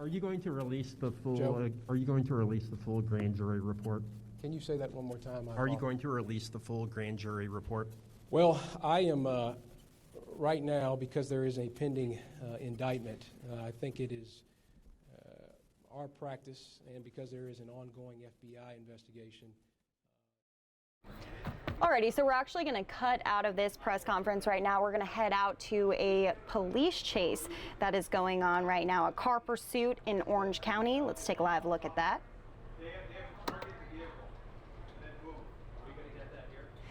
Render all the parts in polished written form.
you going to release the full? Joe? Are you going to release the full grand jury report? Can you say that one more time? Are you going to release the full grand jury report? Well, I am right now, because there is a pending indictment. I think it is our practice, and because there is an ongoing FBI investigation. Alrighty, so we're actually going to cut out of this press conference right now. We're going to head out to a police chase that is going on right now, a car pursuit in Orange County. Let's take a live look at that.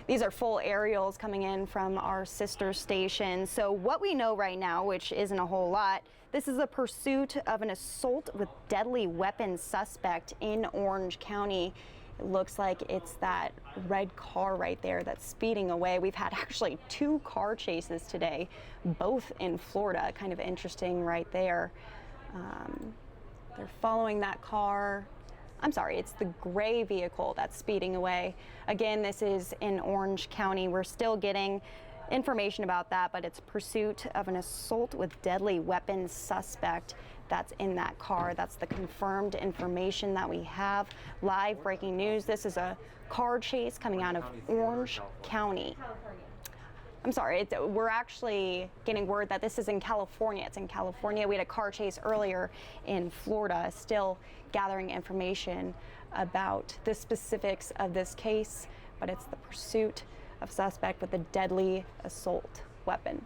These are full aerials coming in from our sister station. So what we know right now, which isn't a whole lot, this is a pursuit of an assault with deadly weapon suspect in Orange County. It looks like it's that red car right there that's speeding away. We've had actually 2 car chases today, both in Florida. Kind of interesting right there. They're following that car. I'm sorry, it's the gray vehicle that's speeding away. Again, this is in Orange County. We're still getting information about that, but it's pursuit of an assault with deadly weapon suspect that's in that car. That's the confirmed information that we have. Live breaking news. This is a car chase coming out of Orange County. I'm sorry, we're actually getting word that this is in California. It's in California. We had a car chase earlier in Florida, still gathering information about the specifics of this case, but it's the pursuit of suspect with a deadly assault weapon.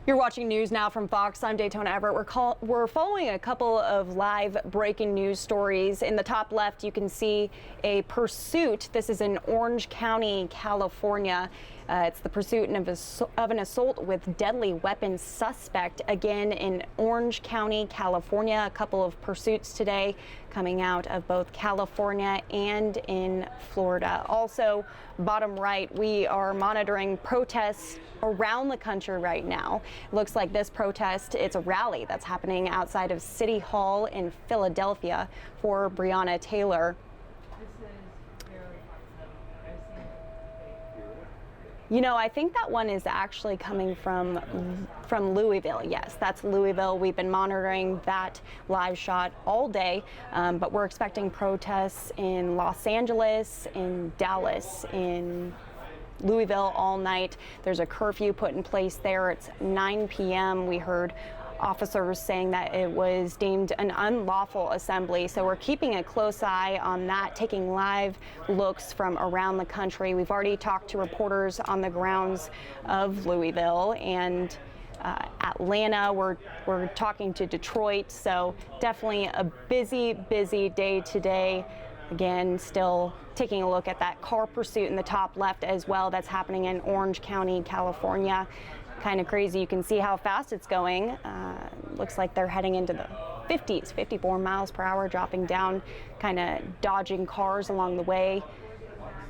You're watching News Now from Fox. I'm Daytona Everett. We're following a couple of live breaking news stories. In the top left, you can see a pursuit. This is in Orange County, California. It's the pursuit of an assault with deadly weapon suspect, again in Orange County, California. A couple of pursuits today coming out of both California and in Florida. Also, bottom right, we are monitoring protests around the country right now. It looks like this protest, it's a rally that's happening outside of City Hall in Philadelphia for Breonna Taylor. You know, I think that one is actually coming from Louisville. Yes, that's Louisville. We've been monitoring that live shot all day, but we're expecting protests in Los Angeles, in Dallas, in Louisville all night. There's a curfew put in place there. It's 9 p.m. We heard officers saying that it was deemed an unlawful assembly. So we're keeping a close eye on that, taking live looks from around the country. We've already talked to reporters on the grounds of Louisville and Atlanta. We're talking to Detroit. So definitely a busy day today. Again, still taking a look at that car pursuit in the top left as well. That's happening in Orange County, California. Kind of crazy. You can see how fast it's going. Looks like they're heading into the 50s, 54 miles per hour, dropping down, kind of dodging cars along the way.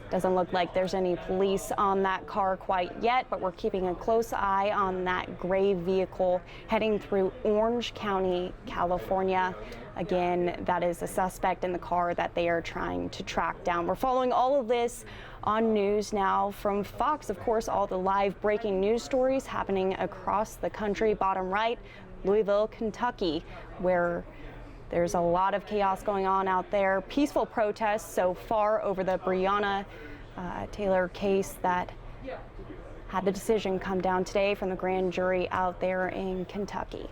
Doesn't look like there's any police on that car quite yet, but we're keeping a close eye on that gray vehicle heading through Orange County, California. Again, that is a suspect in the car that they are trying to track down. We're following all of this on NewsNOW from Fox. Of course, all the live breaking news stories happening across the country. Bottom right, Louisville, Kentucky, where there's a lot of chaos going on out there. Peaceful protests so far over the Breonna Taylor case that had the decision come down today from the grand jury out there in Kentucky.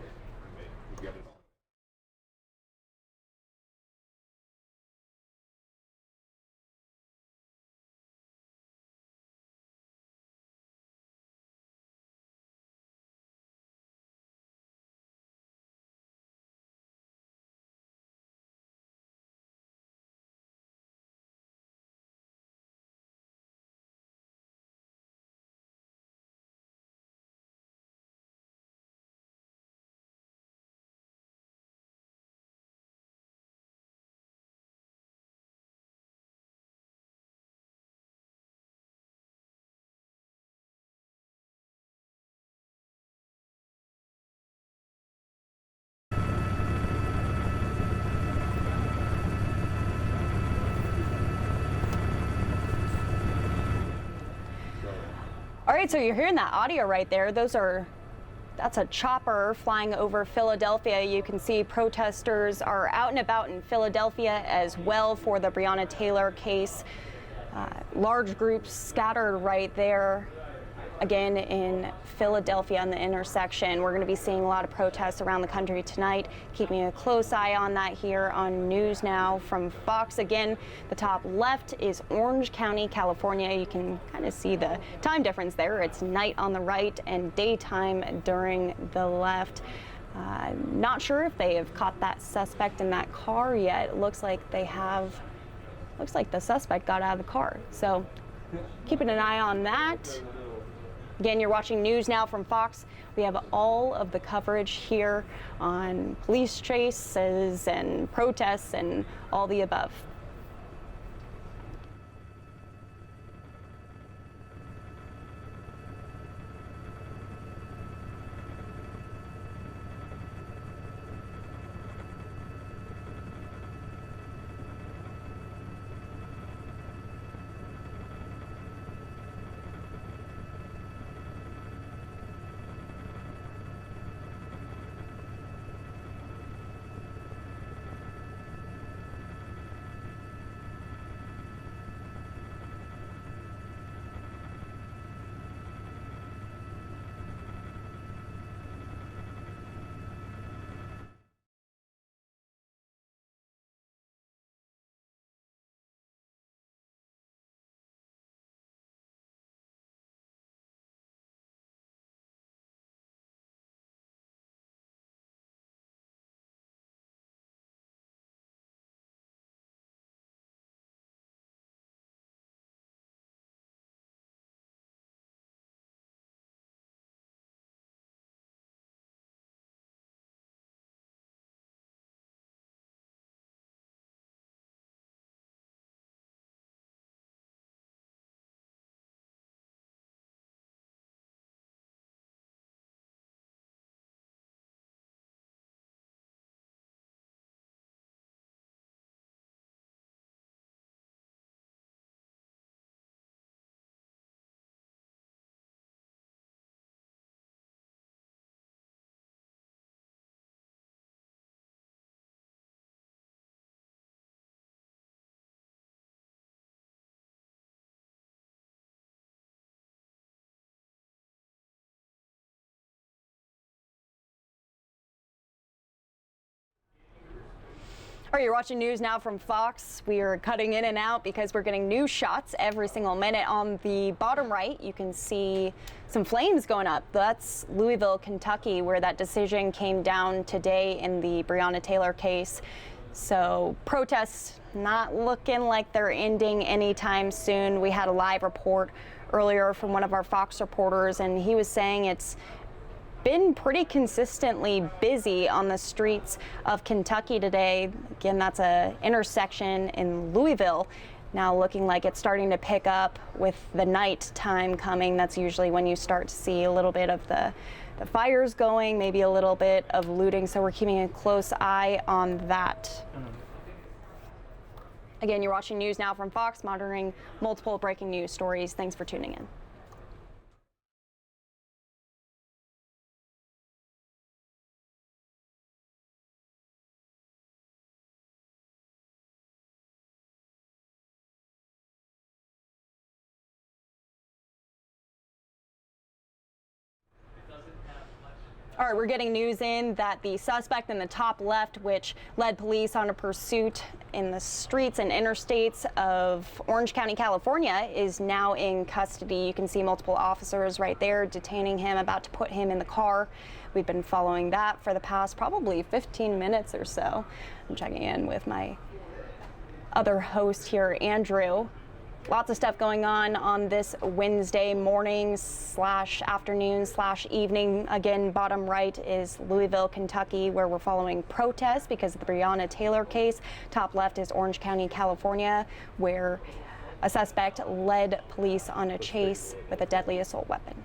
All right, so you're hearing that audio right there. That's a chopper flying over Philadelphia. You can see protesters are out and about in Philadelphia as well for the Breonna Taylor case. Large groups scattered right there. Again, in Philadelphia on the intersection. We're going to be seeing a lot of protests around the country tonight. Keeping a close eye on that here on NewsNOW from Fox. Again, the top left is Orange County, California. You can kind of see the time difference there. It's night on the right and daytime during the left. Not sure if they have caught that suspect in that car yet. It looks like they have. Looks like the suspect got out of the car. So keeping an eye on that. Again, you're watching NewsNOW from Fox. We have all of the coverage here on police chases and protests and all the above. All right, you're watching News Now from Fox. We are cutting in and out because we're getting new shots every single minute. On the bottom right, you can see some flames going up. That's Louisville, Kentucky, where that decision came down today in the Breonna Taylor case. So protests not looking like they're ending anytime soon. We had a live report earlier from one of our Fox reporters, and he was saying it's been pretty consistently busy on the streets of Kentucky today. Again, that's a intersection in Louisville. Now looking like it's starting to pick up with the night time coming. That's usually when you start to see a little bit of the fires going, maybe a little bit of looting. So we're keeping a close eye on that. Again, you're watching News Now from Fox, monitoring multiple breaking news stories. Thanks for tuning in. All right, we're getting news in that the suspect in the top left, which led police on a pursuit in the streets and interstates of Orange County, California, is now in custody. You can see multiple officers right there detaining him, about to put him in the car. We've been following that for the past probably 15 minutes or so. I'm checking in with my other host here, Andrew. Lots of stuff going on this Wednesday morning / afternoon / evening. Again, bottom right is Louisville, Kentucky, where we're following protests because of the Breonna Taylor case. Top left is Orange County, California, where a suspect led police on a chase with a deadly assault weapon.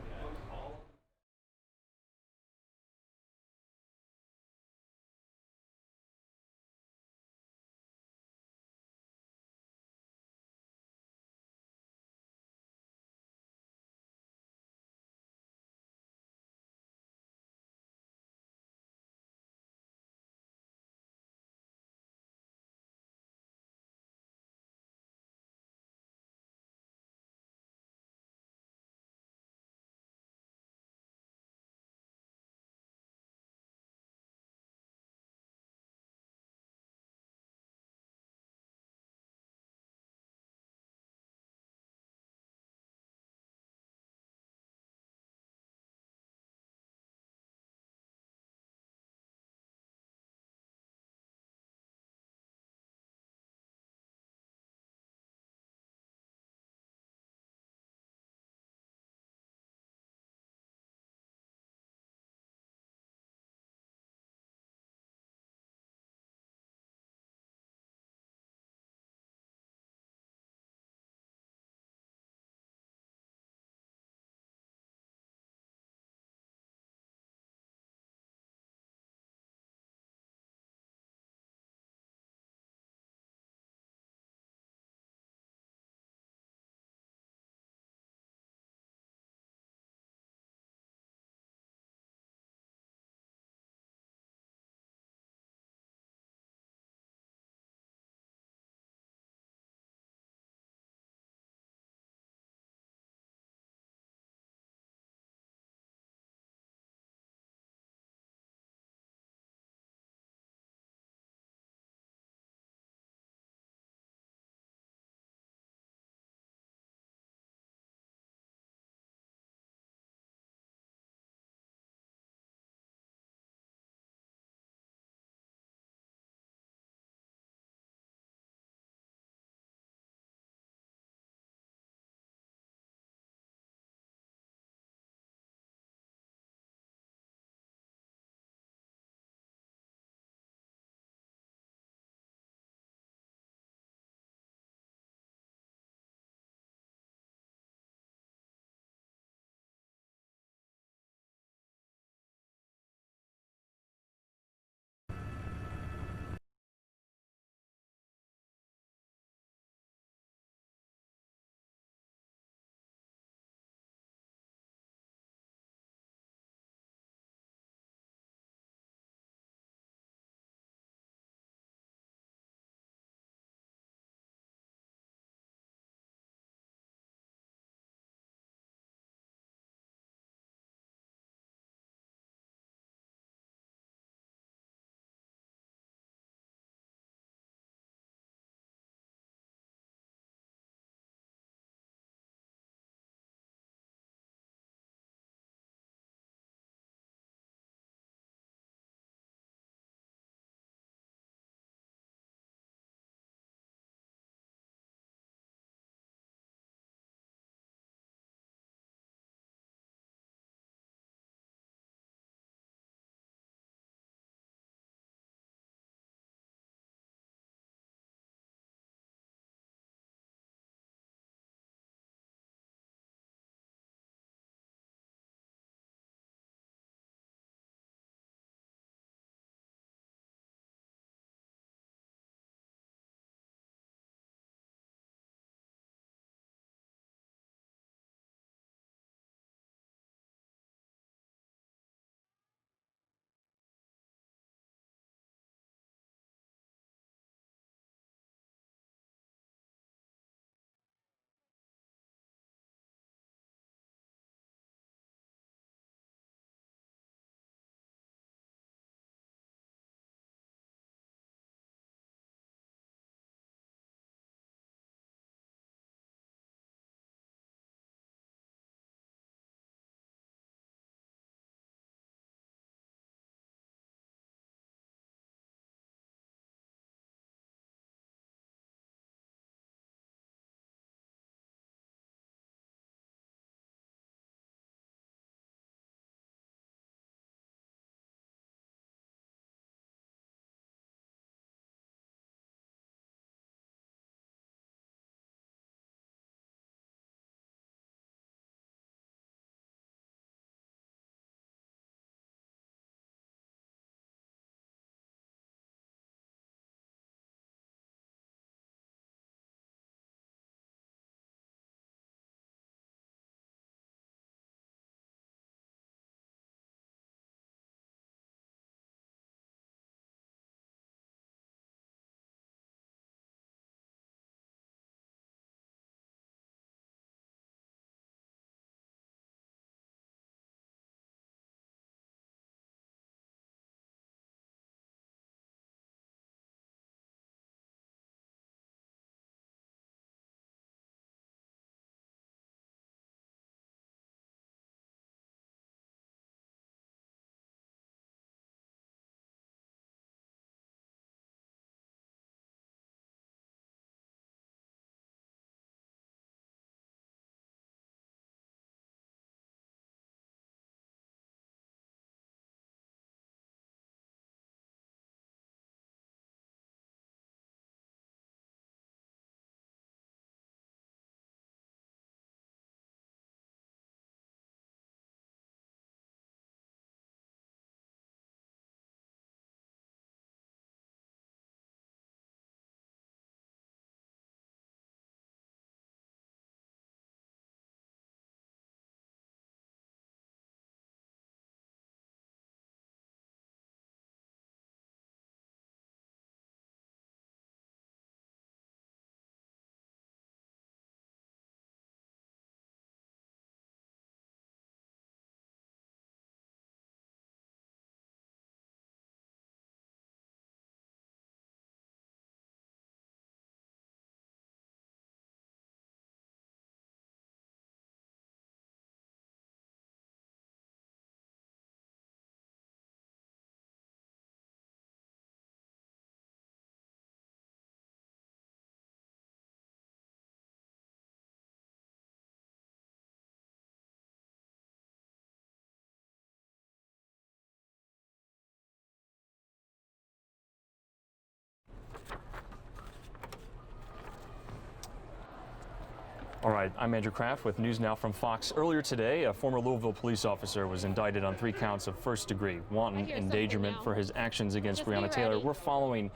All right, I'm Andrew Kraft with NewsNOW from Fox. Earlier today, a former Louisville police officer was indicted on 3 counts of first-degree wanton endangerment for his actions against Breonna Taylor. We're following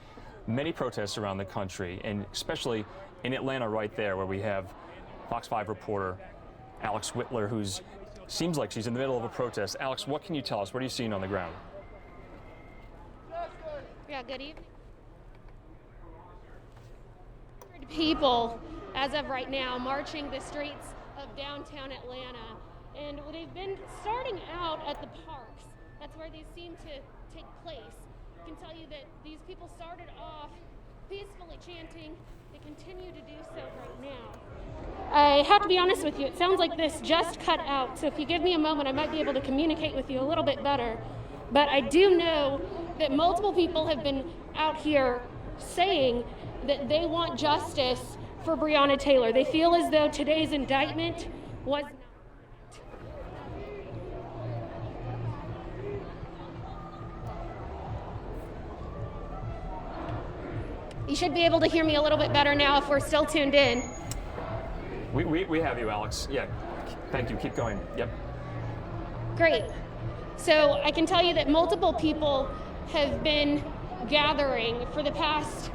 many protests around the country, and especially in Atlanta right there, where we have Fox 5 reporter Alex Whitler, who seems like she's in the middle of a protest. Alex, what can you tell us? What are you seeing on the ground? Yeah, good evening. People, as of right now, marching the streets of downtown Atlanta. And they've been starting out at the parks. That's where these seem to take place. I can tell you that these people started off peacefully chanting. They continue to do so right now. I have to be honest with you, it sounds like this just cut out. So if you give me a moment, I might be able to communicate with you a little bit better. But I do know that multiple people have been out here saying that they want justice for Breonna Taylor. They feel as though today's indictment was not. You should be able to hear me a little bit better now if we're still tuned in. We have you, Alex. Yeah, thank you. Keep going. Yep. Great. So I can tell you that multiple people have been gathering for the past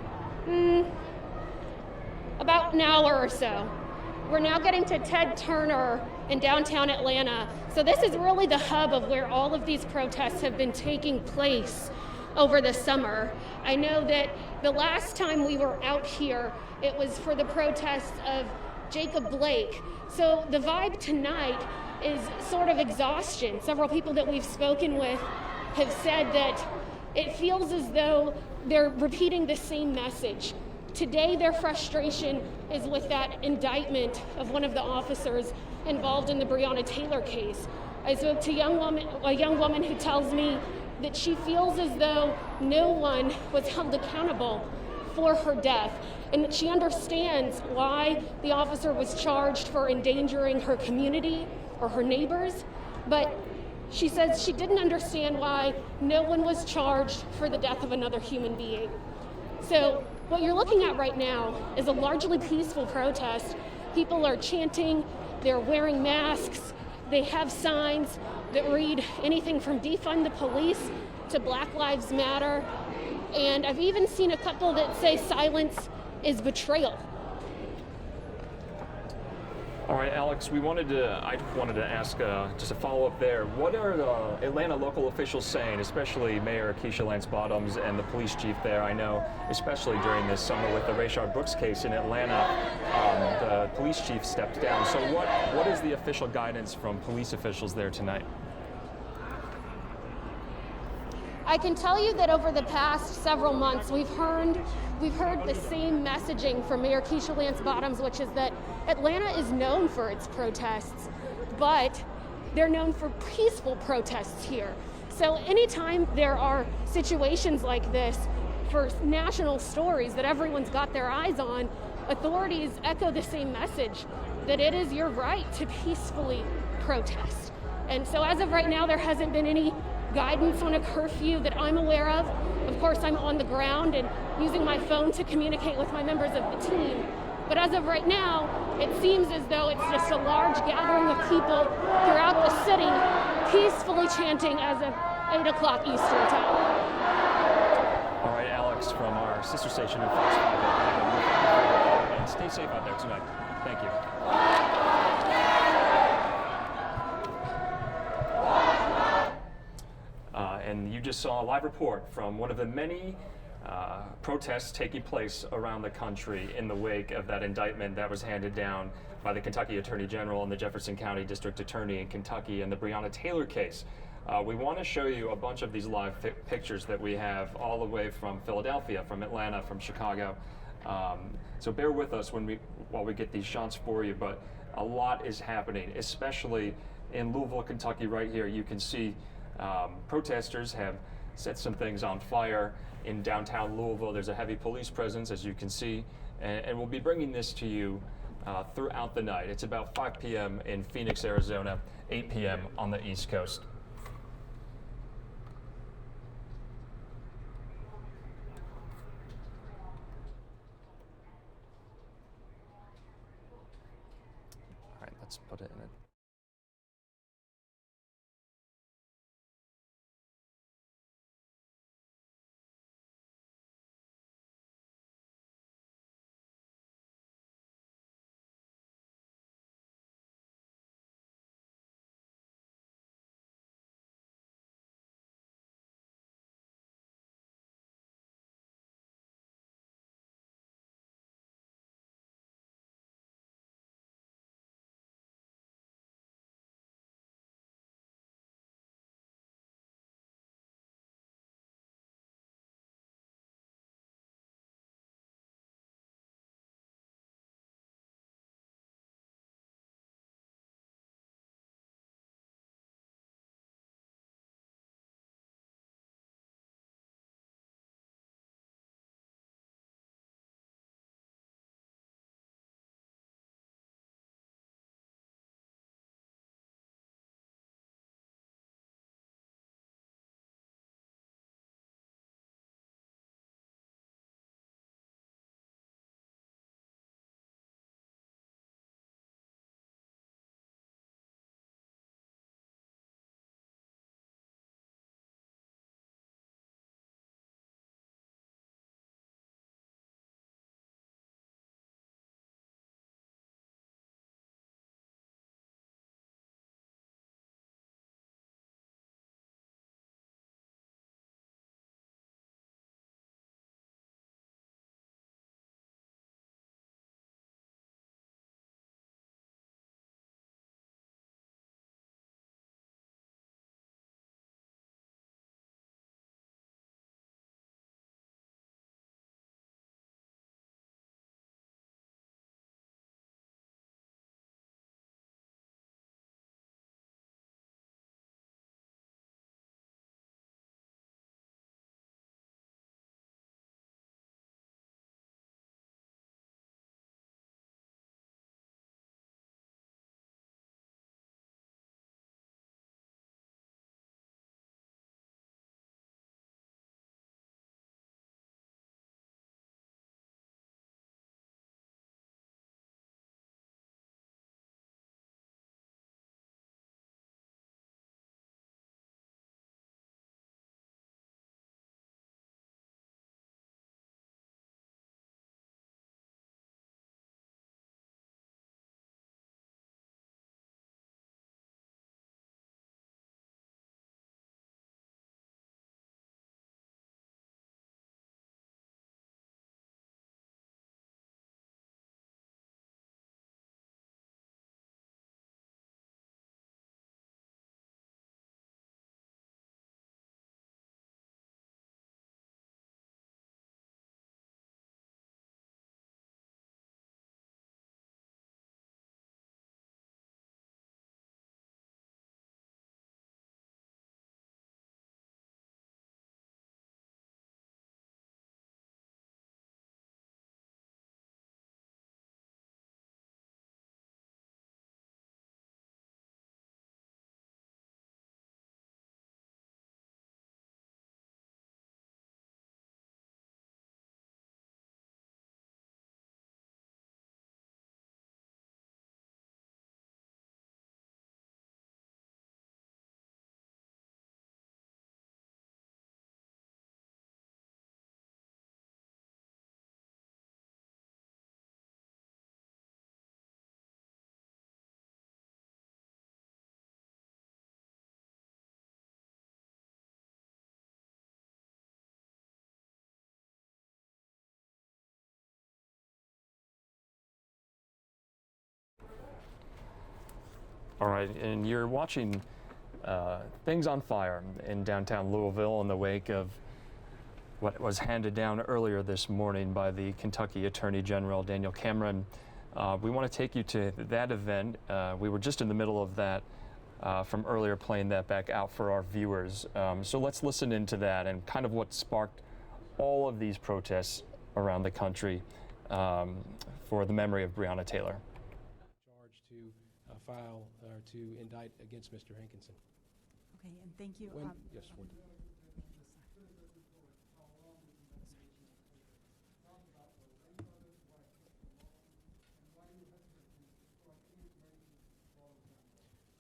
about an hour or so. We're now getting to Ted Turner in downtown Atlanta. So this is really the hub of where all of these protests have been taking place over the summer. I know that the last time we were out here, it was for the protests of Jacob Blake. So the vibe tonight is sort of exhaustion. Several people that we've spoken with have said that it feels as though they're repeating the same message. Today, their frustration is with that indictment of one of the officers involved in the Breonna Taylor case. I spoke to a young woman who tells me that she feels as though no one was held accountable for her death, and that she understands why the officer was charged for endangering her community or her neighbors, but she says she didn't understand why no one was charged for the death of another human being. So what you're looking at right now is a largely peaceful protest. People are chanting, they're wearing masks, they have signs that read anything from defund the police to Black Lives Matter. And I've even seen a couple that say silence is betrayal. All right, Alex, I wanted to ask just a follow-up there. What are the Atlanta local officials saying, especially Mayor Keisha Lance Bottoms and the police chief there? I know, especially during this summer with the Rayshard Brooks case in Atlanta, the police chief stepped down. So what is the official guidance from police officials there tonight? I can tell you that over the past several months, we've heard the same messaging from Mayor Keisha Lance Bottoms, which is that Atlanta is known for its protests, but they're known for peaceful protests here. So anytime there are situations like this for national stories that everyone's got their eyes on, authorities echo the same message, that it is your right to peacefully protest. And so as of right now, there hasn't been any guidance on a curfew that I'm aware of. Of course, I'm on the ground and using my phone to communicate with my members of the team. But as of right now, it seems as though it's just a large gathering of people throughout the city, peacefully chanting as of 8 o'clock Eastern time. All right, Alex, from our sister station in Fox 5 Atlanta, and stay safe out there tonight. Thank you. And you just saw a live report from one of the many protests taking place around the country in the wake of that indictment that was handed down by the Kentucky Attorney General and the Jefferson County District Attorney in Kentucky in the Breonna Taylor case. We want to show you a bunch of these live pictures that we have all the way from Philadelphia, from Atlanta, from Chicago. So bear with us while we get these shots for you, but a lot is happening, especially in Louisville, Kentucky right here. You can see protesters have set some things on fire in downtown Louisville. There's a heavy police presence, as you can see, and we'll be bringing this to you throughout the night. It's about 5 p.m. in Phoenix, Arizona, 8 p.m. on the East Coast. All right, and you're watching things on fire in downtown Louisville in the wake of what was handed down earlier this morning by the Kentucky Attorney General, Daniel Cameron. We want to take you to that event. We were just in the middle of that from earlier, playing that back out for our viewers. So let's listen into that and kind of what sparked all of these protests around the country for the memory of Breonna Taylor. Charge to file or to indict against Mr. Hankinson. Okay, and thank you. Yes,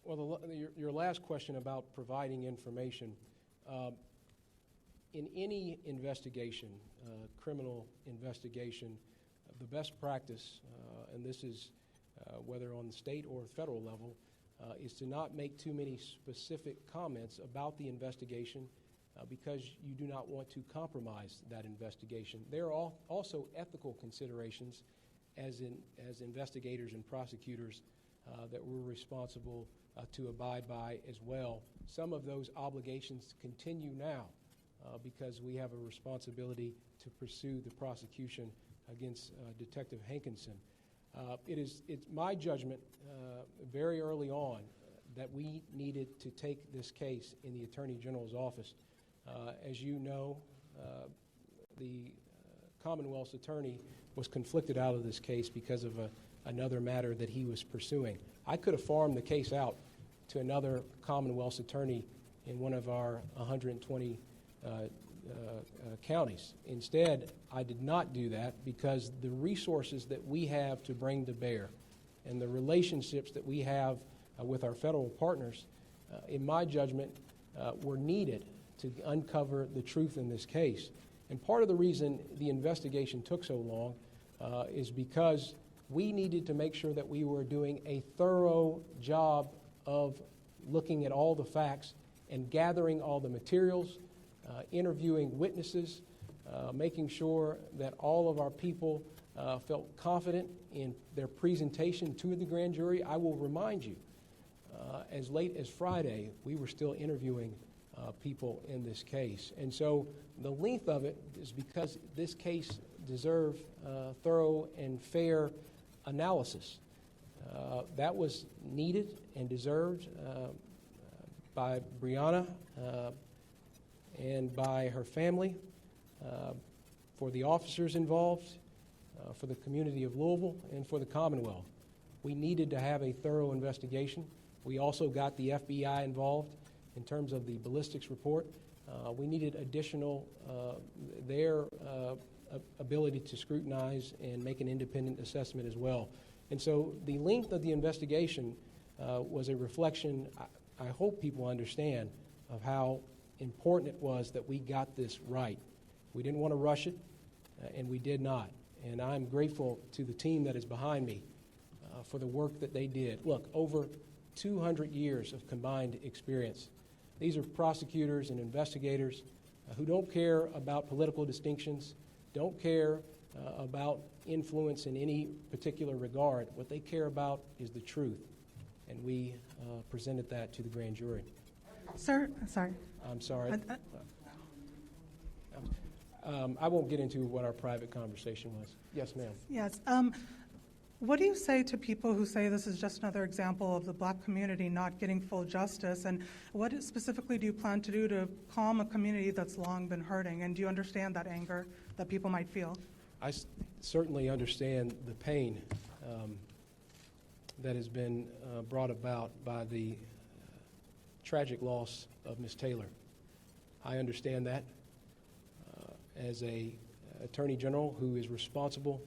well, your last question about providing information. In any investigation, criminal investigation, the best practice, and this is whether on the state or federal level, is to not make too many specific comments about the investigation because you do not want to compromise that investigation. There are also ethical considerations as investigators and prosecutors that we're responsible to abide by as well. Some of those obligations continue now because we have a responsibility to pursue the prosecution against Detective Hankinson. It's my judgment very early on that we needed to take this case in the Attorney General's office. As you know, the Commonwealth's attorney was conflicted out of this case because of another matter that he was pursuing. I could have farmed the case out to another Commonwealth's attorney in one of our 120 counties. Instead, I did not do that because the resources that we have to bring to bear and the relationships that we have with our federal partners, in my judgment, were needed to uncover the truth in this case. And part of the reason the investigation took so long is because we needed to make sure that we were doing a thorough job of looking at all the facts and gathering all the materials, interviewing witnesses, making sure that all of our people felt confident in their presentation to the grand jury. I will remind you, as late as Friday, we were still interviewing people in this case. And so the length of it is because this case deserved thorough and fair analysis. That was needed and deserved by Breonna and by her family, for the officers involved, for the community of Louisville, and for the Commonwealth. We needed to have a thorough investigation. We also got the FBI involved in terms of the ballistics report. We needed additional, their ability to scrutinize and make an independent assessment as well. And so the length of the investigation was a reflection, I hope people understand, of how important it was that we got this right. We didn't want to rush it, and we did not. And I'm grateful to the team that is behind me for the work that they did. Look, over 200 years of combined experience. These are prosecutors and investigators who don't care about political distinctions, don't care about influence in any particular regard. What they care about is the truth. And we presented that to the grand jury. Sir, sorry. I'm sorry. I won't get into what our private conversation was. Yes, ma'am. Yes. What do you say to people who say this is just another example of the black community not getting full justice? And what specifically do you plan to do to calm a community that's long been hurting? And do you understand that anger that people might feel? I certainly understand the pain that has been brought about by the tragic loss of Ms. Taylor. I understand that as a Attorney General who is responsible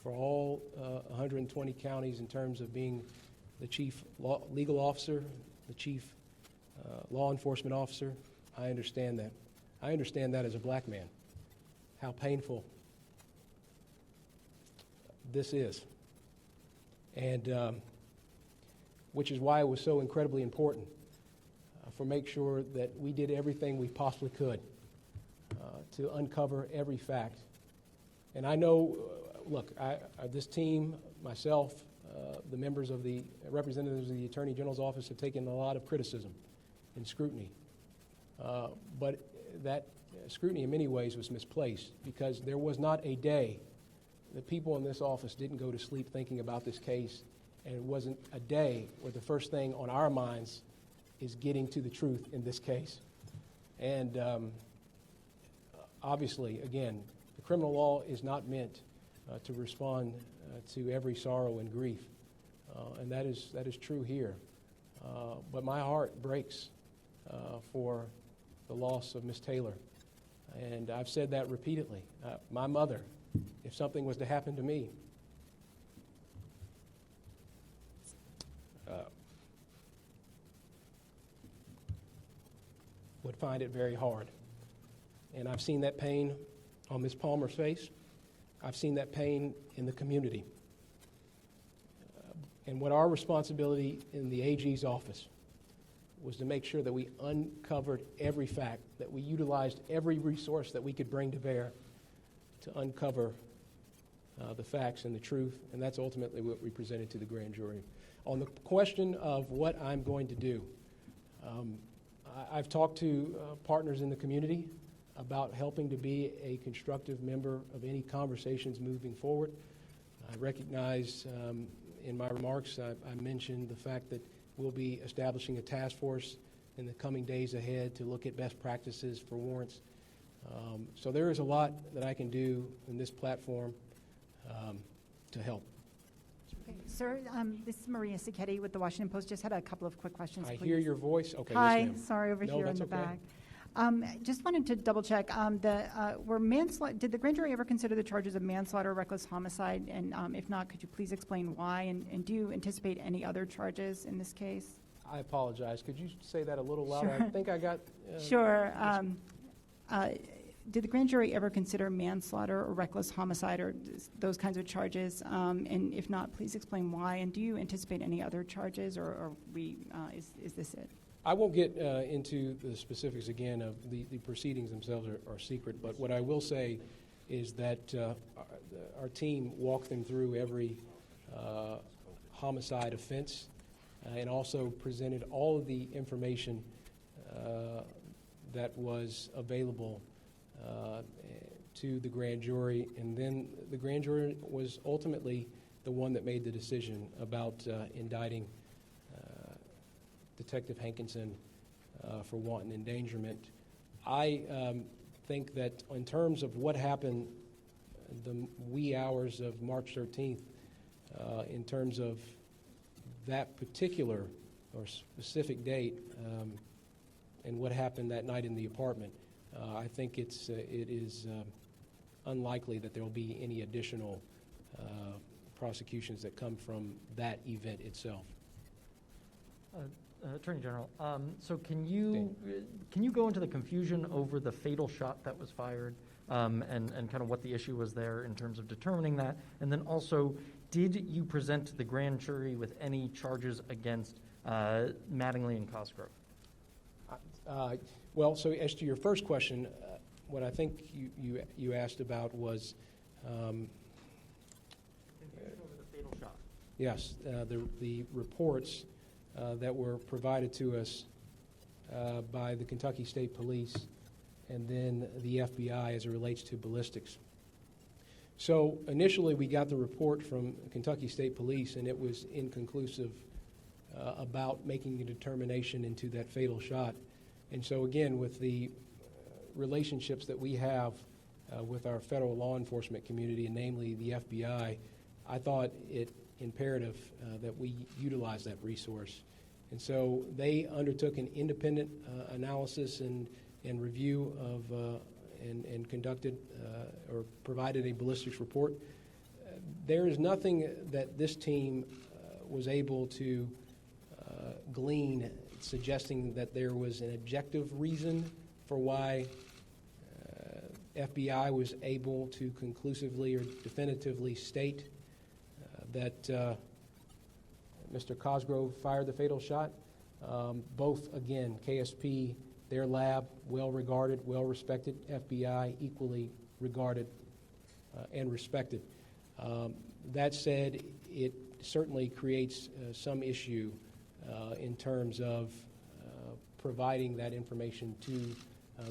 for all 120 counties in terms of being the chief legal officer, the chief law enforcement officer. I understand that. I understand that as a black man, how painful this is. And which is why it was so incredibly important for make sure that we did everything we possibly could to uncover every fact. And I know, look, this team, myself, the members of the representatives of the Attorney General's office have taken a lot of criticism and scrutiny. But that scrutiny in many ways was misplaced, because there was not a day that people in this office didn't go to sleep thinking about this case, and it wasn't a day where the first thing on our minds is getting to the truth in this case. And obviously, again, the criminal law is not meant to respond to every sorrow and grief, and that is true here. But my heart breaks for the loss of Miss Taylor, and I've said that repeatedly. My mother, if something was to happen to me, would find it very hard. And I've seen that pain on Ms. Palmer's face. I've seen that pain in the community. And what our responsibility in the AG's office was to make sure that we uncovered every fact, that we utilized every resource that we could bring to bear to uncover the facts and the truth, and that's ultimately what we presented to the grand jury. On the question of what I'm going to do, I've talked to partners in the community about helping to be a constructive member of any conversations moving forward. I recognize in my remarks, I mentioned the fact that we'll be establishing a task force in the coming days ahead to look at best practices for warrants. So there is a lot that I can do in this platform to help. Okay, sir, this is Maria Sacchetti with the Washington Post. Just had a couple of quick questions, I please. hear your voice. Okay, Hi, yes, ma'am. sorry, over No, here in that's the okay. back. Just wanted to double check. Did the grand jury ever consider the charges of manslaughter or reckless homicide? And if not, could you please explain why? And do you anticipate any other charges in this case? I apologize. Could you say that a little louder? Sure. I think I got... Sure. Did the grand jury ever consider manslaughter or reckless homicide or those kinds of charges? And if not, please explain why. And do you anticipate any other charges, or is this it? I won't get into the specifics again of the proceedings themselves are secret, but what I will say is that our team walked them through every homicide offense and also presented all of the information that was available to the grand jury, and then the grand jury was ultimately the one that made the decision about indicting Detective Hankinson for wanton endangerment. I think that in terms of what happened the wee hours of March 13th, in terms of that particular or specific date and what happened that night in the apartment, I think it is unlikely that there will be any additional prosecutions that come from that event itself. Attorney General, so can you go into the confusion over the fatal shot that was fired and kind of what the issue was there in terms of determining that? And then also, did you present to the grand jury with any charges against Mattingly and Cosgrove? Well, so as to your first question, what I think you asked about was Confusion over the fatal shot. yes, the reports that were provided to us by the Kentucky State Police and then the FBI as it relates to ballistics. So initially we got the report from Kentucky State Police, and it was inconclusive about making a determination into that fatal shot. And so again, with the relationships that we have with our federal law enforcement community, and namely the FBI, I thought it imperative that we utilize that resource. And so they undertook an independent analysis and review of and conducted or provided a ballistics report. There is nothing that this team was able to glean suggesting that there was an objective reason for why FBI was able to conclusively or definitively state that Mr. Cosgrove fired the fatal shot. Both, again, KSP, their lab, well-regarded, well-respected, FBI, equally regarded and respected. That said, it certainly creates some issue in terms of providing that information to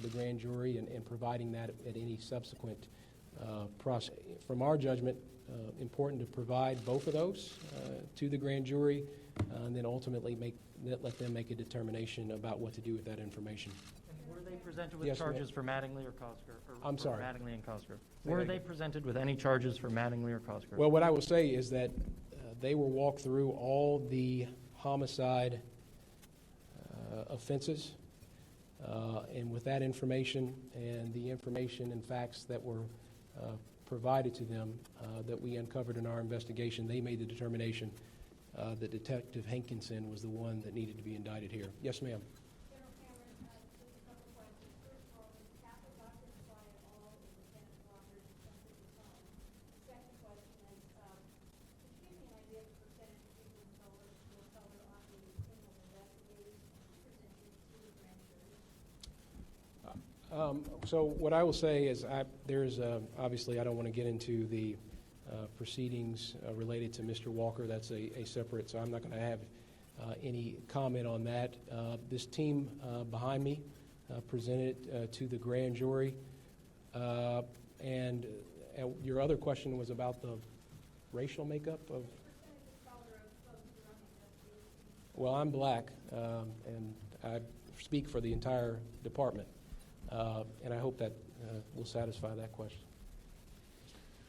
the grand jury and providing that at any subsequent process. From our judgment, important to provide both of those to the grand jury, and then ultimately let them make a determination about what to do with that information. Were they presented with Yes, charges for Mattingly or Cosgrove? I'm sorry. Mattingly and Cosgrove. Say Were that they again. presented with any charges for Mattingly or Cosgrove? Well, what I will say is that they were walked through all the homicide offenses, and with that information and the information and facts that were provided to them that we uncovered in our investigation, they made the determination that Detective Hankinson was the one that needed to be indicted here. Yes, ma'am. So what I will say is there's obviously I don't want to get into the proceedings related to Mr. Walker. That's a separate, so I'm not going to have any comment on that. This team behind me presented to the grand jury. And your other question was about the racial makeup of... Well, I'm black, and I speak for the entire department. And I hope that will satisfy that question.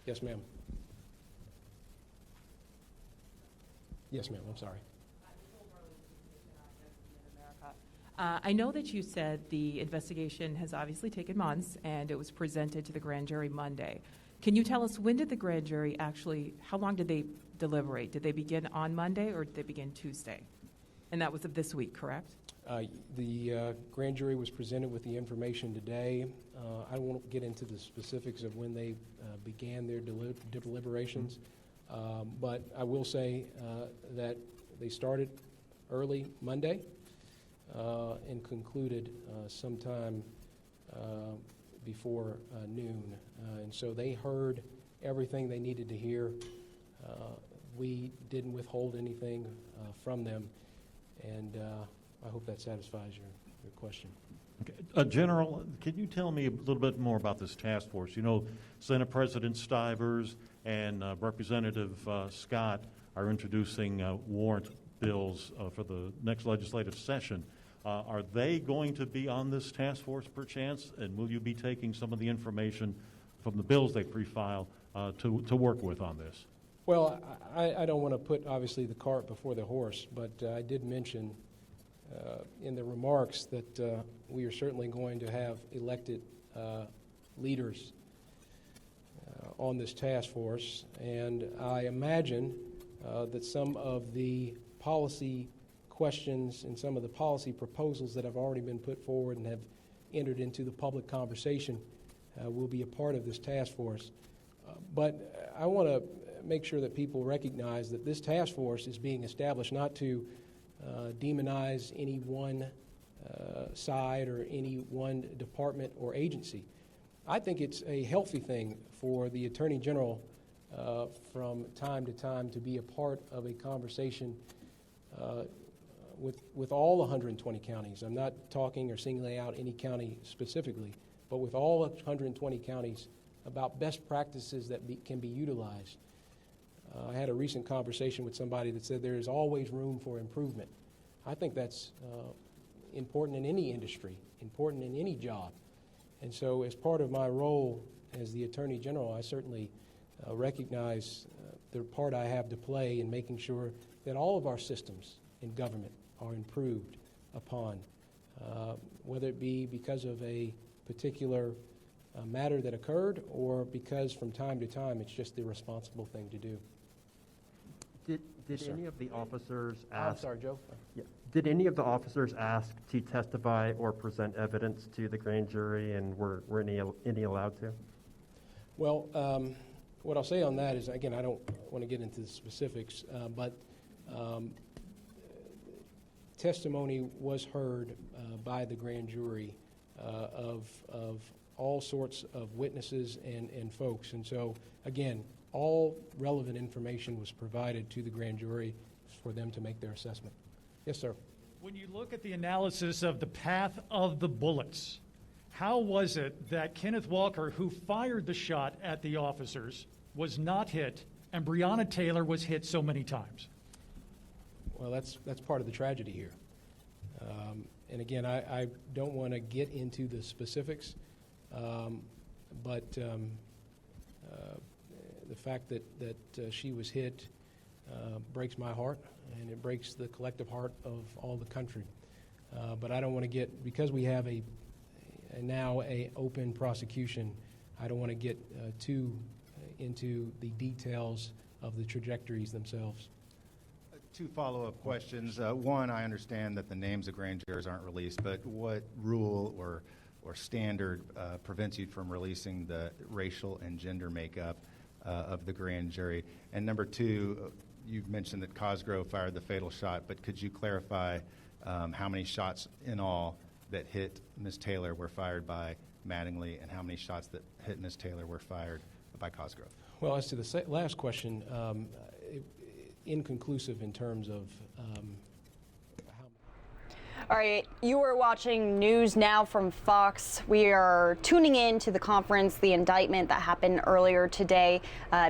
Yes, ma'am. Yes, ma'am. I'm sorry. I know that you said the investigation has obviously taken months and it was presented to the grand jury Monday. Can you tell us when did the grand jury actually, how long did they deliberate? Did they begin on Monday or did they begin Tuesday? And that was of this week, correct? The grand jury was presented with the information today. I won't get into the specifics of when they began their deliberations, but I will say that they started early Monday and concluded sometime before noon. And so they heard everything they needed to hear. We didn't withhold anything from them, and I hope that satisfies your question. Okay. General, can you tell me a little bit more about this task force? You know, Senate President Stivers and Representative Scott are introducing warrant bills for the next legislative session. Are they going to be on this task force perchance, and will you be taking some of the information from the bills they pre-file to work with on this? Well, I don't want to put, obviously, the cart before the horse, but I did mention in the remarks that we are certainly going to have elected leaders on this task force, and I imagine that some of the policy questions and some of the policy proposals that have already been put forward and have entered into the public conversation will be a part of this task force. But I want to make sure that people recognize that this task force is being established not to demonize any one side or any one department or agency. I think it's a healthy thing for the Attorney General from time to time to be a part of a conversation with all 120 counties. I'm not talking or singling out any county specifically, but with all 120 counties about best practices that can be utilized. I had a recent conversation with somebody that said there is always room for improvement. I think that's important in any industry, important in any job. And so as part of my role as the Attorney General, I certainly recognize the part I have to play in making sure that all of our systems in government are improved upon, whether it be because of a particular matter that occurred or because from time to time it's just the responsible thing to do. Did Yes, sir. any of the officers I'm ask? sorry, Joe. Yeah. Did any of the officers ask to testify or present evidence to the grand jury, and were any allowed to? Well, what I'll say on that is, again, I don't want to get into the specifics, but testimony was heard by the grand jury of all sorts of witnesses and folks. And so, again, all relevant information was provided to the grand jury for them to make their assessment. Yes, sir. When you look at the analysis of the path of the bullets, how was it that Kenneth Walker, who fired the shot at the officers, was not hit, and Breonna Taylor was hit so many times? Well, that's part of the tragedy here. And again, I don't want to get into the specifics, but the fact that she was hit breaks my heart, and it breaks the collective heart of all the country. But I don't want to get, because we have now a open prosecution, I don't want to get too into the details of the trajectories themselves. Two follow-up questions. One, I understand that the names of grand jurors aren't released, but what rule or standard prevents you from releasing the racial and gender makeup of the grand jury? And number two, you mentioned that Cosgrove fired the fatal shot, but could you clarify how many shots in all that hit Ms. Taylor were fired by Mattingly, and how many shots that hit Ms. Taylor were fired by Cosgrove? Well, as to the last question, inconclusive in terms of how. All right, you are watching News Now from Fox. We are tuning in to the conference, the indictment that happened earlier today.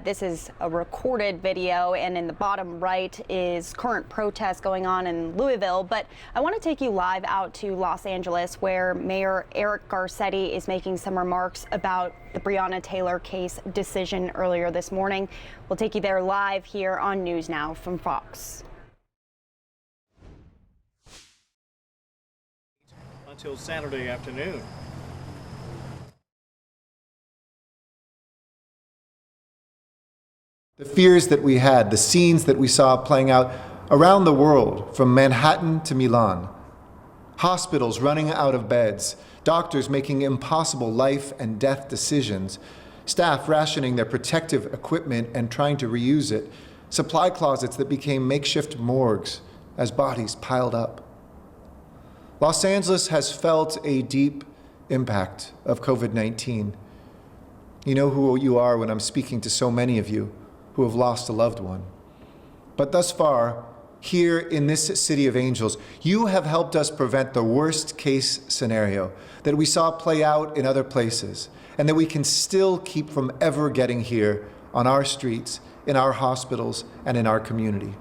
This is a recorded video, and in the bottom right is current protests going on in Louisville. But I want to take you live out to Los Angeles, where Mayor Eric Garcetti is making some remarks about the Breonna Taylor case decision earlier this morning. We'll take you there live here on News Now from Fox. Until Saturday afternoon. The fears that we had, the scenes that we saw playing out around the world, from Manhattan to Milan. Hospitals running out of beds, doctors making impossible life and death decisions, staff rationing their protective equipment and trying to reuse it, supply closets that became makeshift morgues as bodies piled up. Los Angeles has felt a deep impact of COVID-19. You know who you are when I'm speaking to so many of you who have lost a loved one. But thus far, here in this city of angels, you have helped us prevent the worst case scenario that we saw play out in other places, and that we can still keep from ever getting here on our streets, in our hospitals, and in our community.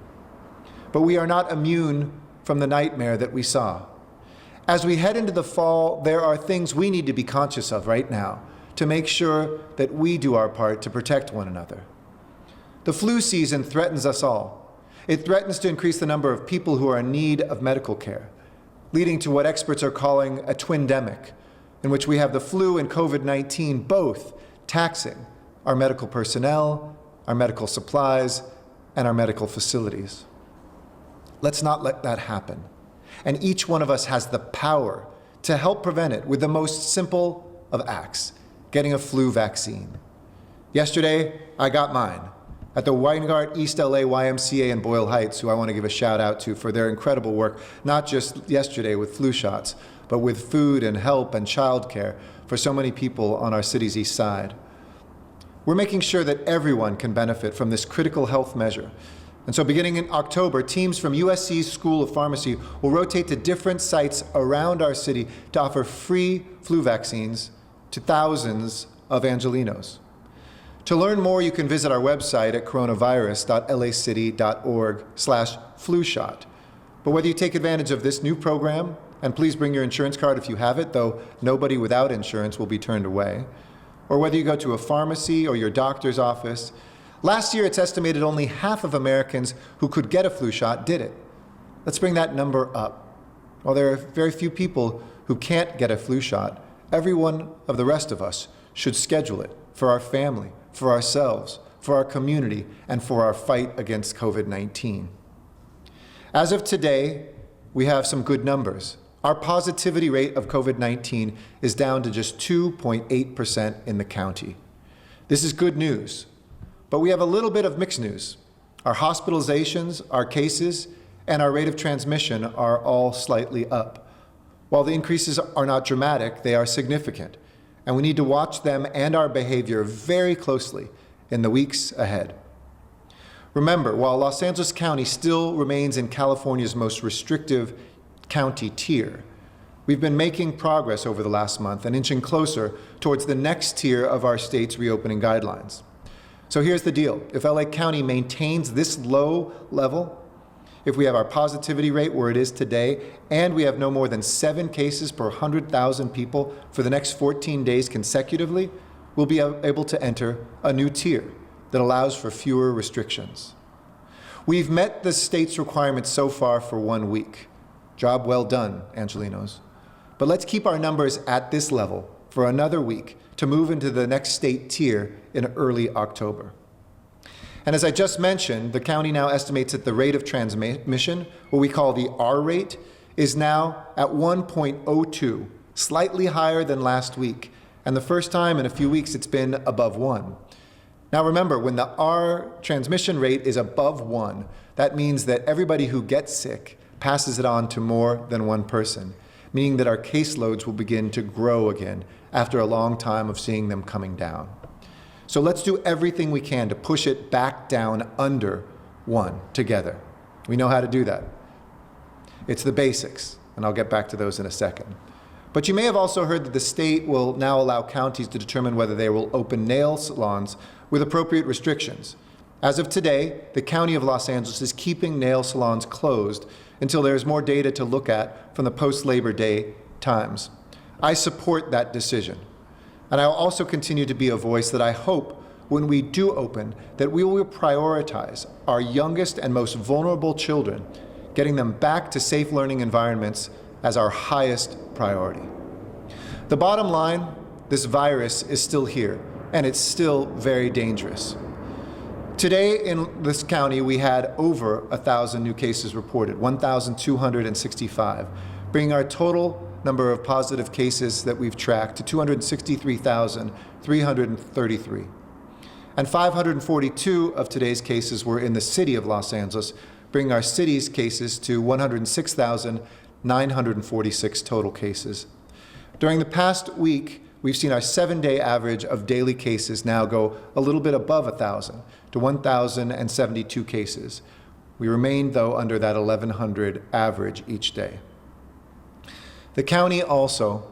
But we are not immune from the nightmare that we saw. As we head into the fall, there are things we need to be conscious of right now to make sure that we do our part to protect one another. The flu season threatens us all. It threatens to increase the number of people who are in need of medical care, leading to what experts are calling a twindemic, in which we have the flu and COVID-19 both taxing our medical personnel, our medical supplies, and our medical facilities. Let's not let that happen. And each one of us has the power to help prevent it with the most simple of acts, getting a flu vaccine. Yesterday, I got mine at the Weingart East LA YMCA in Boyle Heights, who I want to give a shout out to for their incredible work, not just yesterday with flu shots, but with food and help and childcare for so many people on our city's east side. We're making sure that everyone can benefit from this critical health measure. And so beginning in October, teams from USC's School of Pharmacy will rotate to different sites around our city to offer free flu vaccines to thousands of Angelenos. To learn more, you can visit our website at coronavirus.lacity.org/flu shot. But whether you take advantage of this new program, and please bring your insurance card if you have it, though nobody without insurance will be turned away, or whether you go to a pharmacy or your doctor's office, last year, it's estimated only half of Americans who could get a flu shot did it. Let's bring that number up. While there are very few people who can't get a flu shot, every one of the rest of us should schedule it for our family, for ourselves, for our community, and for our fight against COVID-19. As of today, we have some good numbers. Our positivity rate of COVID-19 is down to just 2.8% in the county. This is good news. But we have a little bit of mixed news. Our hospitalizations, our cases, and our rate of transmission are all slightly up. While the increases are not dramatic, they are significant, and we need to watch them and our behavior very closely in the weeks ahead. Remember, while Los Angeles County still remains in California's most restrictive county tier, we've been making progress over the last month and inching closer towards the next tier of our state's reopening guidelines. So here's the deal. If LA County maintains this low level, if we have our positivity rate where it is today, and we have no more than 7 cases per 100,000 people for the next 14 days consecutively, we'll be able to enter a new tier that allows for fewer restrictions. We've met the state's requirements so far for 1 week. Job well done, Angelenos. But let's keep our numbers at this level for another week to move into the next state tier in early October. And as I just mentioned, the county now estimates that the rate of transmission, what we call the R rate, is now at 1.02, slightly higher than last week, and the first time in a few weeks it's been above 1. Now remember, when the R transmission rate is above 1, that means that everybody who gets sick passes it on to more than one person, meaning that our caseloads will begin to grow again after a long time of seeing them coming down. So let's do everything we can to push it back down under 1 together. We know how to do that. It's the basics, and I'll get back to those in a second. But you may have also heard that the state will now allow counties to determine whether they will open nail salons with appropriate restrictions. As of today, the County of Los Angeles is keeping nail salons closed until there's more data to look at from the post-Labor Day times. I support that decision. And I'll also continue to be a voice that I hope when we do open, that we will prioritize our youngest and most vulnerable children, getting them back to safe learning environments as our highest priority. The bottom line, this virus is still here, and it's still very dangerous. Today in this county, we had over 1,000 new cases reported, 1,265, bringing our total number of positive cases that we've tracked to 263,333. And 542 of today's cases were in the city of Los Angeles, bringing our city's cases to 106,946 total cases. During the past week, we've seen our 7-day average of daily cases now go a little bit above 1,000 to 1,072 cases. We remain, though, under that 1,100 average each day. The county also,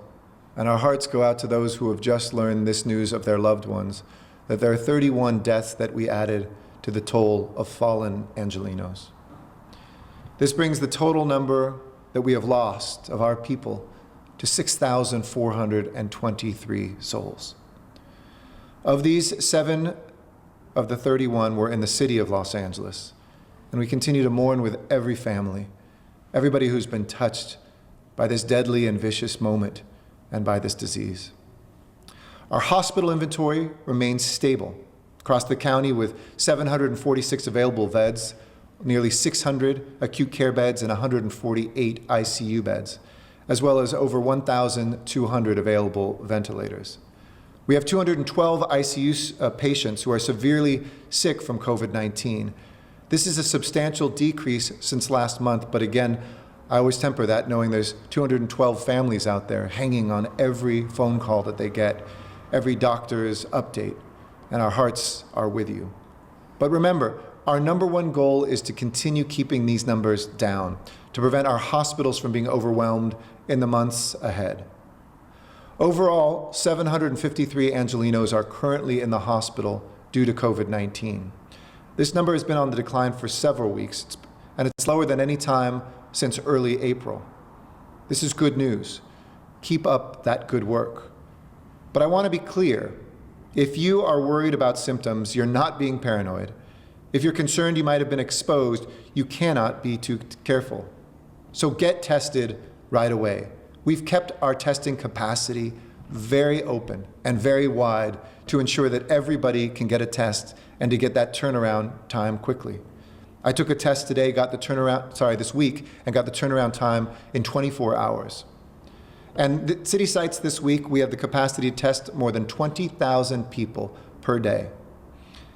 and our hearts go out to those who have just learned this news of their loved ones, that there are 31 deaths that we added to the toll of fallen Angelenos. This brings the total number that we have lost of our people to 6,423 souls. Of these, 7 of the 31 were in the city of Los Angeles, and we continue to mourn with every family, everybody who's been touched by this deadly and vicious moment and by this disease. Our hospital inventory remains stable across the county with 746 available beds, nearly 600 acute care beds, and 148 ICU beds, as well as over 1,200 available ventilators. We have 212 ICU patients who are severely sick from COVID-19. This is a substantial decrease since last month, but again, I always temper that knowing there's 212 families out there hanging on every phone call that they get, every doctor's update, and our hearts are with you. But remember, our number one goal is to continue keeping these numbers down, to prevent our hospitals from being overwhelmed in the months ahead. Overall, 753 Angelenos are currently in the hospital due to COVID-19. This number has been on the decline for several weeks, and it's lower than any time since early April. This is good news. Keep up that good work. But I want to be clear. If you are worried about symptoms, you're not being paranoid. If you're concerned you might have been exposed, you cannot be too careful. So get tested right away. We've kept our testing capacity very open and very wide to ensure that everybody can get a test and to get that turnaround time quickly. I took a test today, this week, and got the turnaround time in 24 hours. And the city sites this week, we have the capacity to test more than 20,000 people per day.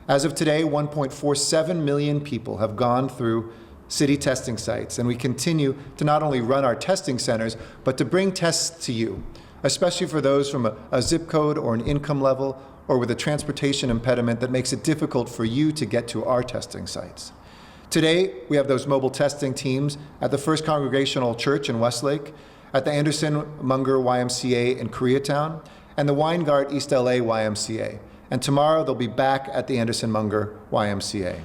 As of today, 1.47 million people have gone through city testing sites, and we continue to not only run our testing centers, but to bring tests to you, especially for those from a zip code or an income level or with a transportation impediment that makes it difficult for you to get to our testing sites. Today, we have those mobile testing teams at the First Congregational Church in Westlake, at the Anderson Munger YMCA in Koreatown, and the Weingart East LA YMCA. And tomorrow, they'll be back at the Anderson Munger YMCA.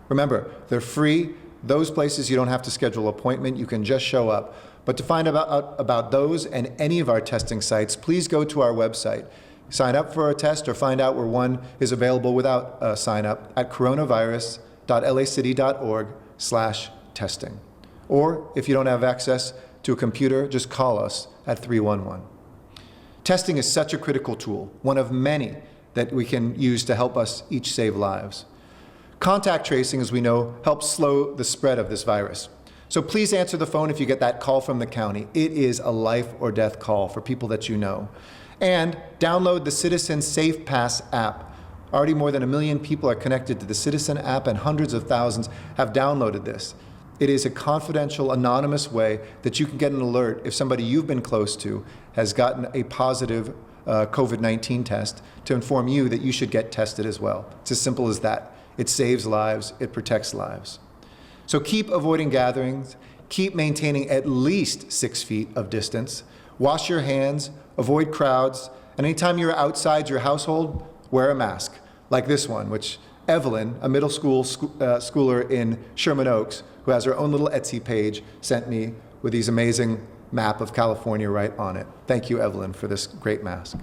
Remember, they're free. Those places you don't have to schedule an appointment, you can just show up. But to find out about those and any of our testing sites, please go to our website. Sign up for a test or find out where one is available without a sign up at coronavirus.lacity.org/testing. Or if you don't have access to a computer, just call us at 311. Testing is such a critical tool, one of many that we can use to help us each save lives. Contact tracing, as we know, helps slow the spread of this virus. So please answer the phone if you get that call from the county. It is a life or death call for people that you know. And download the Citizen Safe Pass app. Already more than 1 million people are connected to the Citizen app, and hundreds of thousands have downloaded this. It is a confidential, anonymous way that you can get an alert if somebody you've been close to has gotten a positive COVID-19 test to inform you that you should get tested as well. It's as simple as that. It saves lives, it protects lives. So keep avoiding gatherings, keep maintaining at least 6 feet of distance, wash your hands, avoid crowds, and anytime you're outside your household, wear a mask, like this one, which Evelyn, a middle school schooler in Sherman Oaks, who has her own little Etsy page, sent me with these amazing map of California right on it. Thank you, Evelyn, for this great mask.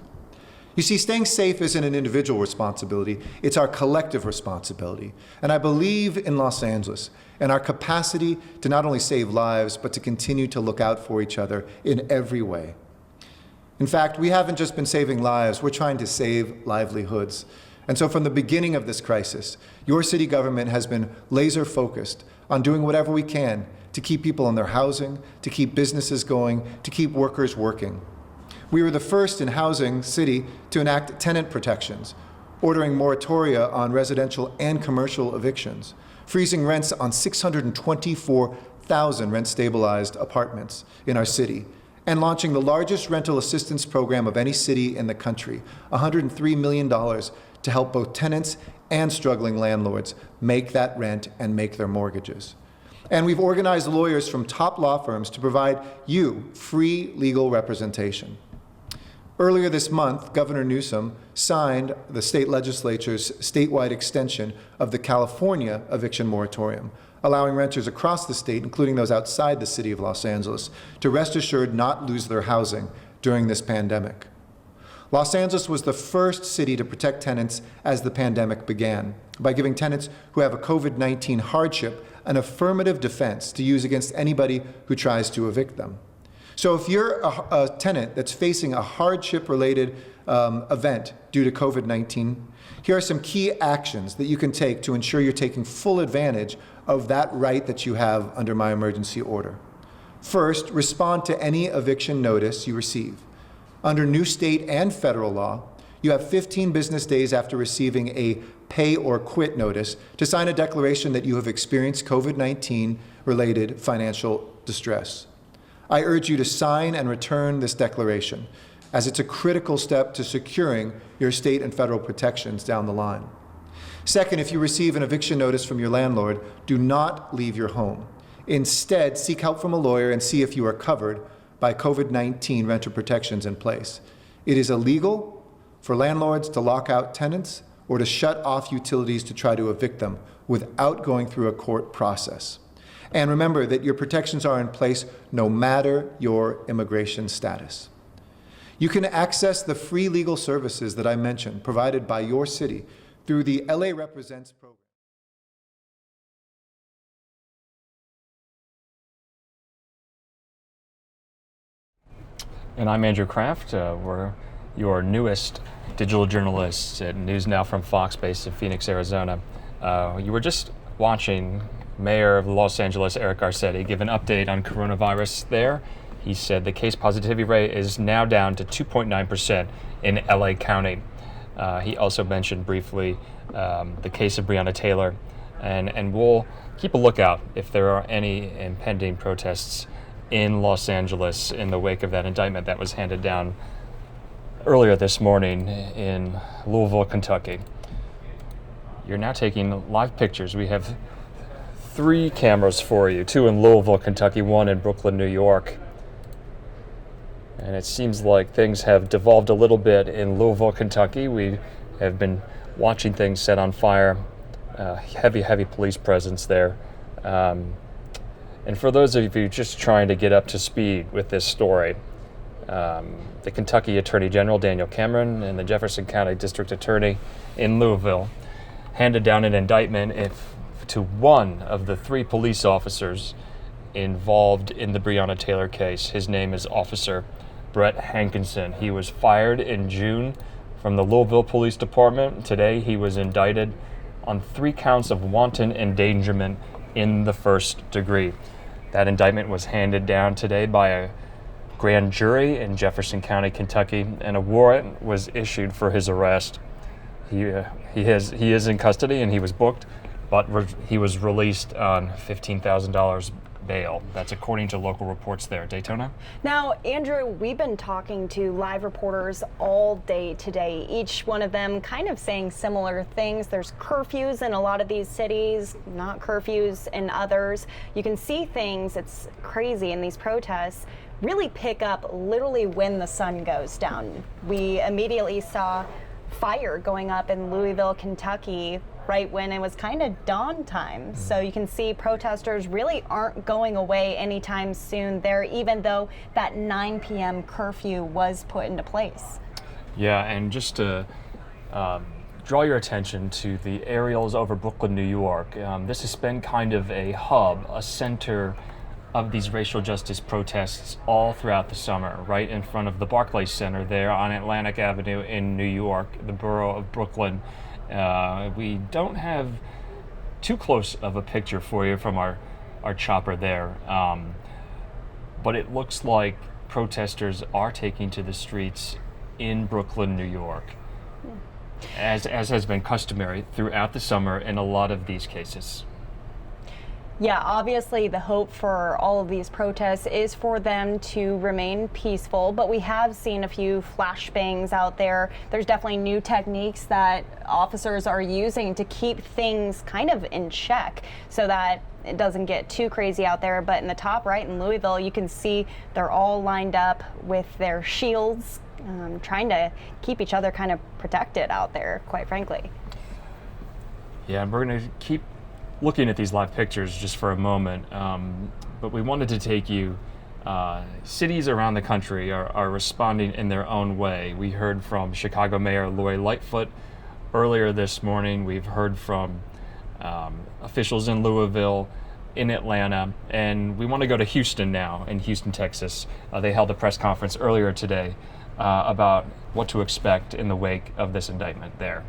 You see, staying safe isn't an individual responsibility, it's our collective responsibility. And I believe in Los Angeles and our capacity to not only save lives, but to continue to look out for each other in every way. In fact, we haven't just been saving lives, we're trying to save livelihoods. And so from the beginning of this crisis, your city government has been laser focused on doing whatever we can to keep people in their housing, to keep businesses going, to keep workers working. We were the first in housing city to enact tenant protections, ordering moratoria on residential and commercial evictions, freezing rents on 624,000 rent-stabilized apartments in our city, and launching the largest rental assistance program of any city in the country, $103 million to help both tenants and struggling landlords make that rent and make their mortgages. And we've organized lawyers from top law firms to provide you free legal representation. Earlier this month, Governor Newsom signed the state legislature's statewide extension of the California eviction moratorium, allowing renters across the state, including those outside the city of Los Angeles, to rest assured not lose their housing during this pandemic. Los Angeles was the first city to protect tenants as the pandemic began, by giving tenants who have a COVID-19 hardship an affirmative defense to use against anybody who tries to evict them. So if you're a tenant that's facing a hardship-related event due to COVID-19, here are some key actions that you can take to ensure you're taking full advantage of that right that you have under my emergency order. First, respond to any eviction notice you receive. Under new state and federal law, you have 15 business days after receiving a pay or quit notice to sign a declaration that you have experienced COVID-19 related financial distress. I urge you to sign and return this declaration, as it's a critical step to securing your state and federal protections down the line. Second, if you receive an eviction notice from your landlord, do not leave your home. Instead, seek help from a lawyer and see if you are covered by COVID-19 renter protections in place. It is illegal for landlords to lock out tenants or to shut off utilities to try to evict them without going through a court process. And remember that your protections are in place no matter your immigration status. You can access the free legal services that I mentioned provided by your city through the LA Represents program. And I'm Andrew Kraft. We're your newest digital journalists at NewsNOW from Fox, based in Phoenix, Arizona. You were just watching Mayor of Los Angeles, Eric Garcetti, give an update on coronavirus there. He said the case positivity rate is now down to 2.9% in LA County. He also mentioned briefly the case of Breonna Taylor, and we'll keep a lookout if there are any impending protests in Los Angeles in the wake of that indictment that was handed down earlier this morning in Louisville, Kentucky. You're now taking live pictures. We have 3 cameras for you, 2 in Louisville, Kentucky, 1 in Brooklyn, New York. And it seems like things have devolved a little bit in Louisville, Kentucky. We have been watching things set on fire, heavy police presence there. And for those of you just trying to get up to speed with this story, the Kentucky Attorney General, Daniel Cameron, and the Jefferson County District Attorney in Louisville handed down an indictment to one of the 3 police officers involved in the Breonna Taylor case. His name is Officer Brett Hankinson. He was fired in June from the Louisville Police Department. Today he was indicted on 3 counts of wanton endangerment in the 1st degree. That indictment was handed down today by a grand jury in Jefferson County, Kentucky, and a warrant was issued for his arrest. He is in custody and he was booked, but he was released on $15,000 bail. That's according to local reports there. Daytona? Now, Andrew, we've been talking to live reporters all day today, each one of them kind of saying similar things. There's curfews in a lot of these cities, not curfews in others. You can see things, it's crazy, in these protests really pick up literally when the sun goes down. We immediately saw fire going up in Louisville, Kentucky, right when it was kind of dawn time. So you can see protesters really aren't going away anytime soon there, even though that 9 p.m. curfew was put into place. Yeah, and just to draw your attention to the aerials over Brooklyn, New York, this has been kind of a hub, a center of these racial justice protests all throughout the summer, right in front of the Barclays Center there on Atlantic Avenue in New York, the borough of Brooklyn. We don't have too close of a picture for you from our chopper there, but it looks like protesters are taking to the streets in Brooklyn, New York, as has been customary throughout the summer in a lot of these cases. Yeah, obviously the hope for all of these protests is for them to remain peaceful, but we have seen a few flashbangs out there. There's definitely new techniques that officers are using to keep things kind of in check so that it doesn't get too crazy out there. But in the top right in Louisville, you can see they're all lined up with their shields, trying to keep each other kind of protected out there, quite frankly. Yeah, and we're going to keep looking at these live pictures just for a moment, but we wanted to take you, cities around the country are responding in their own way. We heard from Chicago Mayor Lori Lightfoot earlier this morning. We've heard from officials in Louisville, in Atlanta, and we want to go to Houston now, in Houston, Texas. They held a press conference earlier today about what to expect in the wake of this indictment there.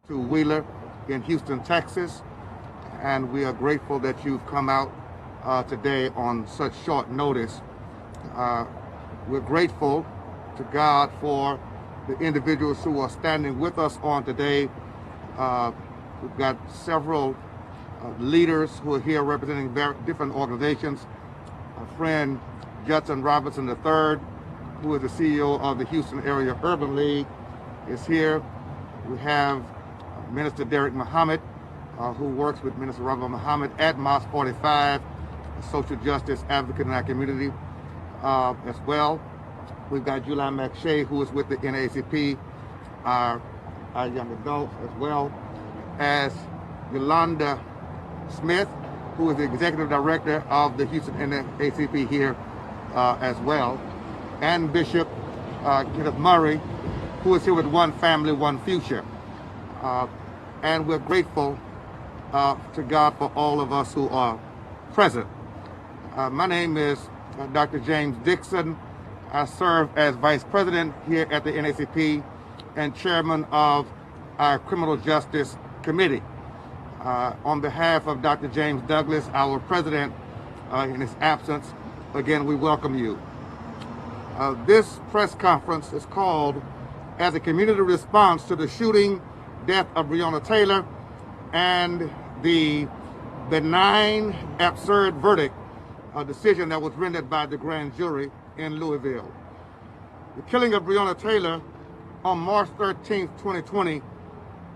To Wheeler in Houston, Texas, and we are grateful that you've come out today on such short notice. We're grateful to God for the individuals who are standing with us on today. We've got several leaders who are here representing different organizations. Our friend Judson Robinson III, who is the CEO of the Houston Area Urban League, is here. We have Minister Derek Muhammad, who works with Minister Robert Muhammad at Mosque 45, a social justice advocate in our community as well. We've got Julian McShay, who is with the NAACP, our young adults, as well as Yolanda Smith, who is the executive director of the Houston NAACP here as well, and Bishop Kenneth Murray, who is here with One Family, One Future. And we're grateful to God for all of us who are present. My name is Dr. James Dixon. I serve as Vice President here at the NAACP and Chairman of our Criminal Justice Committee. On behalf of Dr. James Douglas, our President, in his absence, again, we welcome you. This press conference is called as a community response to the shooting death of Breonna Taylor and the benign, absurd verdict decision that was rendered by the grand jury in Louisville. The killing of Breonna Taylor on March 13, 2020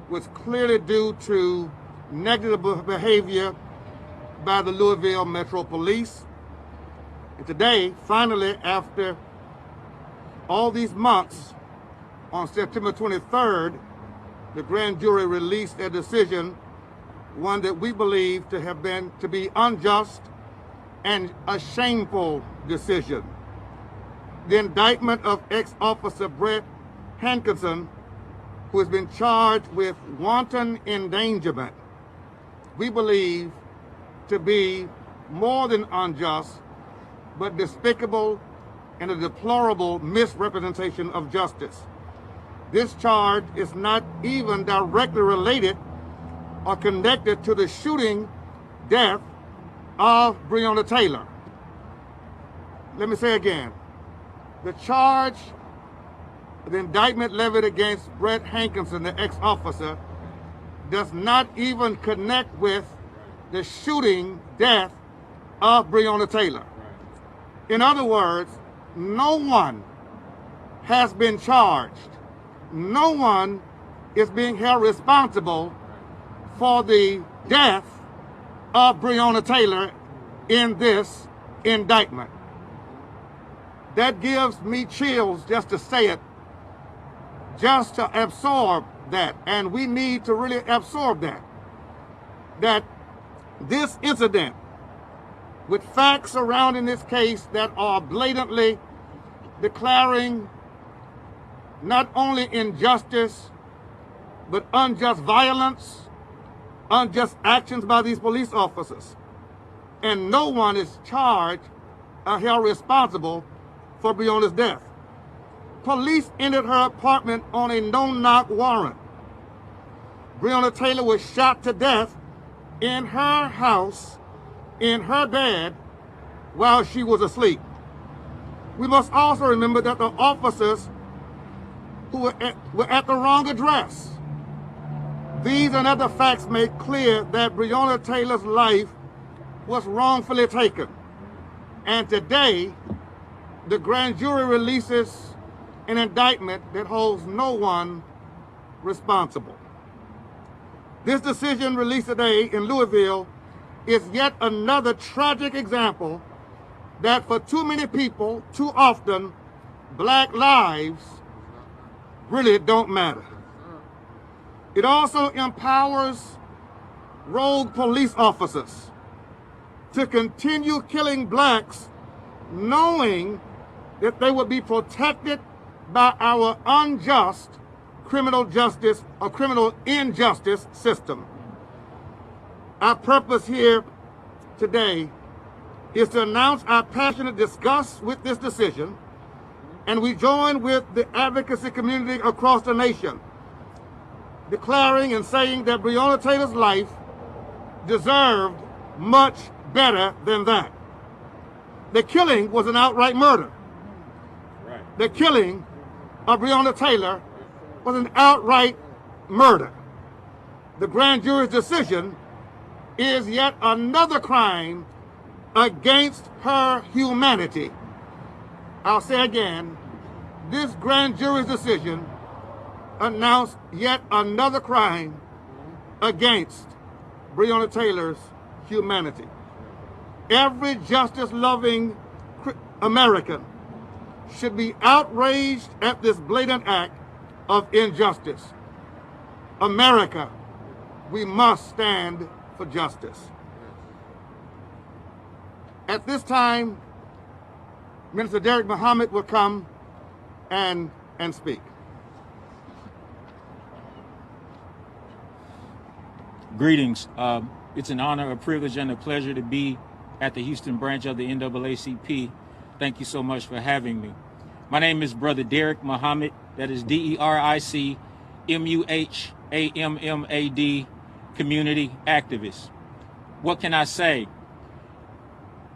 was clearly due to negative behavior by the Louisville Metro Police. And today, finally, after all these months, on September 23rd, the grand jury released a decision, one that we believe to be unjust and a shameful decision. The indictment of ex-officer Brett Hankinson, who has been charged with wanton endangerment, we believe to be more than unjust, but despicable and a deplorable misrepresentation of justice. This charge is not even directly related or connected to the shooting death of Breonna Taylor. Let me say again, the charge, the indictment levied against Brett Hankinson, the ex-officer, does not even connect with the shooting death of Breonna Taylor. In other words, no one has been charged. No one is being held responsible for the death of Breonna Taylor in this indictment. That gives me chills just to say it, just to absorb that. And we need to really absorb that. That this incident, with facts surrounding this case that are blatantly declaring not only injustice, but unjust violence, unjust actions by these police officers. And no one is charged or held responsible for Breonna's death. Police entered her apartment on a no-knock warrant. Breonna Taylor was shot to death in her house, in her bed, while she was asleep. We must also remember that the officers who were at the wrong address. These and other facts make clear that Breonna Taylor's life was wrongfully taken. And today, the grand jury releases an indictment that holds no one responsible. This decision released today in Louisville is yet another tragic example that for too many people, too often, black lives really don't matter. It also empowers rogue police officers to continue killing blacks, knowing that they will be protected by our unjust criminal justice or criminal injustice system. Our purpose here today is to announce our passionate disgust with this decision, and we join with the advocacy community across the nation, declaring and saying that Breonna Taylor's life deserved much better than that. The killing was an outright murder. Right. The killing of Breonna Taylor was an outright murder. The grand jury's decision is yet another crime against her humanity. I'll say again, this grand jury's decision announced yet another crime against Breonna Taylor's humanity. Every justice-loving American should be outraged at this blatant act of injustice. America, we must stand for justice. At this time, Minister Derek Muhammad will come and speak. Greetings. It's an honor, a privilege, and a pleasure to be at the Houston branch of the NAACP. Thank you so much for having me. My name is Brother Derek Muhammad. That is DERIC-MUHAMMAD, community activist. What can I say?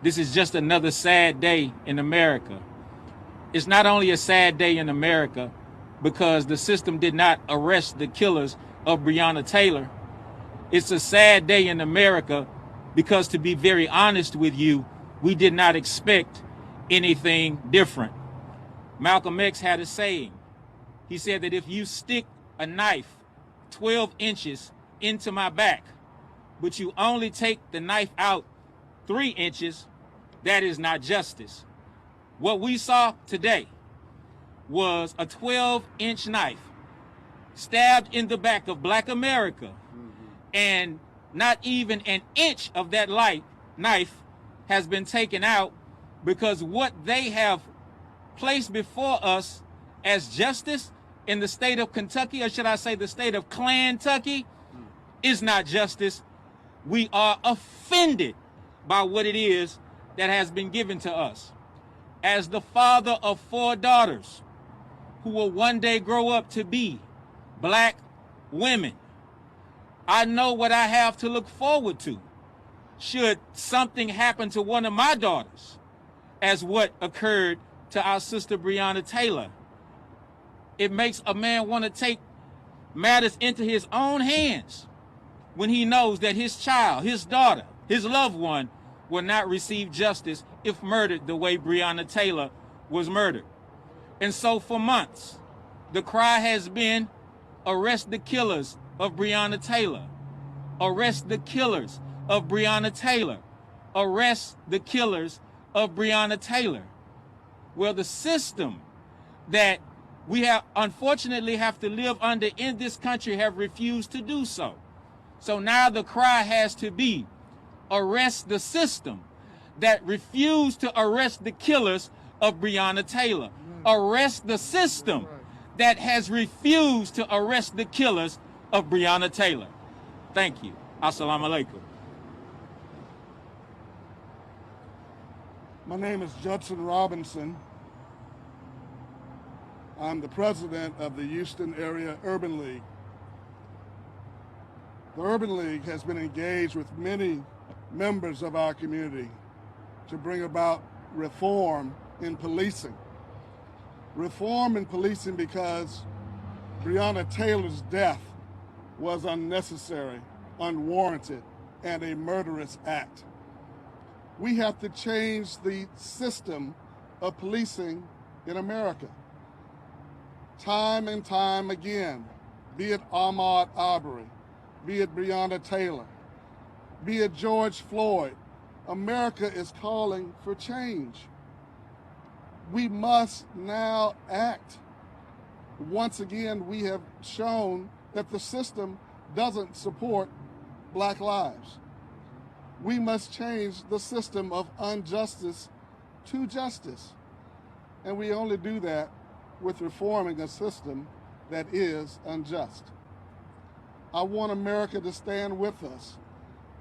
This is just another sad day in America. It's not only a sad day in America because the system did not arrest the killers of Breonna Taylor. It's a sad day in America because, to be very honest with you, we did not expect anything different. Malcolm X had a saying. He said that if you stick a knife 12 inches into my back, but you only take the knife out 3 inches, that is not justice. What we saw today was a 12-inch knife stabbed in the back of Black America, and not even an inch of that knife has been taken out, because what they have placed before us as justice in the state of Kentucky, or should I say the state of Klan-tucky, is not justice. We are offended by what it is that has been given to us. As the father of 4 daughters who will one day grow up to be Black women, I know what I have to look forward to should something happen to one of my daughters, as what occurred to our sister Breonna Taylor. It makes a man want to take matters into his own hands when he knows that his child, his daughter, his loved one will not receive justice if murdered the way Breonna Taylor was murdered. And so for months, the cry has been, arrest the killers of Breonna Taylor. Arrest the killers of Breonna Taylor. Arrest the killers of Breonna Taylor. Well, the system that we have unfortunately have to live under in this country have refused to do so. So now the cry has to be, arrest the system that refused to arrest the killers of Breonna Taylor. Arrest the system that has refused to arrest the killers of Breonna Taylor. Thank you. Assalamu alaikum. My name is Judson Robinson. I'm the president of the Houston Area Urban League. The Urban League has been engaged with many members of our community to bring about reform in policing. Reform in policing because Breonna Taylor's death was unnecessary, unwarranted, and a murderous act. We have to change the system of policing in America. Time and time again, be it Ahmaud Arbery, be it Breonna Taylor, be it George Floyd, America is calling for change. We must now act. Once again, we have shown that the system doesn't support Black lives. We must change the system of injustice to justice. And we only do that with reforming a system that is unjust. I want America to stand with us,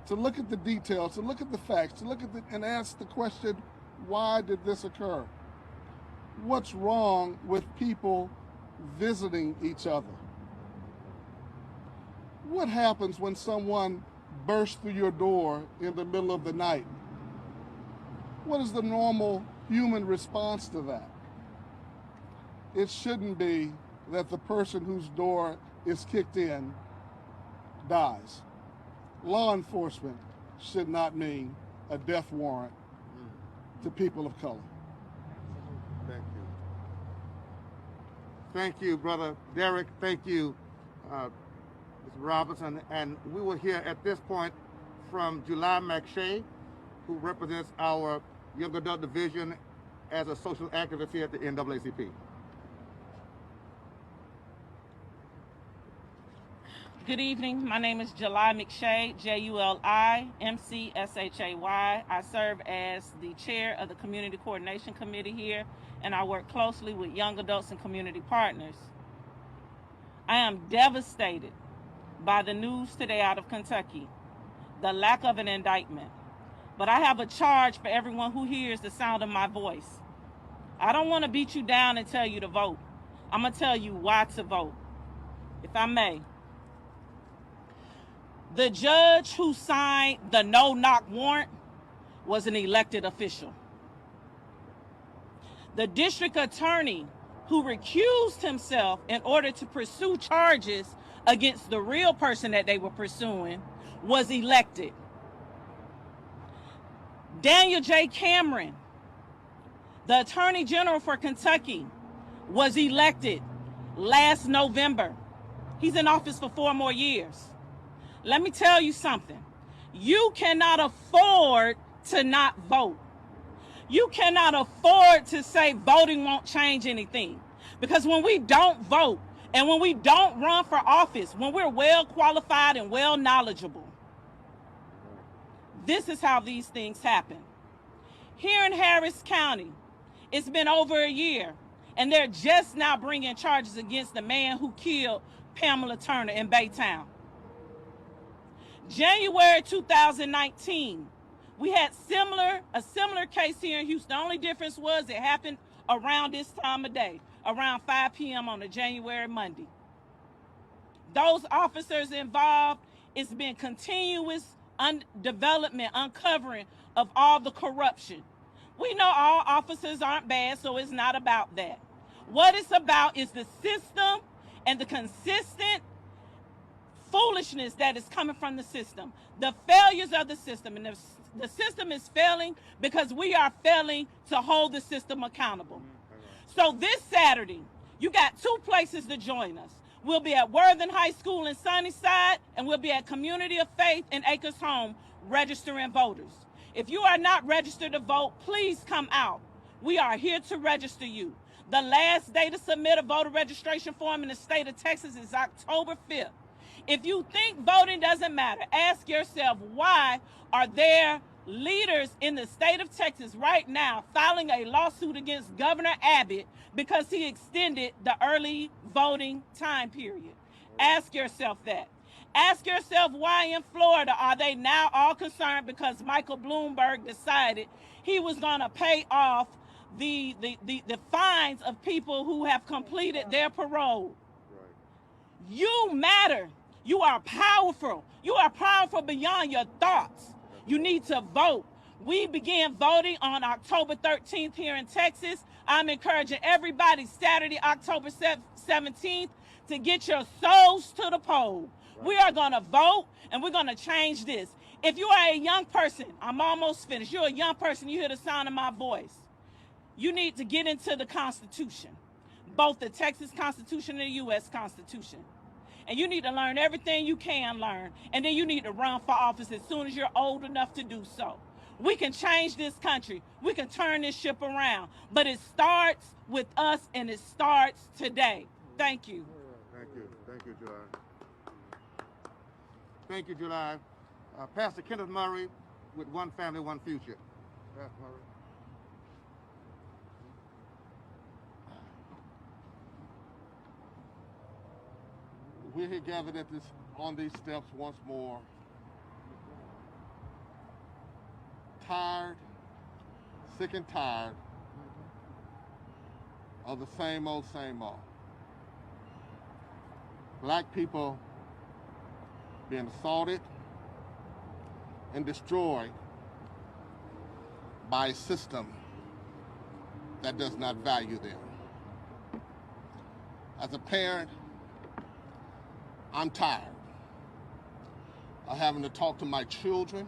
to look at the details, to look at the facts, to look at and ask the question, why did this occur? What's wrong with people visiting each other? What happens when someone bursts through your door in the middle of the night? What is the normal human response to that? It shouldn't be that the person whose door is kicked in dies. Law enforcement should not mean a death warrant to people of color. Thank you. Thank you, Brother Derek. Thank you, Mr. Robinson. And we will hear at this point from July McShay, who represents our Young Adult Division as a social activist here at the NAACP. Good evening. My name is July McShay, Julimcshay. I serve as the chair of the Community Coordination Committee here, and I work closely with young adults and community partners. I am devastated by the news today out of Kentucky, the lack of an indictment. But I have a charge for everyone who hears the sound of my voice. I don't want to beat you down and tell you to vote. I'm going to tell you why to vote, if I may. The judge who signed the no-knock warrant was an elected official. The district attorney who recused himself in order to pursue charges against the real person that they were pursuing was elected. Daniel J. Cameron, the Attorney General for Kentucky, was elected last November. He's in office for 4 more years. Let me tell you something. You cannot afford to not vote. You cannot afford to say voting won't change anything. Because when we don't vote and when we don't run for office, when we're well qualified and well knowledgeable, this is how these things happen. Here in Harris County, it's been over a year, and they're just now bringing charges against the man who killed Pamela Turner in Baytown. January 2019, we had a similar case here in Houston. The only difference was it happened around this time of day, around 5 p.m. on a January Monday. Those officers involved, it's been continuous development, uncovering of all the corruption. We know all officers aren't bad, so it's not about that. What it's about is the system and the consistent foolishness that is coming from the system, the failures of the system. And the system is failing because we are failing to hold the system accountable. So this Saturday, you got 2 places to join us. We'll be at Worthing High School in Sunnyside, and we'll be at Community of Faith in Acres Home registering voters. If you are not registered to vote, please come out. We are here to register you. The last day to submit a voter registration form in the state of Texas is October 5th. If you think voting doesn't matter, ask yourself, why are there leaders in the state of Texas right now filing a lawsuit against Governor Abbott because he extended the early voting time period? Ask yourself that. Ask yourself, why in Florida are they now all concerned because Michael Bloomberg decided he was going to pay off the fines of people who have completed their parole? You matter. You are powerful. You are powerful beyond your thoughts. You need to vote. We begin voting on October 13th here in Texas. I'm encouraging everybody Saturday, October 17th, to get your souls to the poll. We are going to vote, and we're going to change this. If you are a young person, I'm almost finished. You're a young person, you hear the sound of my voice. You need to get into the Constitution, both the Texas Constitution and the U.S. Constitution. And you need to learn everything you can learn. And then you need to run for office as soon as you're old enough to do so. We can change this country. We can turn this ship around. But it starts with us, and it starts today. Thank you. Thank you. Thank you, July. Thank you, July. Pastor Kenneth Murray with One Family, One Future. Pastor Murray. We're here gathered on these steps once more, tired, sick and tired of the same old, same old. Black people being assaulted and destroyed by a system that does not value them. As a parent, I'm tired of having to talk to my children,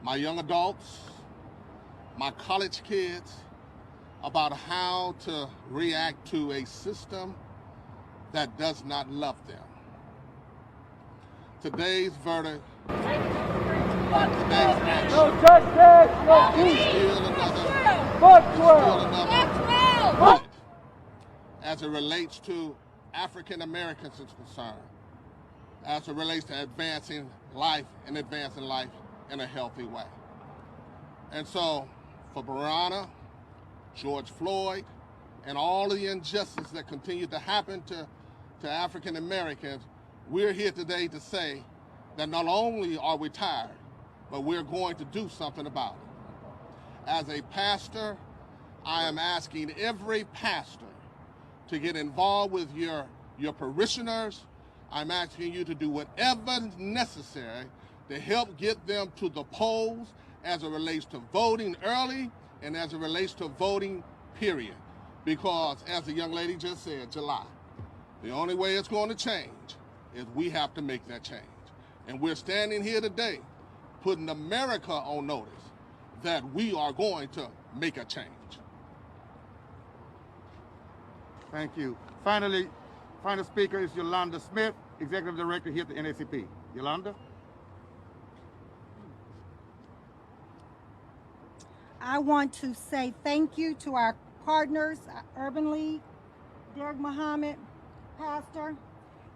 my young adults, my college kids about how to react to a system that does not love them. Today's verdict, today's action, no justice, no peace. Still another bullet as it relates to African Americans is concerned, as it relates to advancing life and advancing life in a healthy way. And so for Breonna, George Floyd, and all of the injustice that continue to happen to African Americans, we're here today to say that not only are we tired, but we're going to do something about it. As a pastor, I am asking every pastor to get involved with your parishioners. I'm asking you to do whatever necessary to help get them to the polls as it relates to voting early and as it relates to voting, period. Because as the young lady just said, July, the only way it's going to change is we have to make that change. And we're standing here today putting America on notice that we are going to make a change. Thank you. Final speaker is Yolanda Smith, Executive Director here at the NAACP. Yolanda? I want to say thank you to our partners, Urban League, Derek Muhammad, Pastor,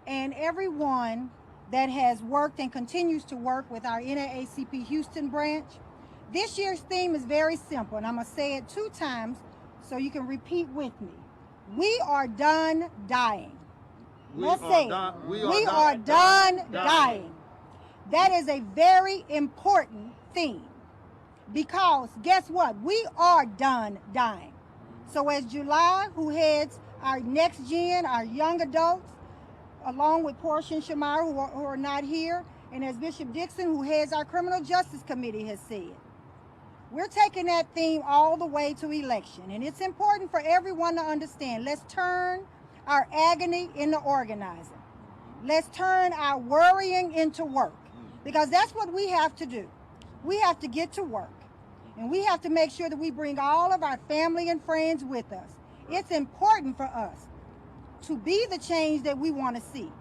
and everyone that has worked and continues to work with our NAACP Houston branch. This year's theme is very simple, and I'm going to say it 2 times so you can repeat with me. We are done dying. Let's say it. We are done dying. That is a very important theme because guess what? We are done dying. So as July, who heads our next gen, our young adults, along with Portia and Shamar, who are not here, and as Bishop Dixon, who heads our Criminal Justice Committee, has said, we're taking that theme all the way to election. And it's important for everyone to understand. Let's turn our agony into organizing. Let's turn our worrying into work. Because that's what we have to do. We have to get to work. And we have to make sure that we bring all of our family and friends with us. It's important for us to be the change that we want to see.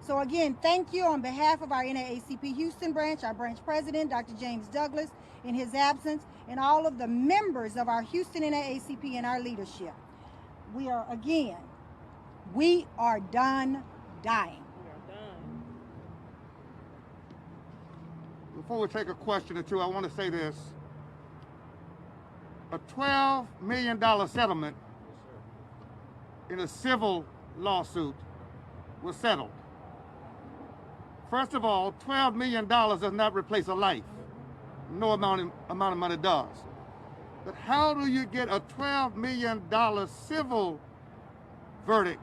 So again, thank you on behalf of our NAACP Houston branch, our branch president, Dr. James Douglas, in his absence, and all of the members of our Houston NAACP and our leadership. We are done dying. Before we take a question or two, I want to say this. A $12 million settlement in a civil lawsuit was settled. First of all, $12 million does not replace a life. No amount of money does. But how do you get a $12 million civil verdict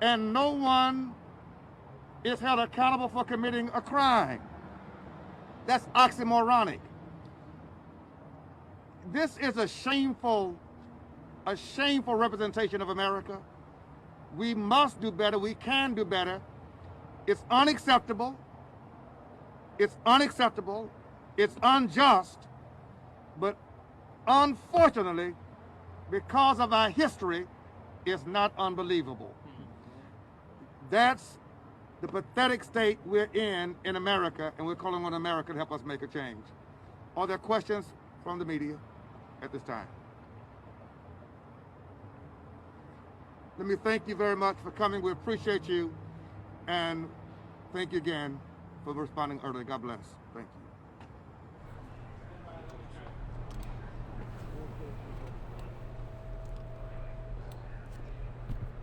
and no one is held accountable for committing a crime? That's oxymoronic. This is a shameful representation of America. We must do better. We can do better. It's unacceptable. It's unacceptable. It's unjust. But unfortunately, because of our history, it's not unbelievable. That's the pathetic state we're in America, and we're calling on America to help us make a change. Are there questions from the media at this time? Let me thank you very much for coming. We appreciate you, and thank you again for responding early. God bless. Thank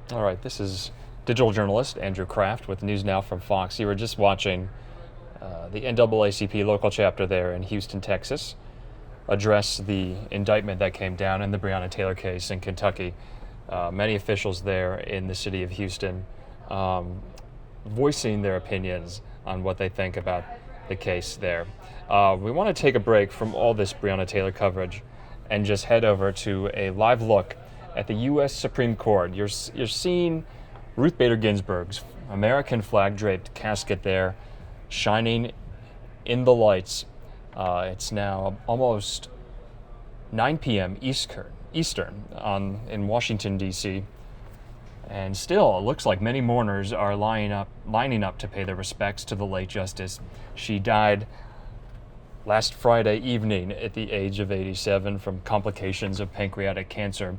you. All right, this is digital journalist Andrew Kraft with NewsNOW from Fox. You were just watching the NAACP local chapter there in Houston, Texas, address the indictment that came down in the Breonna Taylor case in Kentucky. Many officials there in the city of Houston voicing their opinions on what they think about the case there. We want to take a break from all this Breonna Taylor coverage and just head over to a live look at the U.S. Supreme Court. You're seeing Ruth Bader Ginsburg's American flag draped casket there, shining in the lights. It's now almost 9 p.m. Eastern in Washington, D.C. And still, it looks like many mourners are lining up to pay their respects to the late justice. She died last Friday evening at the age of 87 from complications of pancreatic cancer.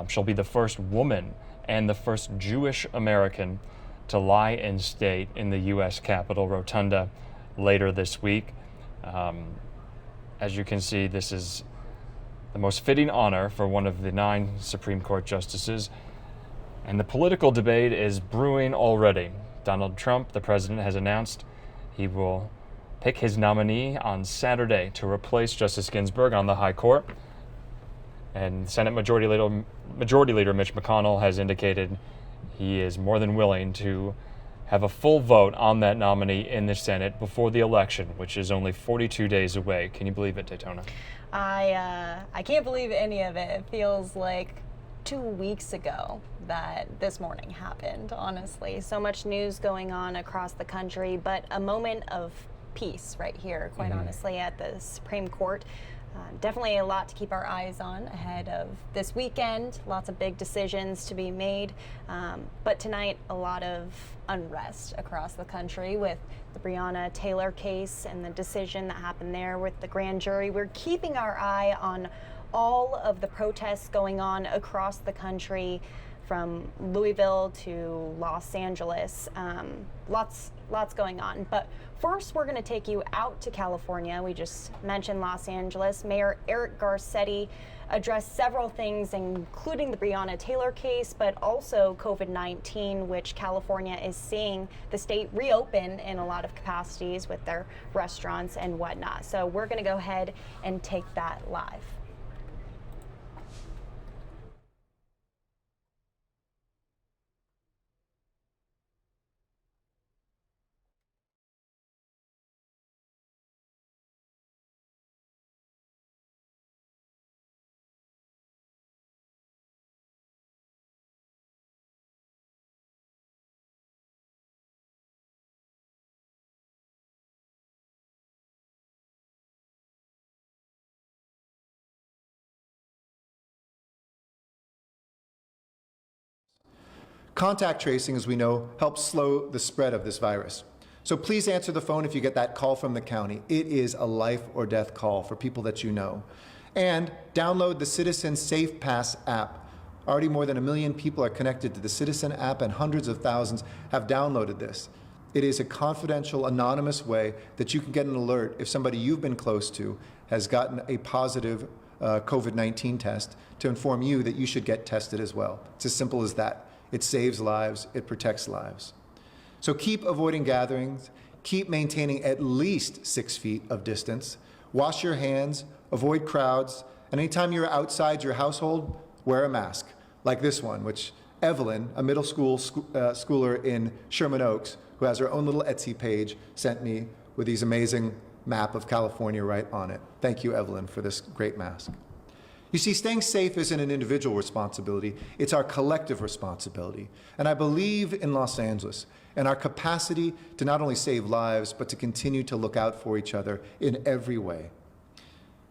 She'll be the first woman and the first Jewish American to lie in state in the U.S. Capitol Rotunda later this week. As you can see, this is the most fitting honor for one of the 9 Supreme Court justices. And the political debate is brewing already. Donald Trump, the president, has announced he will pick his nominee on Saturday to replace Justice Ginsburg on the High Court. And Senate Majority Leader Mitch McConnell has indicated he is more than willing to have a full vote on that nominee in the Senate before the election, which is only 42 days away. Can you believe it, Daytona? I can't believe any of it. It feels like 2 weeks ago that this morning happened, honestly. So much news going on across the country, but a moment of peace right here, quite honestly, at the Supreme Court. Definitely a lot to keep our eyes on ahead of this weekend. Lots of big decisions to be made. But tonight, a lot of unrest across the country with the Breonna Taylor case and the decision that happened there with the grand jury. We're keeping our eye on all of the protests going on across the country, from Louisville to Los Angeles. Lots going on. But first, we're going to take you out to California. We just mentioned Los Angeles. Mayor Eric Garcetti addressed several things, including the Breonna Taylor case, but also COVID-19, which California is seeing the state reopen in a lot of capacities with their restaurants and whatnot. So we're going to go ahead and take that live. Contact tracing, as we know, helps slow the spread of this virus. So please answer the phone if you get that call from the county. It is a life or death call for people that you know. And download the Citizen Safe Pass app. Already more than 1 million people are connected to the Citizen app, and hundreds of thousands have downloaded this. It is a confidential, anonymous way that you can get an alert if somebody you've been close to has gotten a positive COVID-19 test, to inform you that you should get tested as well. It's as simple as that. It saves lives, it protects lives. So keep avoiding gatherings, keep maintaining at least 6 feet of distance, wash your hands, avoid crowds, and anytime you're outside your household, wear a mask, like this one, which Evelyn, a middle school schooler in Sherman Oaks, who has her own little Etsy page, sent me with these amazing map of California right on it. Thank you, Evelyn, for this great mask. You see, staying safe isn't an individual responsibility, it's our collective responsibility. And I believe in Los Angeles and our capacity to not only save lives, but to continue to look out for each other in every way.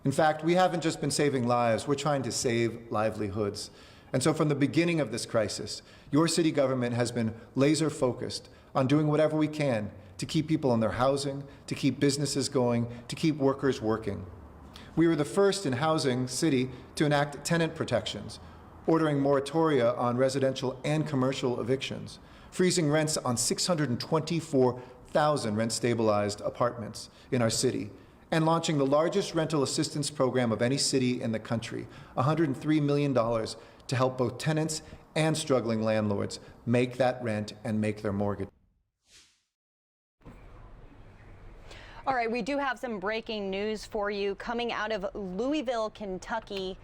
In fact, we haven't just been saving lives, we're trying to save livelihoods. And so from the beginning of this crisis, your city government has been laser focused on doing whatever we can to keep people in their housing, to keep businesses going, to keep workers working. We were the first in housing city to enact tenant protections, ordering moratoria on residential and commercial evictions, freezing rents on 624,000 rent-stabilized apartments in our city, and launching the largest rental assistance program of any city in the country, $103 million to help both tenants and struggling landlords make that rent and make their mortgage. All right, we do have some breaking news for you coming out of Louisville, Kentucky.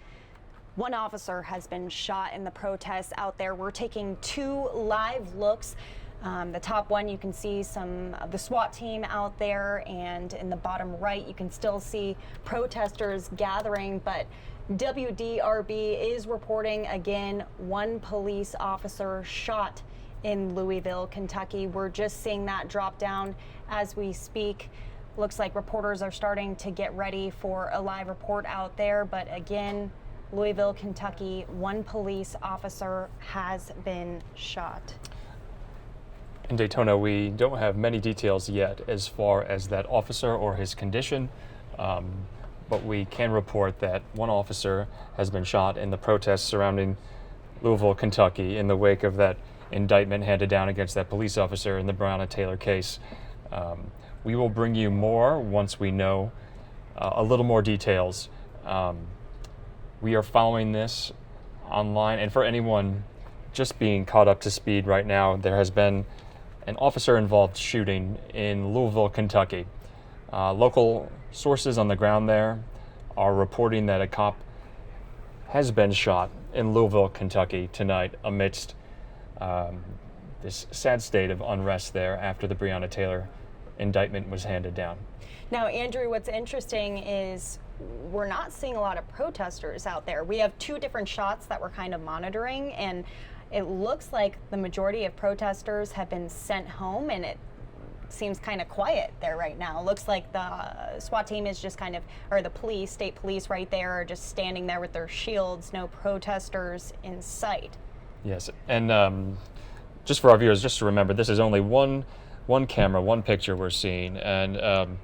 One officer has been shot in the protests out there. We're taking 2 live looks. The top one, you can see some of the SWAT team out there, and in the bottom right, you can still see protesters gathering, but WDRB is reporting again 1 police officer shot in Louisville, Kentucky. We're just seeing that drop down as we speak. Looks like reporters are starting to get ready for a live report out there, but again, Louisville, Kentucky, 1 police officer has been shot. In Daytona, we don't have many details yet as far as that officer or his condition, but we can report that 1 officer has been shot in the protests surrounding Louisville, Kentucky, in the wake of that indictment handed down against that police officer in the Breonna Taylor case. We will bring you more once we know a little more details. We are following this online, and for anyone just being caught up to speed right now, there has been an officer-involved shooting in Louisville, Kentucky. Local sources on the ground there are reporting that a cop has been shot in Louisville, Kentucky tonight amidst this sad state of unrest there after the Breonna Taylor indictment was handed down. Now, Andrew, what's interesting is we're not seeing a lot of protesters out there. We have 2 different shots that we're kind of monitoring, and it looks like the majority of protesters have been sent home, and it seems kind of quiet there right now. Looks like the SWAT team is just kind of, or the police, state police right there, are just standing there with their shields, no protesters in sight. Yes, and just for our viewers, just to remember, this is only one camera, one picture we're seeing, and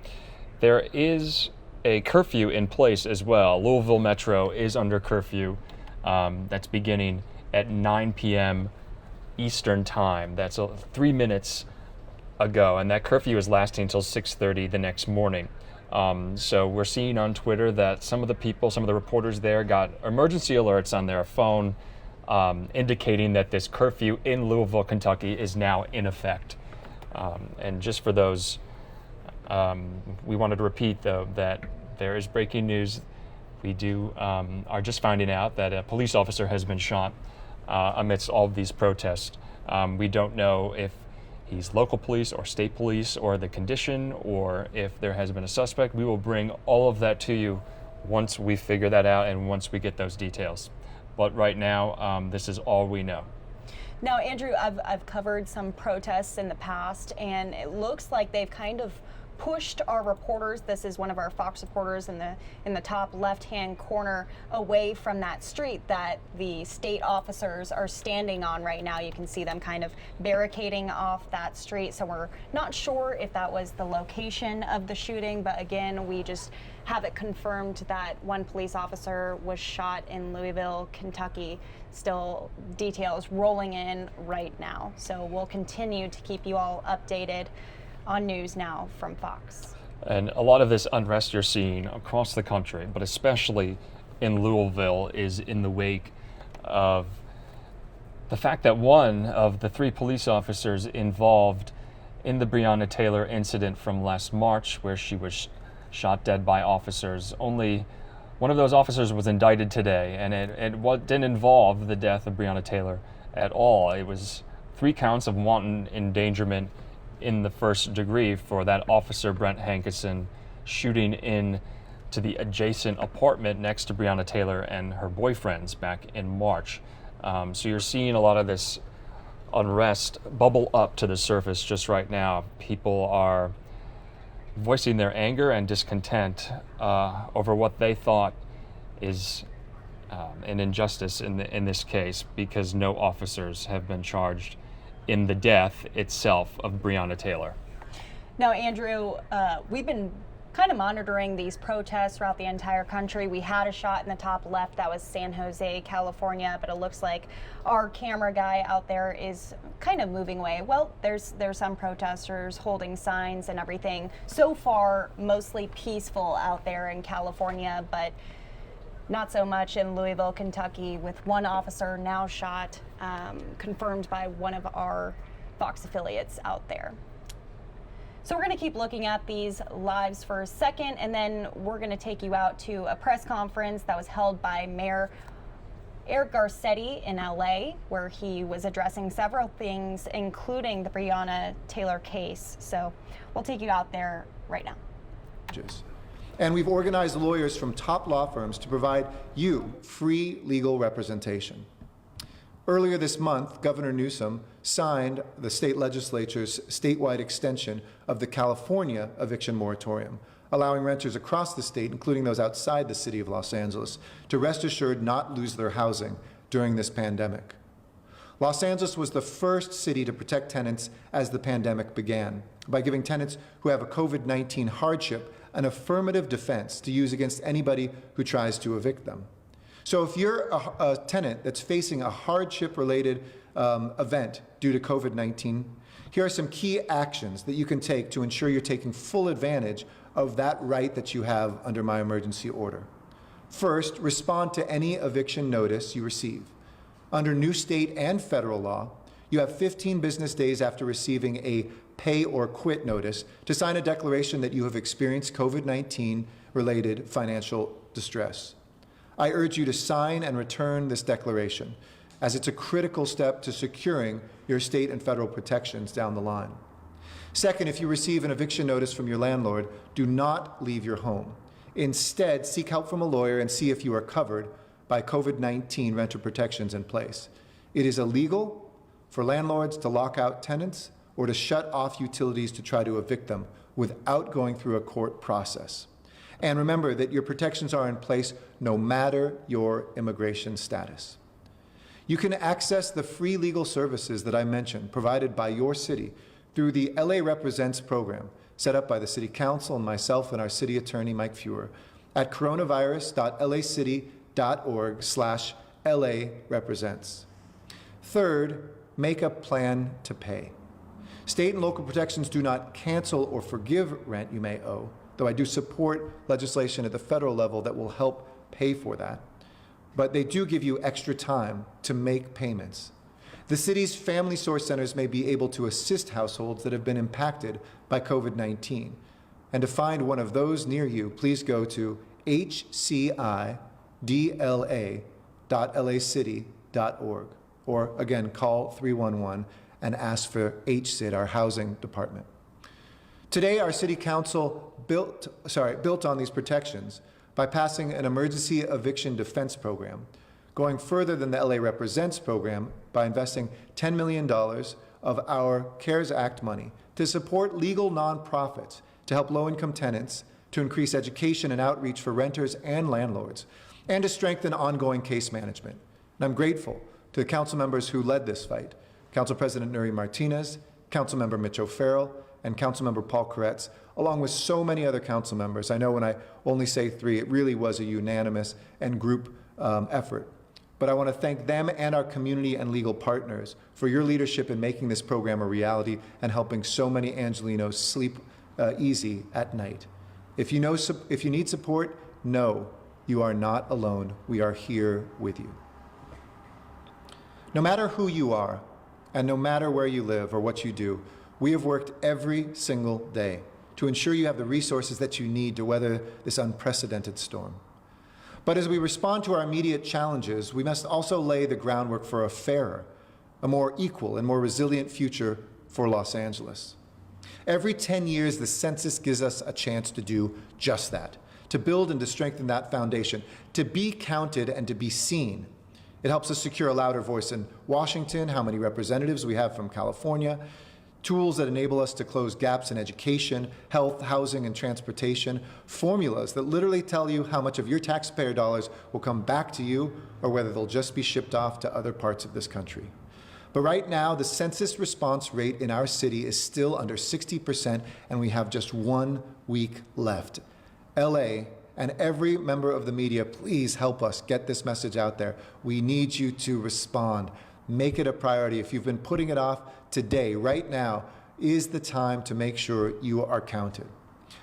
there is a curfew in place as well. Louisville Metro is under curfew. That's beginning at 9 p.m. Eastern time. That's 3 minutes ago, and that curfew is lasting until 6:30 the next morning. So we're seeing on Twitter that some of the reporters there got emergency alerts on their phone indicating that this curfew in Louisville, Kentucky is now in effect. And just for those, we wanted to repeat though that there is breaking news. We are just finding out that a police officer has been shot amidst all of these protests. We don't know if he's local police or state police or the condition or if there has been a suspect. We will bring all of that to you once we figure that out and once we get those details. But right now, this is all we know. Now, Andrew, I've covered some protests in the past, and it looks like they've kind of pushed our reporters. This is one of our Fox reporters in the top left-hand corner, away from that street that the state officers are standing on right now. You can see them kind of barricading off that street. So we're not sure if that was the location of the shooting, but again, we just have it confirmed that one police officer was shot in Louisville, Kentucky. Still details rolling in right now. So we'll continue to keep you all updated on NewsNOW from Fox. And a lot of this unrest you're seeing across the country, but especially in Louisville, is in the wake of the fact that one of the 3 police officers involved in the Breonna Taylor incident from last March, where she was shot dead by officers, only one of those officers was indicted today, and it didn't involve the death of Breonna Taylor at all. It was 3 counts of wanton endangerment in the first degree for that officer, Brent Hankerson, shooting in to the adjacent apartment next to Breonna Taylor and her boyfriends back in March. So you're seeing a lot of this unrest bubble up to the surface just right now. People are voicing their anger and discontent over what they thought is an injustice in this case, because no officers have been charged in the death itself of Breonna Taylor. Now, Andrew, we've been kind of monitoring these protests throughout the entire country. We had a shot in the top left, that was San Jose, California, but it looks like our camera guy out there is kind of moving away. Well, there's some protesters holding signs and everything. So far, mostly peaceful out there in California, but not so much in Louisville, Kentucky, with one officer now shot, confirmed by one of our Fox affiliates out there. So we're going to keep looking at these lives for a second, and then we're going to take you out to a press conference that was held by Mayor Eric Garcetti in LA, where he was addressing several things, including the Breonna Taylor case. So we'll take you out there right now. And we've organized lawyers from top law firms to provide you free legal representation. Earlier this month, Governor Newsom signed the state legislature's statewide extension of the California eviction moratorium, allowing renters across the state, including those outside the city of Los Angeles, to rest assured not lose their housing during this pandemic. Los Angeles was the first city to protect tenants as the pandemic began, by giving tenants who have a COVID-19 hardship an affirmative defense to use against anybody who tries to evict them. So if you're a tenant that's facing a hardship-related event due to COVID-19, here are some key actions that you can take to ensure you're taking full advantage of that right that you have under my emergency order. First, respond to any eviction notice you receive. Under new state and federal law, you have 15 business days after receiving a pay or quit notice to sign a declaration that you have experienced COVID-19 related financial distress. I urge you to sign and return this declaration, as it's a critical step to securing your state and federal protections down the line. Second, if you receive an eviction notice from your landlord, do not leave your home. Instead, seek help from a lawyer and see if you are covered by COVID-19 renter protections in place. It is illegal for landlords to lock out tenants or to shut off utilities to try to evict them without going through a court process. And remember that your protections are in place no matter your immigration status. You can access the free legal services that I mentioned provided by your city through the LA Represents program set up by the City Council and myself and our City Attorney Mike Feuer at coronavirus.lacity.org/LA-represents. Third, make a plan to pay. State and local protections do not cancel or forgive rent you may owe, though I do support legislation at the federal level that will help pay for that. But they do give you extra time to make payments. The city's family source centers may be able to assist households that have been impacted by COVID-19. And to find one of those near you, please go to hcidla.lacity.org. Or again, call 311 and ask for HCID, our housing department. Today, our City Council built on these protections by passing an emergency eviction defense program, going further than the LA Represents program by investing $10 million of our CARES Act money to support legal nonprofits to help low-income tenants, to increase education and outreach for renters and landlords, and to strengthen ongoing case management. And I'm grateful to the council members who led this fight, Council President Nuri Martinez, Councilmember Mitch O'Farrell, and Councilmember Paul Koretz, along with so many other council members. I know when I only say 3, it really was a unanimous and group effort. But I want to thank them and our community and legal partners for your leadership in making this program a reality and helping so many Angelenos sleep easy at night. If you need support, know you are not alone. We are here with you. No matter who you are, and no matter where you live or what you do, we have worked every single day to ensure you have the resources that you need to weather this unprecedented storm. But as we respond to our immediate challenges, we must also lay the groundwork for a fairer, a more equal and more resilient future for Los Angeles. Every 10 years, the census gives us a chance to do just that, to build and to strengthen that foundation, to be counted and to be seen. It helps us secure a louder voice in Washington, how many representatives we have from California, tools that enable us to close gaps in education, health, housing, and transportation, formulas that literally tell you how much of your taxpayer dollars will come back to you or whether they'll just be shipped off to other parts of this country. But right now, the census response rate in our city is still under 60%, and we have just 1 week left. LA and every member of the media, please help us get this message out there. We need you to respond. Make it a priority. If you've been putting it off, today, right now, is the time to make sure you are counted.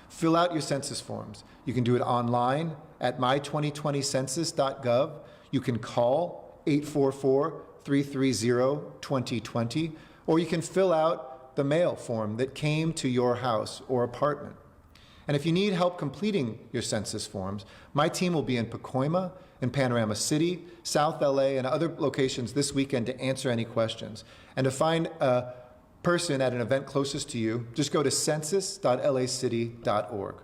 Fill out your census forms. You can do it online at my2020census.gov. You can call 844-330-2020, or you can fill out the mail form that came to your house or apartment. And if you need help completing your census forms, my team will be in Pacoima, in Panorama City, South LA, and other locations this weekend to answer any questions. And to find a person at an event closest to you, just go to census.lacity.org.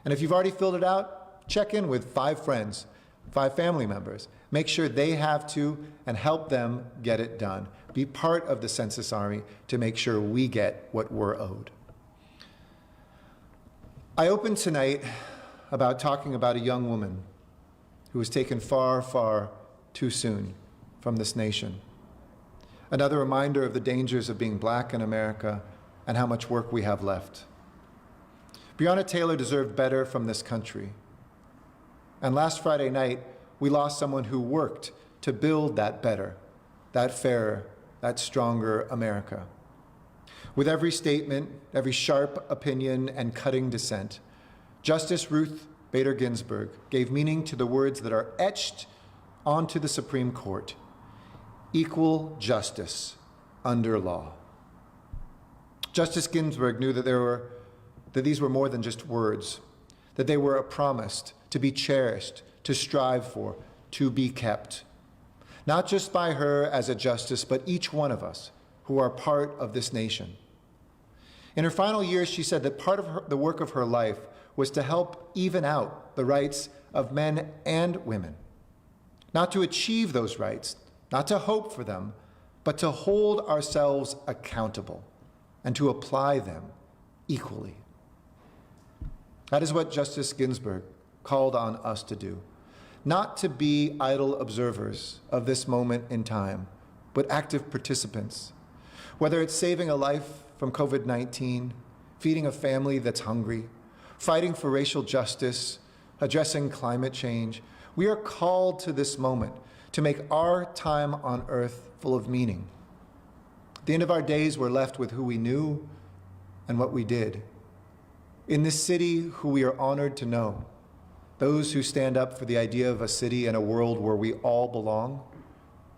And if you've already filled it out, check in with 5 friends, 5 family members. Make sure they have to and help them get it done. Be part of the Census Army to make sure we get what we're owed. I opened tonight about talking about a young woman who was taken far, far too soon from this nation. Another reminder of the dangers of being black in America and how much work we have left. Breonna Taylor deserved better from this country. And last Friday night, we lost someone who worked to build that better, that fairer, that stronger America. With every statement, every sharp opinion, and cutting dissent, Justice Ruth Bader Ginsburg gave meaning to the words that are etched onto the Supreme Court: equal justice under law. Justice Ginsburg knew that these were more than just words, that they were a promise to be cherished, to strive for, to be kept. Not just by her as a justice, but each one of us who are part of this nation. In her final years, she said that part of the work of her life was to help even out the rights of men and women. Not to achieve those rights, not to hope for them, but to hold ourselves accountable. and to apply them equally. That is what Justice Ginsburg called on us to do, not to be idle observers of this moment in time, but active participants. Whether it's saving a life from COVID-19, feeding a family that's hungry, fighting for racial justice, addressing climate change, we are called to this moment to make our time on earth full of meaning. At the end of our days, we're left with who we knew and what we did. In this city, who we are honored to know, those who stand up for the idea of a city and a world where we all belong,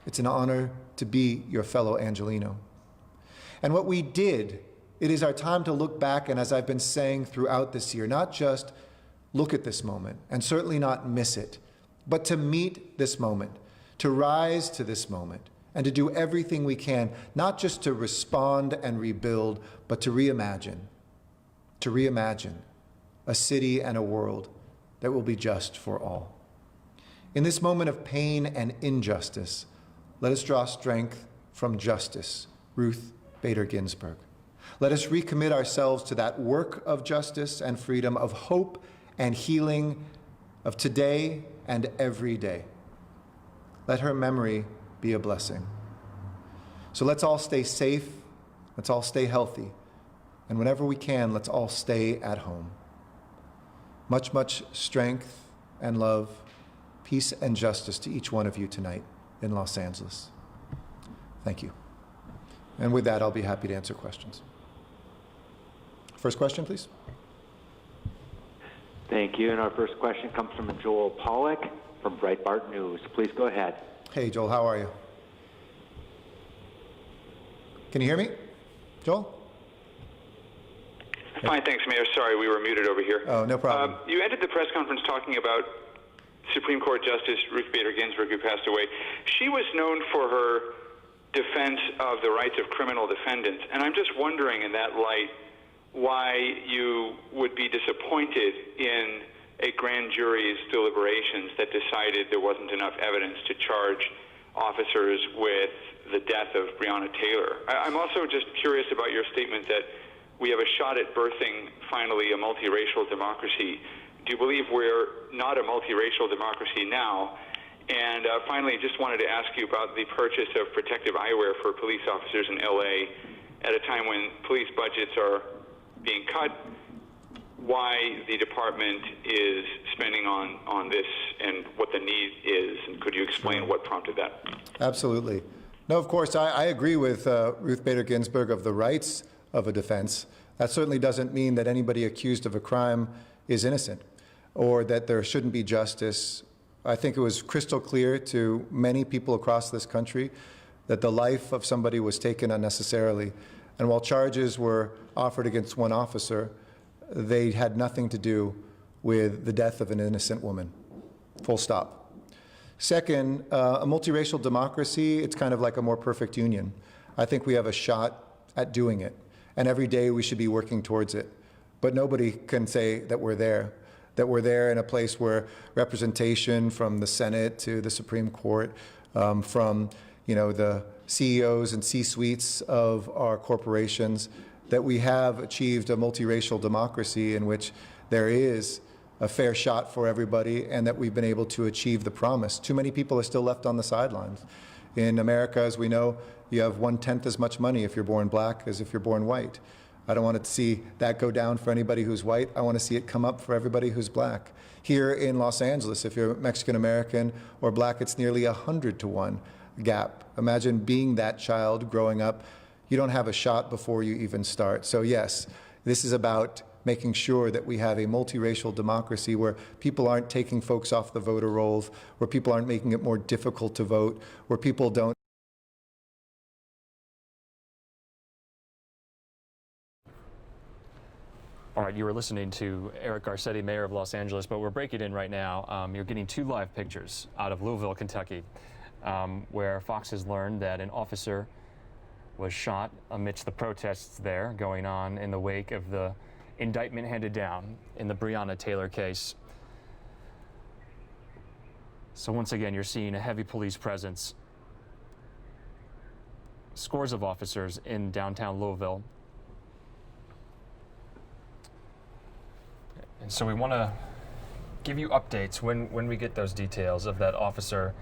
it's an honor to be your fellow Angelino. And what we did, it is our time to look back, and as I've been saying throughout this year, not just look at this moment, and certainly not miss it, but to meet this moment, to rise to this moment, and to do everything we can, not just to respond and rebuild, but to reimagine a city and a world that will be just for all. In this moment of pain and injustice, let us draw strength from Justice Ruth Bader Ginsburg. Let us recommit ourselves to that work of justice and freedom, of hope and healing, of today and every day. Let her memory be a blessing. So let's all stay safe, let's all stay healthy, and whenever we can, let's all stay at home. Much, much strength and love, peace and justice to each one of you tonight in Los Angeles. Thank you. And with that, I'll be happy to answer questions. First question, please. Thank you. And our first question comes from Joel Pollack from Breitbart News. Please go ahead. Hey, Joel, how are you? Can you hear me? Joel? Fine, thanks, Mayor. Sorry, we were muted over here. Oh, no problem. You ended the press conference talking about Supreme Court Justice Ruth Bader Ginsburg, who passed away. She was known for her defense of the rights of criminal defendants, and I'm just wondering in that light why you would be disappointed in a grand jury's deliberations that decided there wasn't enough evidence to charge officers with the death of Breonna Taylor. I'm also just curious about your statement that we have a shot at birthing, finally, a multiracial democracy. Do you believe we're not a multiracial democracy now? And finally, just wanted to ask you about the purchase of protective eyewear for police officers in L.A. at a time when police budgets are being cut, why the department is spending on this and what the need is, and could you explain what prompted that? Absolutely. No, of course, I agree with Ruth Bader Ginsburg of the rights of a defense. That certainly doesn't mean that anybody accused of a crime is innocent or that there shouldn't be justice. I think it was crystal clear to many people across this country that the life of somebody was taken unnecessarily. And while charges were offered against one officer, they had nothing to do with the death of an innocent woman. Full stop. Second, a multiracial democracy, it's kind of like a more perfect union. I think we have a shot at doing it, and every day we should be working towards it. But nobody can say that we're there in a place where representation from the Senate to the Supreme Court, from the CEOs and C-suites of our corporations, that we have achieved a multiracial democracy in which there is a fair shot for everybody and that we've been able to achieve the promise. Too many people are still left on the sidelines. In America, as we know, you have 1/10 as much money if you're born black as if you're born white. I don't want to see that go down for anybody who's white. I want to see it come up for everybody who's black. Here in Los Angeles, if you're Mexican American or black, it's nearly 100-to-1 gap. Imagine being that child growing up. You don't have a shot before you even start. So yes, this is about making sure that we have a multiracial democracy where people aren't taking folks off the voter rolls, where people aren't making it more difficult to vote, where people don't. All right, you were listening to Eric Garcetti, mayor of Los Angeles, but we're breaking in right now. You're getting two live pictures out of Louisville, Kentucky, where Fox has learned that an officer was shot amidst the protests there going on in the wake of the indictment handed down in the Breonna Taylor case. So once again, you're seeing a heavy police presence. Scores of officers in downtown Louisville And so we want to give you updates when we get those details of that officer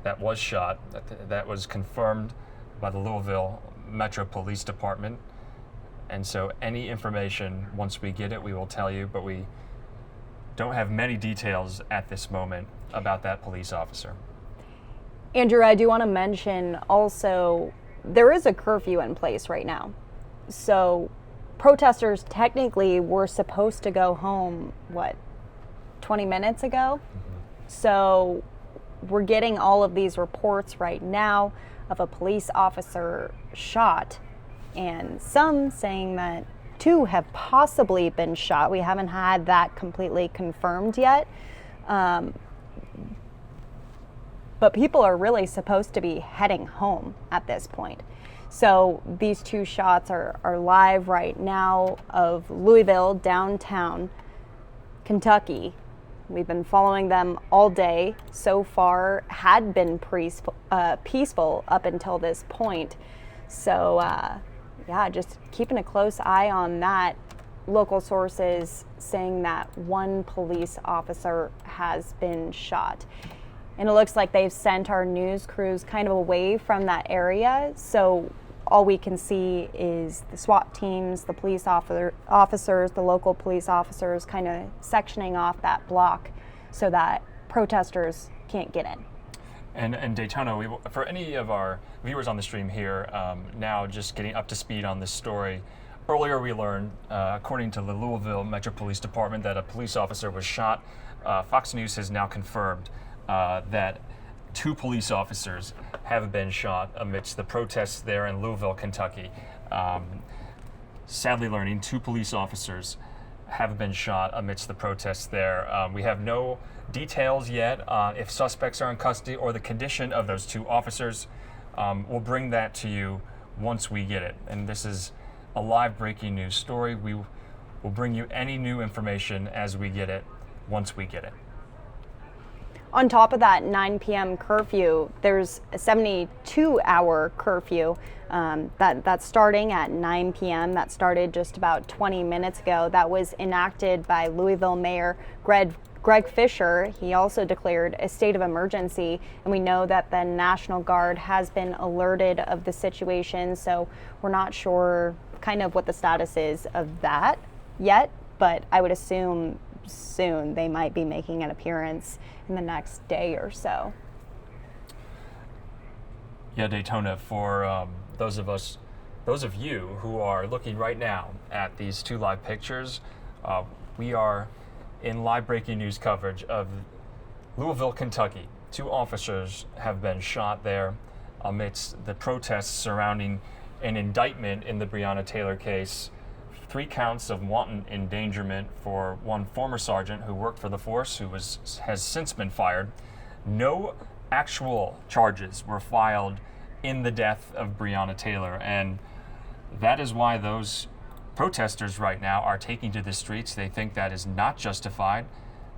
that was shot, that was confirmed by the Louisville Metro Police Department. And so any information, once we get it, we will tell you, but we don't have many details at this moment about that police officer. Andrew, I do want to mention also, there is a curfew in place right now. So protesters technically were supposed to go home, 20 minutes ago? So we're getting all of these reports right now of a police officer shot, and some saying that 2 have possibly been shot. We haven't had that completely confirmed yet. But people are really supposed to be heading home at this point. So these 2 shots are live right now of Louisville, downtown Kentucky. We've been following them all day. So far, had been peaceful up until this point. So yeah, just keeping a close eye on that. Local sources saying that 1 police officer has been shot. And it looks like they've sent our news crews kind of away from that area. So all we can see is the SWAT teams, the police officers, the local police officers kind of sectioning off that block so that protesters can't get in. And Daytona, for any of our viewers on the stream here, now just getting up to speed on this story, earlier we learned, according to the Louisville Metro Police Department, that a police officer was shot. Fox News has now confirmed that 2 police officers have been shot amidst the protests there in Louisville, Kentucky. Sadly learning 2 police officers have been shot amidst the protests there. We have no details yet on if suspects are in custody or the condition of those 2 officers. We'll bring that to you once we get it. And this is a live breaking news story. We will bring you any new information as we get it, once we get it. On top of that 9 p.m. curfew, there's a 72-hour curfew that's starting at 9 p.m. That started just about 20 minutes ago. That was enacted by Louisville Mayor Greg Fisher. He also declared a state of emergency, and we know that the National Guard has been alerted of the situation, so we're not sure kind of what the status is of that yet, but I would assume soon they might be making an appearance in the next day or so. Yeah, Daytona, for those of you who are looking right now at these 2 live pictures, we are in live breaking news coverage of Louisville, Kentucky. 2 officers have been shot there amidst the protests surrounding an indictment in the Breonna Taylor case. 3 counts of wanton endangerment for 1 former sergeant who worked for the force who has since been fired. No actual charges were filed in the death of Breonna Taylor, and that is why those protesters right now are taking to the streets. They think that is not justified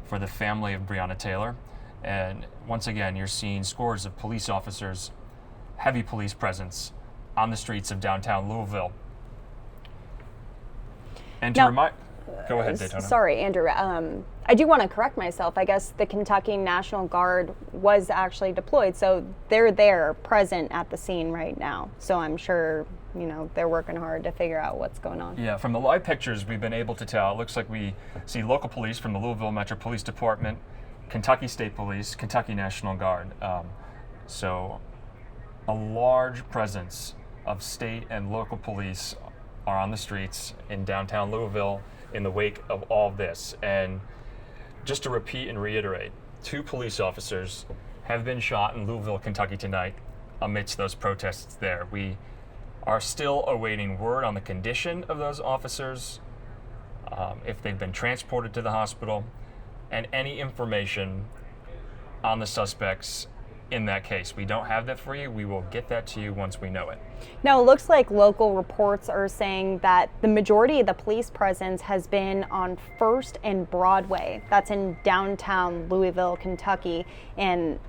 for the family of Breonna Taylor. And once again, you're seeing scores of police officers, heavy police presence on the streets of downtown Louisville. And to remind, go ahead, Daytona. Sorry, Andrew. I do want to correct myself. I guess the Kentucky National Guard was actually deployed, so they're there, present at the scene right now. So I'm sure, they're working hard to figure out what's going on. Yeah, from the live pictures we've been able to tell, it looks like we see local police from the Louisville Metro Police Department, Kentucky State Police, Kentucky National Guard. So a large presence of state and local police are on the streets in downtown Louisville in the wake of all of this. And just to repeat and reiterate, 2 police officers have been shot in Louisville, Kentucky tonight amidst those protests there. We are still awaiting word on the condition of those officers, if they've been transported to the hospital, and any information on the suspects in that case. We don't have that for you. We will get that to you once we know it. Now, it looks like local reports are saying that the majority of the police presence has been on 1st and Broadway. That's in downtown Louisville, Kentucky. And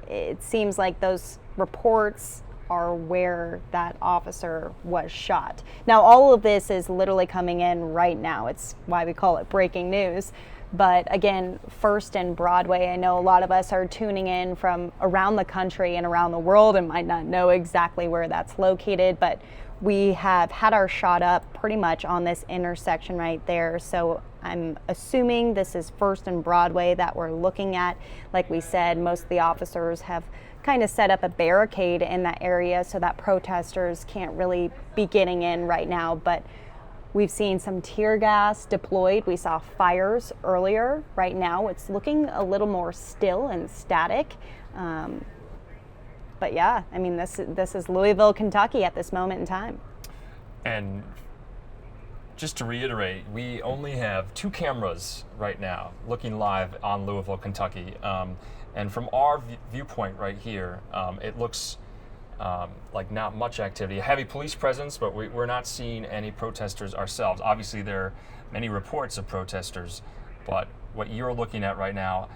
it seems like those reports are where that officer was shot. Now, all of this is literally coming in right now. It's why we call it breaking news. But again, First and Broadway, I know a lot of us are tuning in from around the country and around the world and might not know exactly where that's located, but we have had our shot up pretty much on this intersection right there. So I'm assuming this is First and Broadway that we're looking at. Like we said, most of the officers have kind of set up a barricade in that area so that protesters can't really be getting in right now. But we've seen some tear gas deployed. We saw fires earlier. Right now, it's looking a little more still and static. But yeah, I mean, this is Louisville, Kentucky at this moment in time. And just to reiterate, we only have 2 cameras right now looking live on Louisville, Kentucky. And from our viewpoint right here, it looks like not much activity. A heavy police presence, but we're not seeing any protesters ourselves. Obviously, there are many reports of protesters, but what you're looking at right now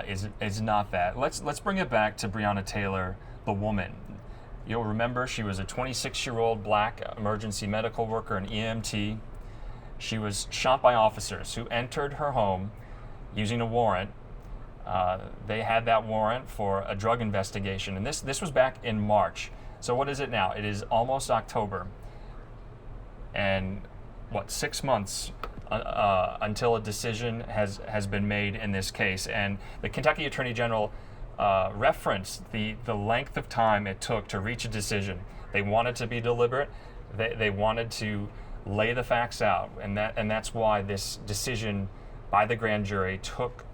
is not that. Let's bring it back to Breonna Taylor, the woman. You'll remember she was a 26-year-old black emergency medical worker, an EMT. She was shot by officers who entered her home using a warrant. They had that warrant for a drug investigation, and this was back in March. So what is it now? It is almost October, and 6 months until a decision has been made in this case. And the Kentucky Attorney General referenced the length of time it took to reach a decision. They wanted to be deliberate. They wanted to lay the facts out, and that's why this decision by the grand jury took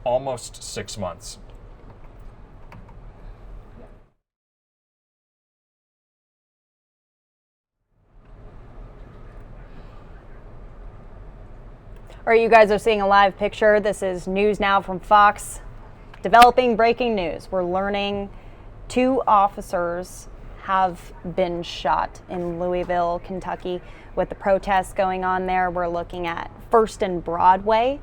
almost 6 months. All right, you guys are seeing a live picture. This is NewsNOW from Fox. Developing breaking news. We're learning 2 officers have been shot in Louisville, Kentucky. With the protests going on there, we're looking at First and Broadway.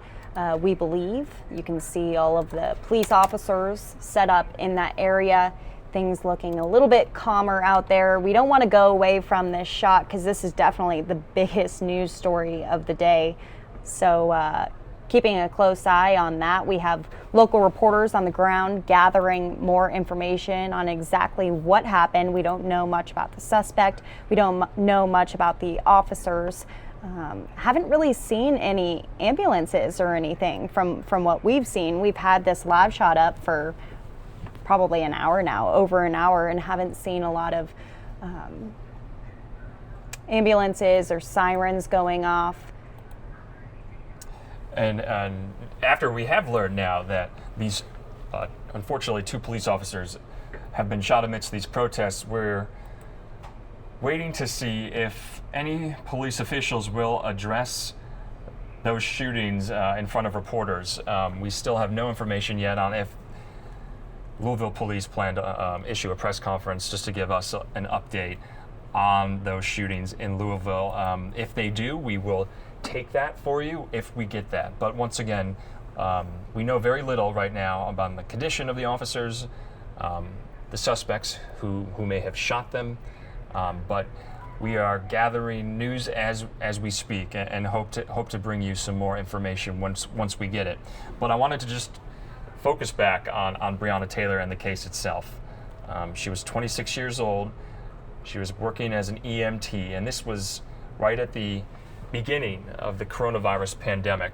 We believe you can see all of the police officers set up in that area. Things looking a little bit calmer out there. We don't want to go away from this shot because this is definitely the biggest news story of the day. So keeping a close eye on that. We have local reporters on the ground gathering more information on exactly what happened. We don't know much about the suspect. We don't know much about the officers. Haven't really seen any ambulances or anything from what we've seen. We've had this live shot up for probably an hour now, over an hour, and haven't seen a lot of ambulances or sirens going off. And after we have learned now that these, unfortunately, 2 police officers have been shot amidst these protests, we're waiting to see if any police officials will address those shootings in front of reporters. We still have no information yet on if Louisville police plan to issue a press conference just to give us an update on those shootings in Louisville. If they do, we will take that for you if we get that. But once again, we know very little right now about the condition of the officers, the suspects who may have shot them. But we are gathering news as we speak, and hope to bring you some more information once we get it. But I wanted to just focus back on Breonna Taylor and the case itself. She was 26 years old. She was working as an EMT, and this was right at the beginning of the coronavirus pandemic.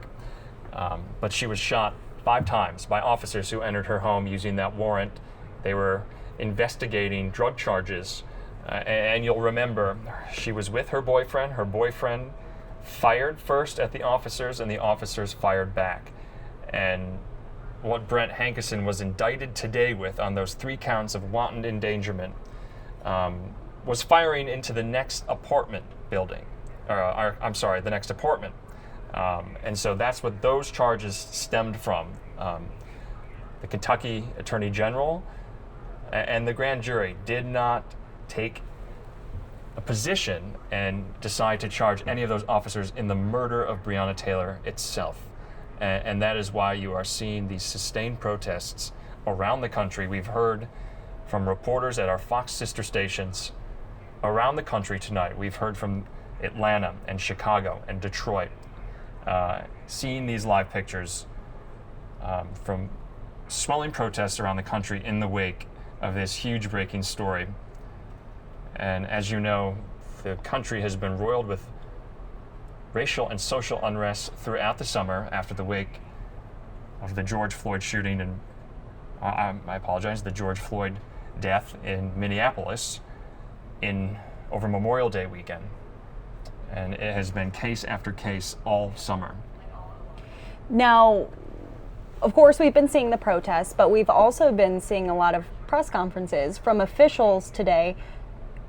But she was shot 5 times by officers who entered her home using that warrant. They were investigating drug charges. And you'll remember, she was with her boyfriend. Her boyfriend fired first at the officers, and the officers fired back. And what Brent Hankison was indicted today with on those 3 counts of wanton endangerment was firing into the next apartment building. The next apartment. And so that's what those charges stemmed from. The Kentucky Attorney General and the grand jury did not take a position and decide to charge any of those officers in the murder of Breonna Taylor itself. And that is why you are seeing these sustained protests around the country. We've heard from reporters at our Fox sister stations around the country tonight. We've heard from Atlanta and Chicago and Detroit, seeing these live pictures from swelling protests around the country in the wake of this huge breaking story. And as you know, the country has been roiled with racial and social unrest throughout the summer after the wake of the George Floyd shooting and I apologize, the George Floyd death in Minneapolis over Memorial Day weekend. And it has been case after case all summer. Now, of course, we've been seeing the protests, but we've also been seeing a lot of press conferences from officials today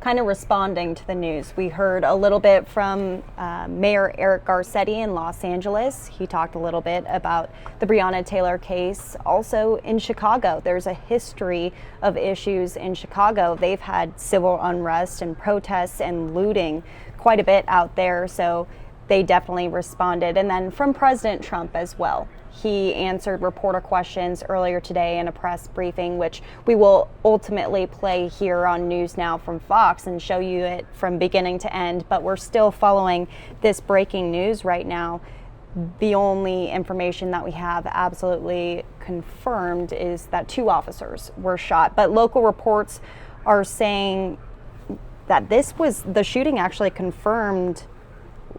kind of responding to the news. We heard a little bit from Mayor Eric Garcetti in Los Angeles. He talked a little bit about the Breonna Taylor case. Also in Chicago, there's a history of issues in Chicago. They've had civil unrest and protests and looting quite a bit out there, so they definitely responded. And then from President Trump as well. He answered reporter questions earlier today in a press briefing, which we will ultimately play here on NewsNOW from Fox and show you it from beginning to end. But we're still following this breaking news right now. The only information that we have absolutely confirmed is that 2 officers were shot. But local reports are saying that the shooting actually confirmed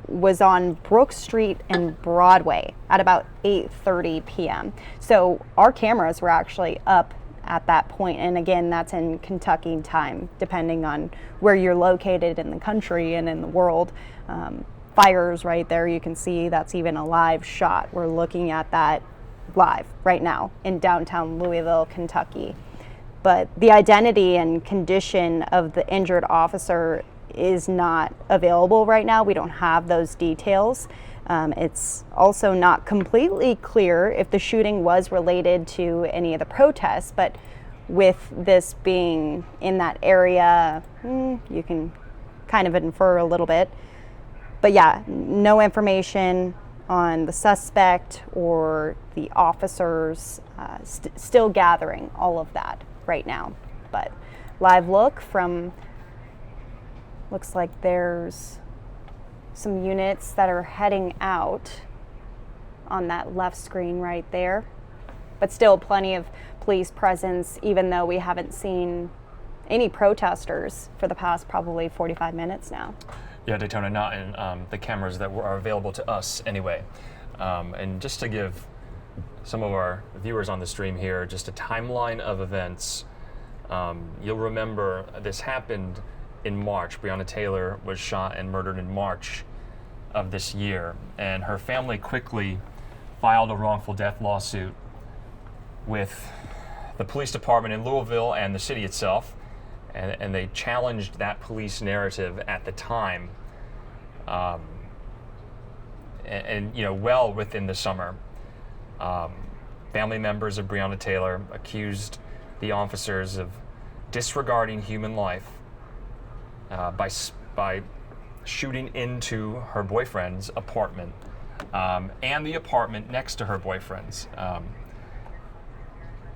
was on Brook Street and Broadway at about 8:30 p.m. So our cameras were actually up at that point. And again, that's in Kentucky time, depending on where you're located in the country and in the world. Fires right there, you can see that's even a live shot. We're looking at that live right now in downtown Louisville, Kentucky. But the identity and condition of the injured officer is not available right now. We don't have those details. It's also not completely clear if the shooting was related to any of the protests, but with this being in that area, you can kind of infer a little bit. But yeah, no information on the suspect or the officers, still gathering all of that right now. But live look from looks like there's some units that are heading out on that left screen right there. But still plenty of police presence, even though we haven't seen any protesters for the past probably 45 minutes now. Yeah, Daytona, not in the cameras that are available to us anyway. And just to give some of our viewers on the stream here just a timeline of events, you'll remember this happened in March. Breonna Taylor was shot and murdered in March of this year, and her family quickly filed a wrongful death lawsuit with the police department in Louisville and the city itself, and they challenged that police narrative at the time, and you know, well within the summer. Family members of Breonna Taylor accused the officers of disregarding human life by shooting into her boyfriend's apartment and the apartment next to her boyfriend's.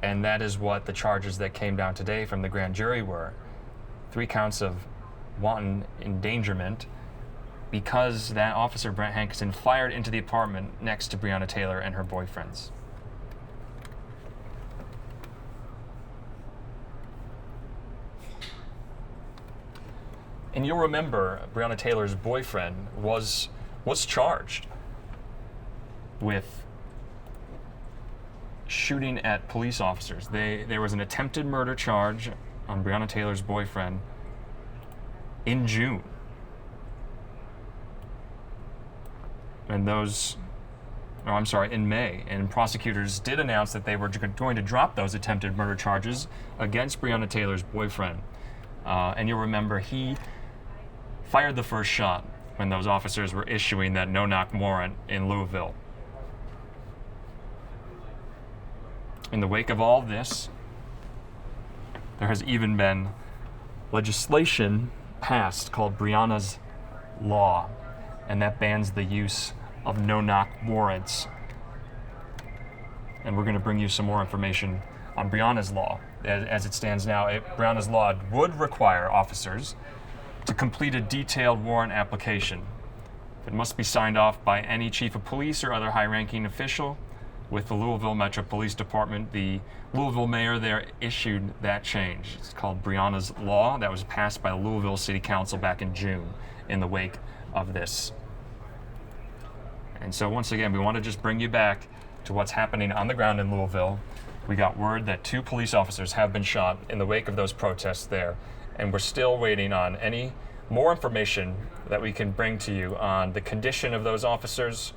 And that is what the charges that came down today from the grand jury were. 3 counts of wanton endangerment because that officer, Brent Hankerson, fired into the apartment next to Breonna Taylor and her boyfriend's. And you'll remember Breonna Taylor's boyfriend was charged with shooting at police officers. There was an attempted murder charge on Breonna Taylor's boyfriend in June. And in May. And prosecutors did announce that they were going to drop those attempted murder charges against Breonna Taylor's boyfriend. And you'll remember he fired the first shot when those officers were issuing that no-knock warrant in Louisville. In the wake of all this, there has even been legislation passed called Breonna's Law, and that bans the use of no-knock warrants. And we're going to bring you some more information on Breonna's Law as it stands now, Breonna's law would require officers to complete a detailed warrant application. It must be signed off by any chief of police or other high-ranking official with the Louisville Metro Police Department. The Louisville mayor there issued that change. It's called Breonna's Law. That was passed by the Louisville City Council back in June in the wake of this. And so once again, we want to just bring you back to what's happening on the ground in Louisville. We got word that 2 police officers have been shot in the wake of those protests there, and we're still waiting on any more information that we can bring to you on the condition of those officers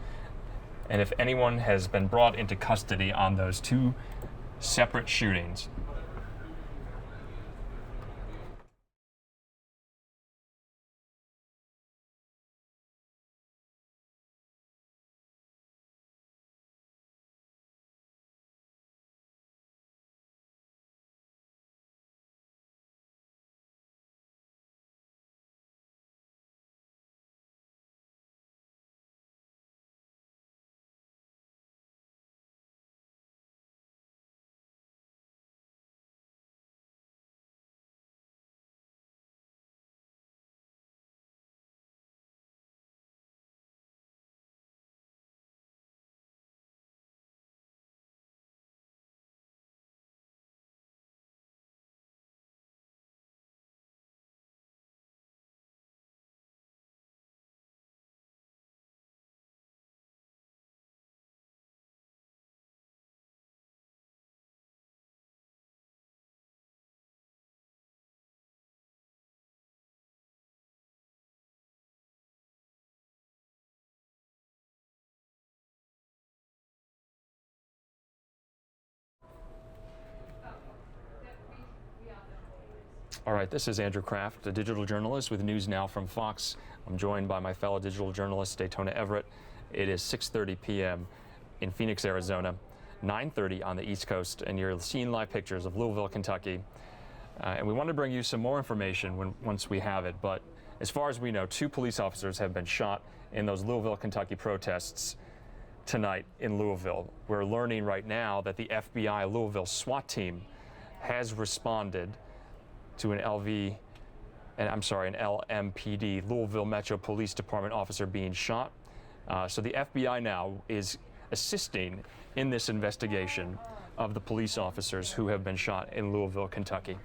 and if anyone has been brought into custody on those 2 separate shootings. All right, this is Andrew Kraft, a digital journalist with NewsNOW from Fox. I'm joined by my fellow digital journalist, Daytona Everett. It is 6:30 p.m. in Phoenix, Arizona, 9:30 on the East Coast, and you're seeing live pictures of Louisville, Kentucky. And we want to bring you some more information once we have it, but as far as we know, 2 police officers have been shot in those Louisville, Kentucky protests tonight in Louisville. We're learning right now that the FBI Louisville SWAT team has responded to an LMPD, Louisville Metro Police Department officer being shot. So the FBI now is assisting in this investigation of the police officers who have been shot in Louisville, Kentucky.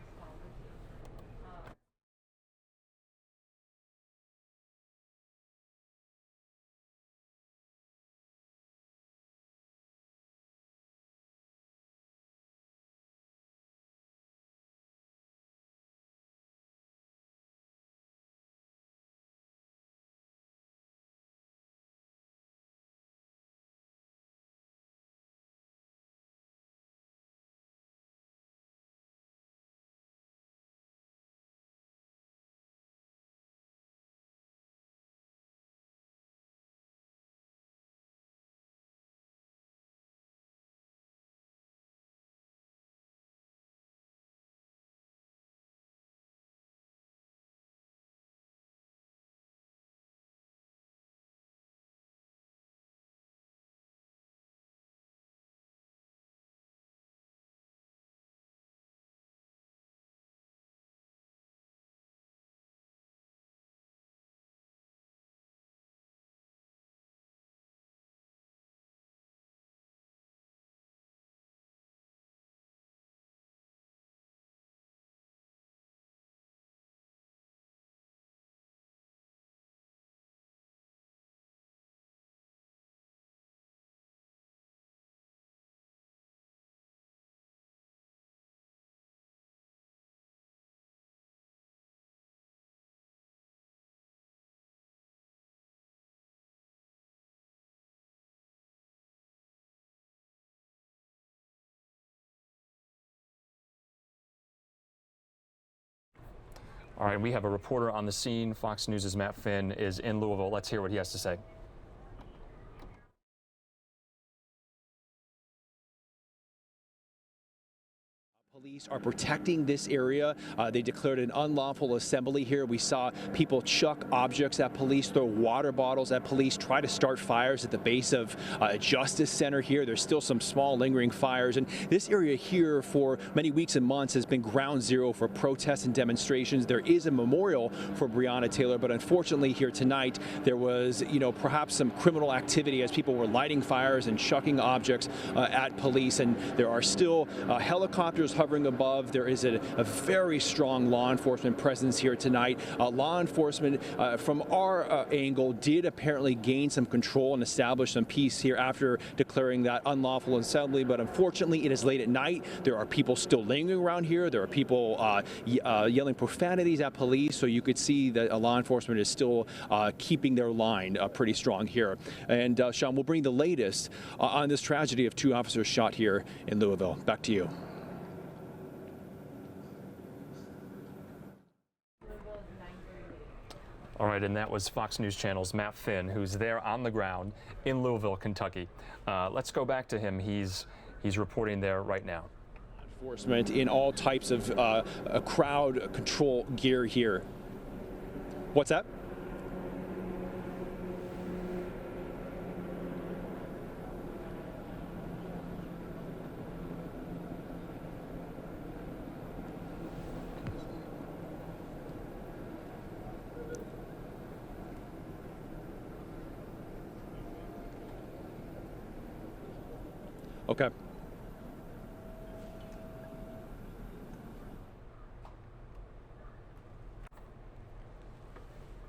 All right, we have a reporter on the scene. Fox News' Matt Finn is in Louisville. Let's hear what he has to say. Police police are protecting this area. They declared an unlawful assembly here. We saw people chuck objects at police, throw water bottles at police, try to start fires at the base of Justice Center here. There's still some small lingering fires, and this area here for many weeks and months has been ground zero for protests and demonstrations. There is a memorial for Breonna Taylor, but unfortunately here tonight there was, perhaps some criminal activity as people were lighting fires and chucking objects at police, and there are still helicopters hovering above. There is a very strong law enforcement presence here tonight. Law enforcement, from our angle, did apparently gain some control and establish some peace here after declaring that unlawful assembly, but unfortunately it is late at night. There are people still lingering around here. There are people yelling profanities at police, so you could see that law enforcement is still keeping their line pretty strong here. And Sean, we'll bring the latest on this tragedy of 2 officers shot here in Louisville. Back to you. All right, and that was Fox News Channel's Matt Finn, who's there on the ground in Louisville, Kentucky. Let's go back to him. He's reporting there right now. Enforcement in all types of crowd control gear here. What's that? Okay.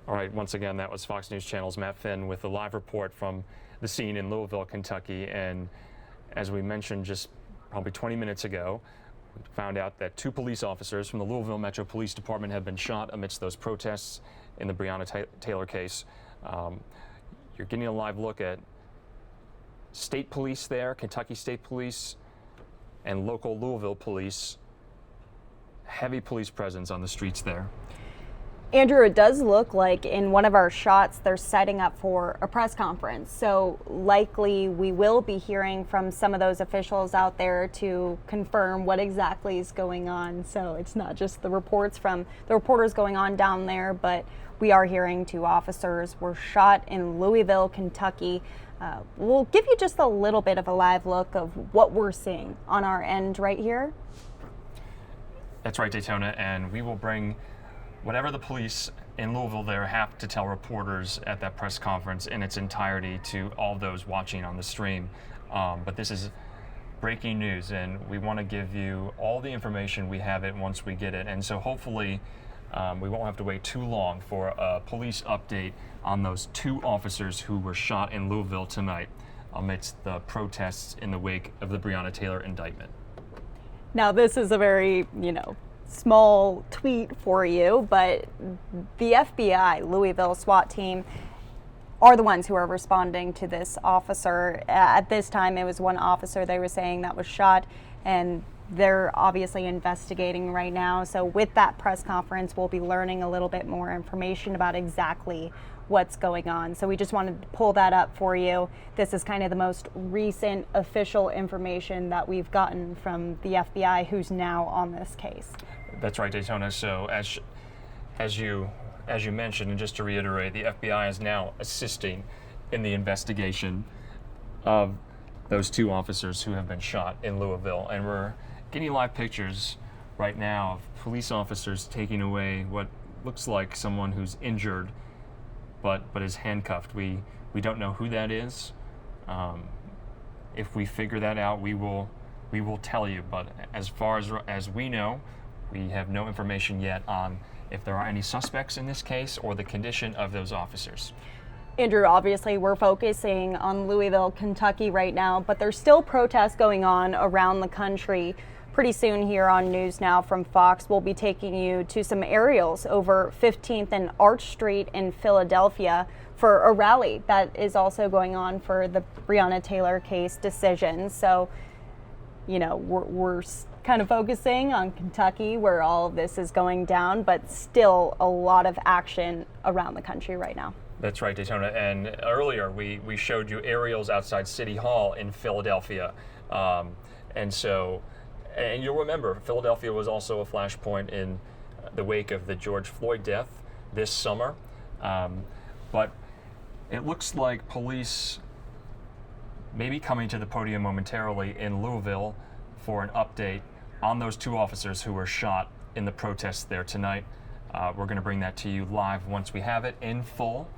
All right, once again, that was Fox News Channel's Matt Finn with the live report from the scene in Louisville, Kentucky. And as we mentioned just probably 20 minutes ago, we found out that 2 police officers from the Louisville Metro Police Department have been shot amidst those protests in the Breonna Taylor case. You're getting a live look at state police there, Kentucky State Police, and local Louisville police. Heavy police presence on the streets there. Andrew, it does look like in one of our shots they're setting up for a press conference. So likely we will be hearing from some of those officials out there to confirm what exactly is going on. So it's not just the reports from the reporters going on down there, but we are hearing 2 officers were shot in Louisville, Kentucky. We'll give you just a little bit of a live look of what we're seeing on our end right here. That's right, Daytona, and we will bring whatever the police in Louisville there have to tell reporters at that press conference in its entirety to all those watching on the stream. But this is breaking news, and we want to give you all the information we have it once we get it. And so hopefully we won't have to wait too long for a police update on those 2 officers who were shot in Louisville tonight amidst the protests in the wake of the Breonna Taylor indictment. Now, this is a very, small tweet for you, but the FBI, Louisville SWAT team, are the ones who are responding to this officer. At this time, it was 1 officer they were saying that was shot, and they're obviously investigating right now. So with that press conference, we'll be learning a little bit more information about exactly what's going on. So we just wanted to pull that up for you. This is kind of the most recent official information that we've gotten from the FBI, who's now on this case. That's right, Daytona. So as you mentioned, and just to reiterate, the FBI is now assisting in the investigation of those 2 officers who have been shot in Louisville. And we're getting live pictures right now of police officers taking away what looks like someone who's injured but is handcuffed. We don't know who that is. If we figure that out, we will tell you. But as far as we know, we have no information yet on if there are any suspects in this case or the condition of those officers. Andrew, obviously we're focusing on Louisville, Kentucky right now, but there's still protests going on around the country. Pretty soon here on NewsNOW from Fox, we'll be taking you to some aerials over 15th and Arch Street in Philadelphia for a rally that is also going on for the Breonna Taylor case decision. So, we're kind of focusing on Kentucky where all of this is going down, but still a lot of action around the country right now. That's right, Daytona. And earlier we showed you aerials outside City Hall in Philadelphia. And so And you'll remember, Philadelphia was also a flashpoint in the wake of the George Floyd death this summer. But it looks like police may be coming to the podium momentarily in Louisville for an update on those 2 officers who were shot in the protests there tonight. We're going to bring that to you live once we have it in full.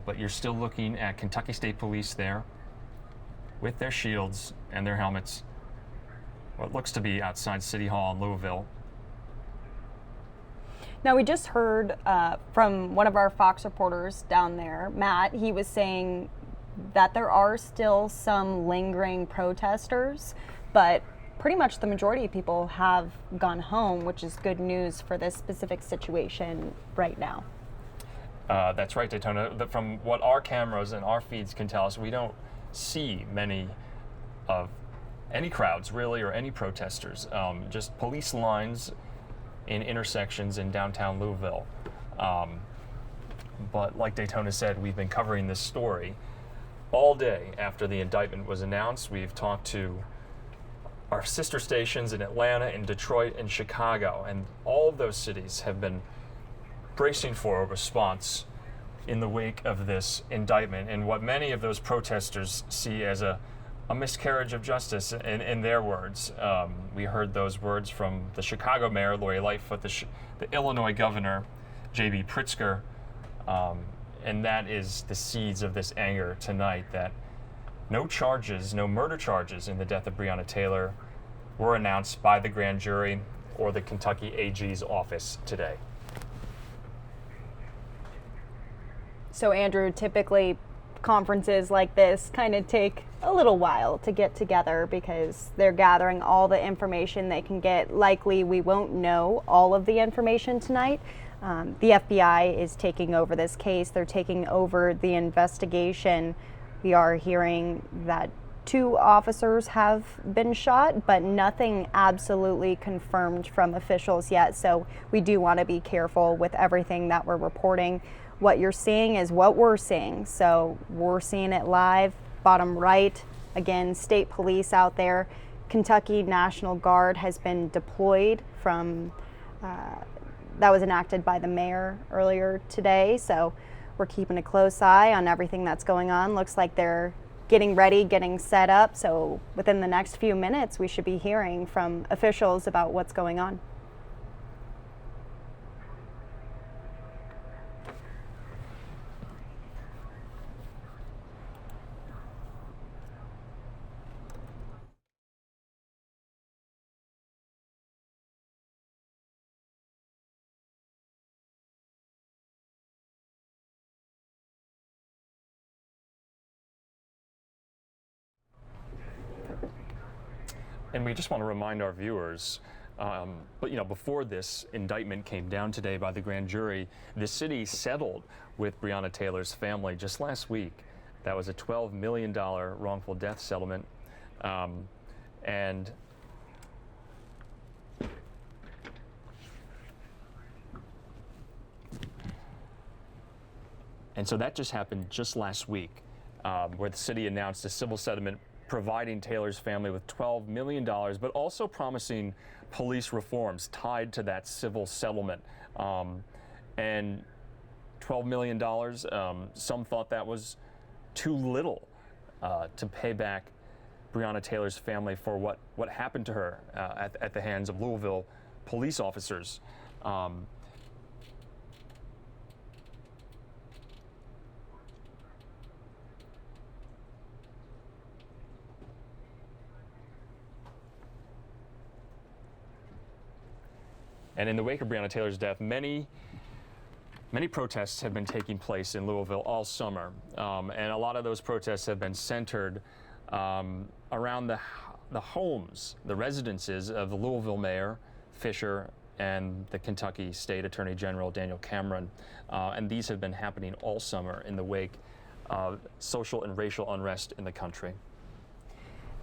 But you're still looking at Kentucky State Police there with their shields and their helmets. What looks to be outside City Hall in Louisville. Now, we just heard from one of our Fox reporters down there, Matt. He was saying that there are still some lingering protesters, but pretty much the majority of people have gone home, which is good news for this specific situation right now. That's right, Daytona. From what our cameras and our feeds can tell us, we don't see many of any crowds, really, or any protesters. Just police lines in intersections in downtown Louisville. But like Daytona said, we've been covering this story all day after the indictment was announced. We've talked to our sister stations in Atlanta, in Detroit, and Chicago, and all of those cities have been bracing for a response in the wake of this indictment and what many of those protesters see as a miscarriage of justice, in their words. We heard those words from the Chicago mayor, Lori Lightfoot, the Illinois governor, J.B. Pritzker, and that is the seeds of this anger tonight, that no charges, no murder charges in the death of Breonna Taylor were announced by the grand jury or the Kentucky AG's office today. So, Andrew, typically conferences like this kind of take a little while to get together because they're gathering all the information they can get. Likely we won't know all of the information tonight. The FBI is taking over this case. They're taking over the investigation. We are hearing that 2 officers have been shot, but nothing absolutely confirmed from officials yet. So we do want to be careful with everything that we're reporting. What you're seeing is what we're seeing. So we're seeing it live. Bottom right, again, state police out there. Kentucky National Guard has been deployed from, that was enacted by the mayor earlier today. So we're keeping a close eye on everything that's going on. Looks like they're getting ready, getting set up. So within the next few minutes, we should be hearing from officials about what's going on. And we just want to remind our viewers, but before this indictment came down today by the grand jury, the city settled with Breonna Taylor's family just last week. That was a $12 million wrongful death settlement. And so that just happened just last week, where the city announced a civil settlement providing Taylor's family with $12 million, but also promising police reforms tied to that civil settlement. And $12 million, some thought that was too little to pay back Breonna Taylor's family for what happened to her at the hands of Louisville police officers. And in the wake of Breonna Taylor's death, many protests have been taking place in Louisville all summer. And a lot of those protests have been centered around the homes, the residences of the Louisville mayor, Fisher, and the Kentucky State Attorney General, Daniel Cameron. And these have been happening all summer in the wake of social and racial unrest in the country.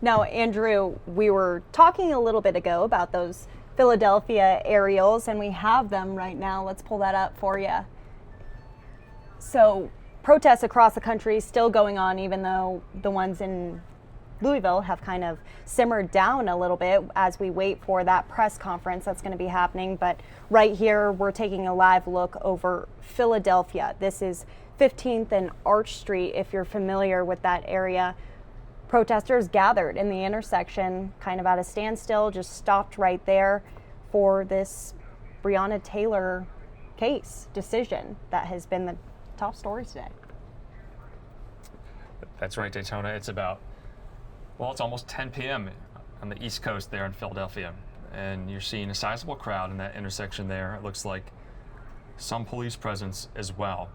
Now, Andrew, we were talking a little bit ago about those Philadelphia aerials, and we have them right now. Let's pull that up for you. So protests across the country still going on, even though the ones in Louisville have kind of simmered down a little bit as we wait for that press conference that's going to be happening. But right here, we're taking a live look over Philadelphia. This is 15th and Arch Street, if you're familiar with that area. Protesters gathered in the intersection, kind of at a standstill, just stopped right there for this Breonna Taylor case decision that has been the top story today. That's right, Daytona. It's almost 10 p.m. on the East Coast there in Philadelphia. And you're seeing a sizable crowd in that intersection there. It looks like some police presence as well.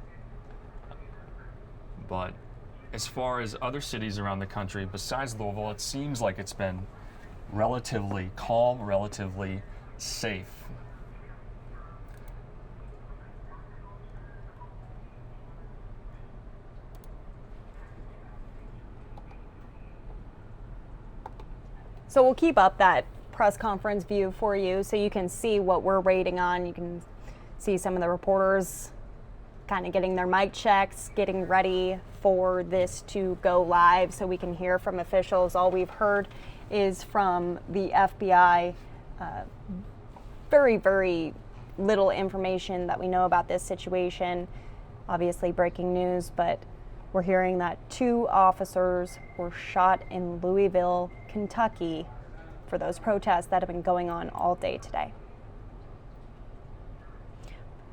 But as far as other cities around the country, besides Louisville, it seems like it's been relatively calm, relatively safe. So we'll keep up that press conference view for you so you can see what we're waiting on. You can see some of the reporters kind of getting their mic checks, getting ready for this to go live so we can hear from officials. All we've heard is from the FBI. Very, very little information that we know about this situation. Obviously breaking news, but we're hearing that 2 officers were shot in Louisville, Kentucky, for those protests that have been going on all day today.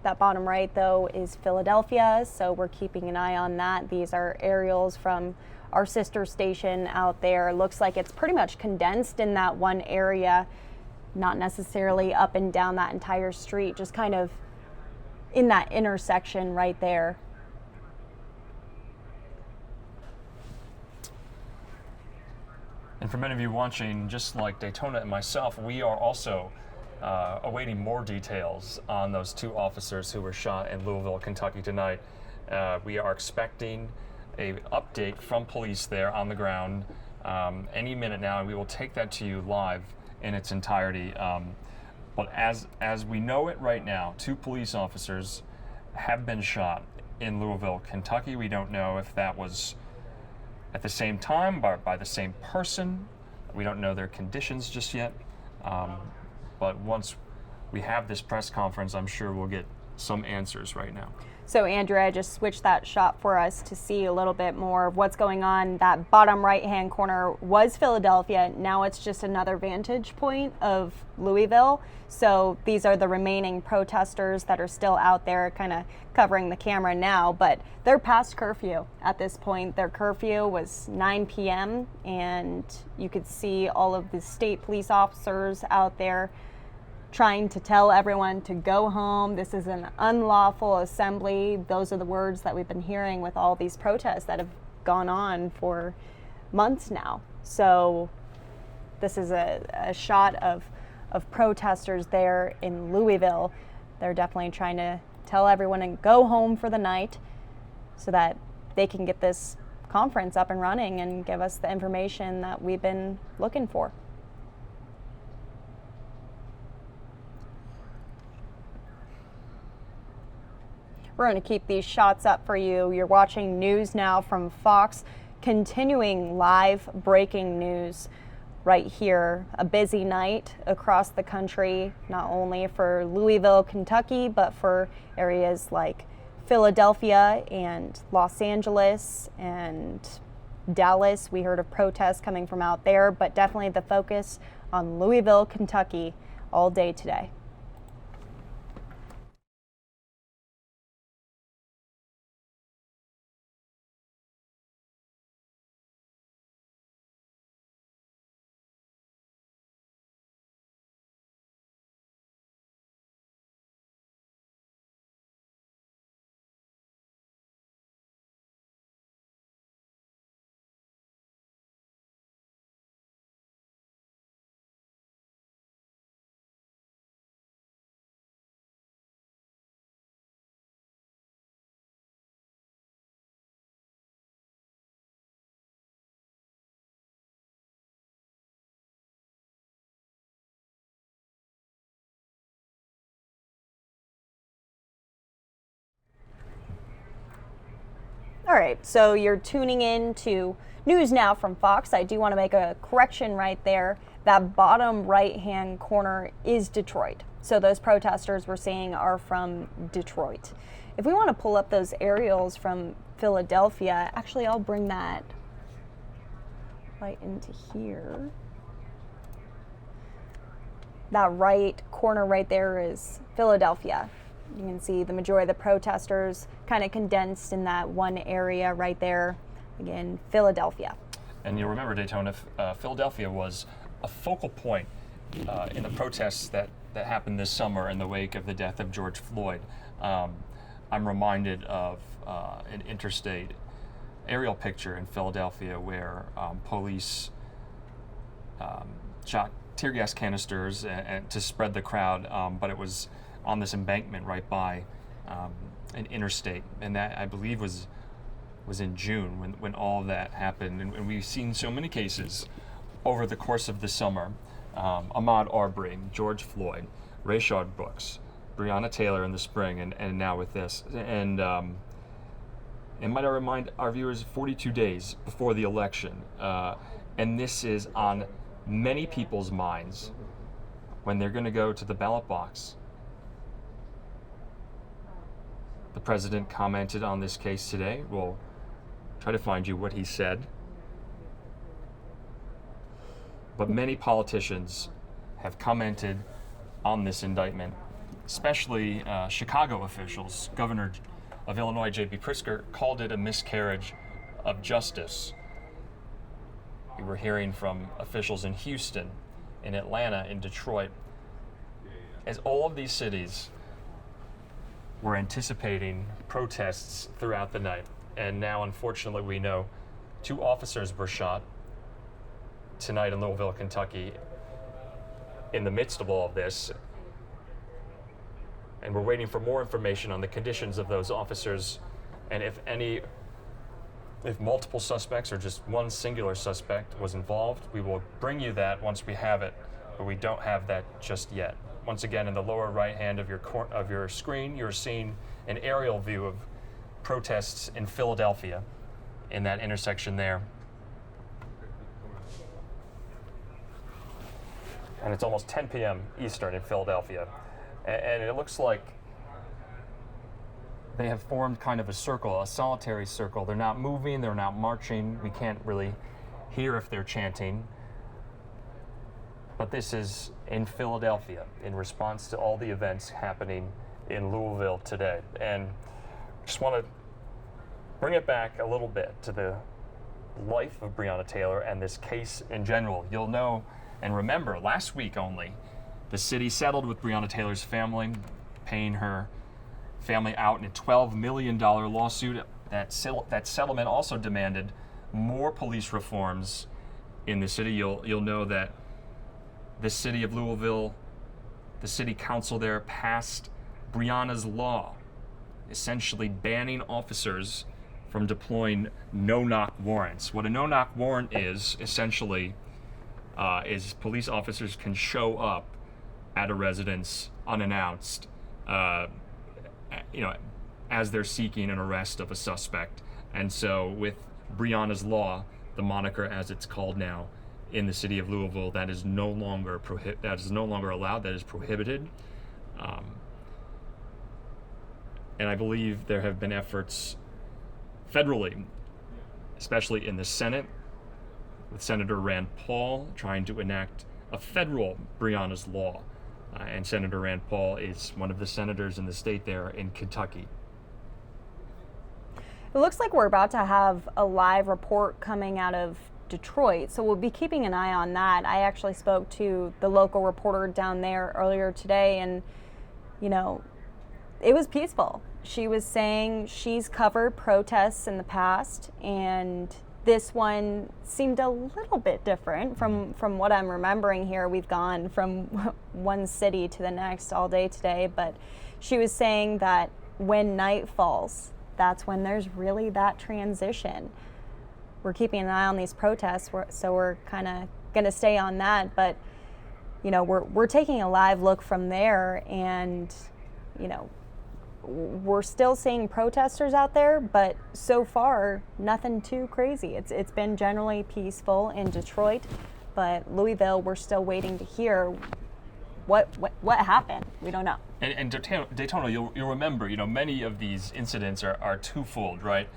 That bottom right, though, is Philadelphia, so we're keeping an eye on that. These are aerials from our sister station out there. Looks like it's pretty much condensed in that one area, not necessarily up and down that entire street, just kind of in that intersection right there. And for many of you watching, just like Daytona and myself, we are also awaiting more details on those 2 officers who were shot in Louisville, Kentucky tonight. We are expecting an update from police there on the ground any minute now, and we will take that to you live in its entirety. But as we know it right now, 2 police officers have been shot in Louisville, Kentucky. We don't know if that was at the same time by the same person. We don't know their conditions just yet. But once we have this press conference, I'm sure we'll get some answers right now. So Andrea just switched that shot for us to see a little bit more of what's going on. That bottom right-hand corner was Philadelphia. Now it's just another vantage point of Louisville. So these are the remaining protesters that are still out there kind of covering the camera now, but they're past curfew at this point. Their curfew was 9 p.m. and you could see all of the state police officers out there trying to tell everyone to go home. This is an unlawful assembly. Those are the words that we've been hearing with all these protests that have gone on for months now. So this is a shot of protesters there in Louisville. They're definitely trying to tell everyone to go home for the night so that they can get this conference up and running and give us the information that we've been looking for. We're going to keep these shots up for you. You're watching NewsNOW from Fox, continuing live breaking news right here. A busy night across the country, not only for Louisville, Kentucky, but for areas like Philadelphia and Los Angeles and Dallas. We heard of protests coming from out there, but definitely the focus on Louisville, Kentucky all day today. All right, so you're tuning in to News Now from Fox. I do want to make a correction right there. That bottom right-hand corner is Detroit. So those protesters we're seeing are from Detroit. If we want to pull up those aerials from Philadelphia, actually I'll bring that right into here. That right corner right there is Philadelphia. You can see the majority of the protesters kind of condensed in that one area right there. Again, Philadelphia. And you'll remember, Daytona, Philadelphia was a focal point in the protests that happened this summer in the wake of the death of George Floyd. I'm reminded of an interstate aerial picture in Philadelphia where police shot tear gas canisters and to spread the crowd, but it was on this embankment right by an interstate, and that I believe was in June when all of that happened. And we've seen so many cases over the course of the summer. Ahmaud Arbery, George Floyd, Rayshard Brooks, Breonna Taylor in the spring, and now with this. And might I remind our viewers, 42 days before the election, and this is on many people's minds when they're going to go to the ballot box. The president commented on this case today. We'll try to find you what he said. But many politicians have commented on this indictment, especially Chicago officials. Governor of Illinois, J.B. Pritzker, called it a miscarriage of justice. We were hearing from officials in Houston, in Atlanta, in Detroit, as all of these cities were anticipating protests throughout the night. And now, unfortunately, we know 2 officers were shot tonight in Louisville, Kentucky, in the midst of all of this. And we're waiting for more information on the conditions of those officers, and if multiple suspects or just one singular suspect was involved. We will bring you that once we have it, but we don't have that just yet. Once again, in the lower right hand of your screen, you're seeing an aerial view of protests in Philadelphia, in that intersection there. And it's almost 10 p.m. Eastern in Philadelphia. And it looks like they have formed kind of a circle, a solitary circle. They're not moving, they're not marching. We can't really hear if they're chanting. But this is in Philadelphia in response to all the events happening in Louisville today. And just want to bring it back a little bit to the life of Breonna Taylor and this case in general. You'll know and remember, last week only, the city settled with Breonna Taylor's family, paying her family out in a $12 million lawsuit. That settlement also demanded more police reforms in the city. You'll know that the city of Louisville, the city council there, passed Breonna's law, essentially banning officers from deploying no-knock warrants. What a no-knock warrant is, essentially, is police officers can show up at a residence unannounced, as they're seeking an arrest of a suspect. And so with Breonna's law, the moniker as it's called now in the city of Louisville, that is no longer allowed, that is prohibited. And I believe there have been efforts federally, especially in the Senate, with Senator Rand Paul trying to enact a federal Breonna's law. And Senator Rand Paul is one of the senators in the state there in Kentucky. It looks like we're about to have a live report coming out of Detroit, so we'll be keeping an eye on that. I actually spoke to the local reporter down there earlier today, and, it was peaceful. She was saying she's covered protests in the past, and this one seemed a little bit different from what I'm remembering here. We've gone from one city to the next all day today, but she was saying that when night falls, that's when there's really that transition. We're keeping an eye on these protests, so we're kind of going to stay on that, but we're taking a live look from there, and we're still seeing protesters out there, but so far, nothing too crazy. It's been generally peaceful in Detroit, but Louisville, we're still waiting to hear what happened. We don't know. And Daytona, you'll remember, many of these incidents are twofold, right?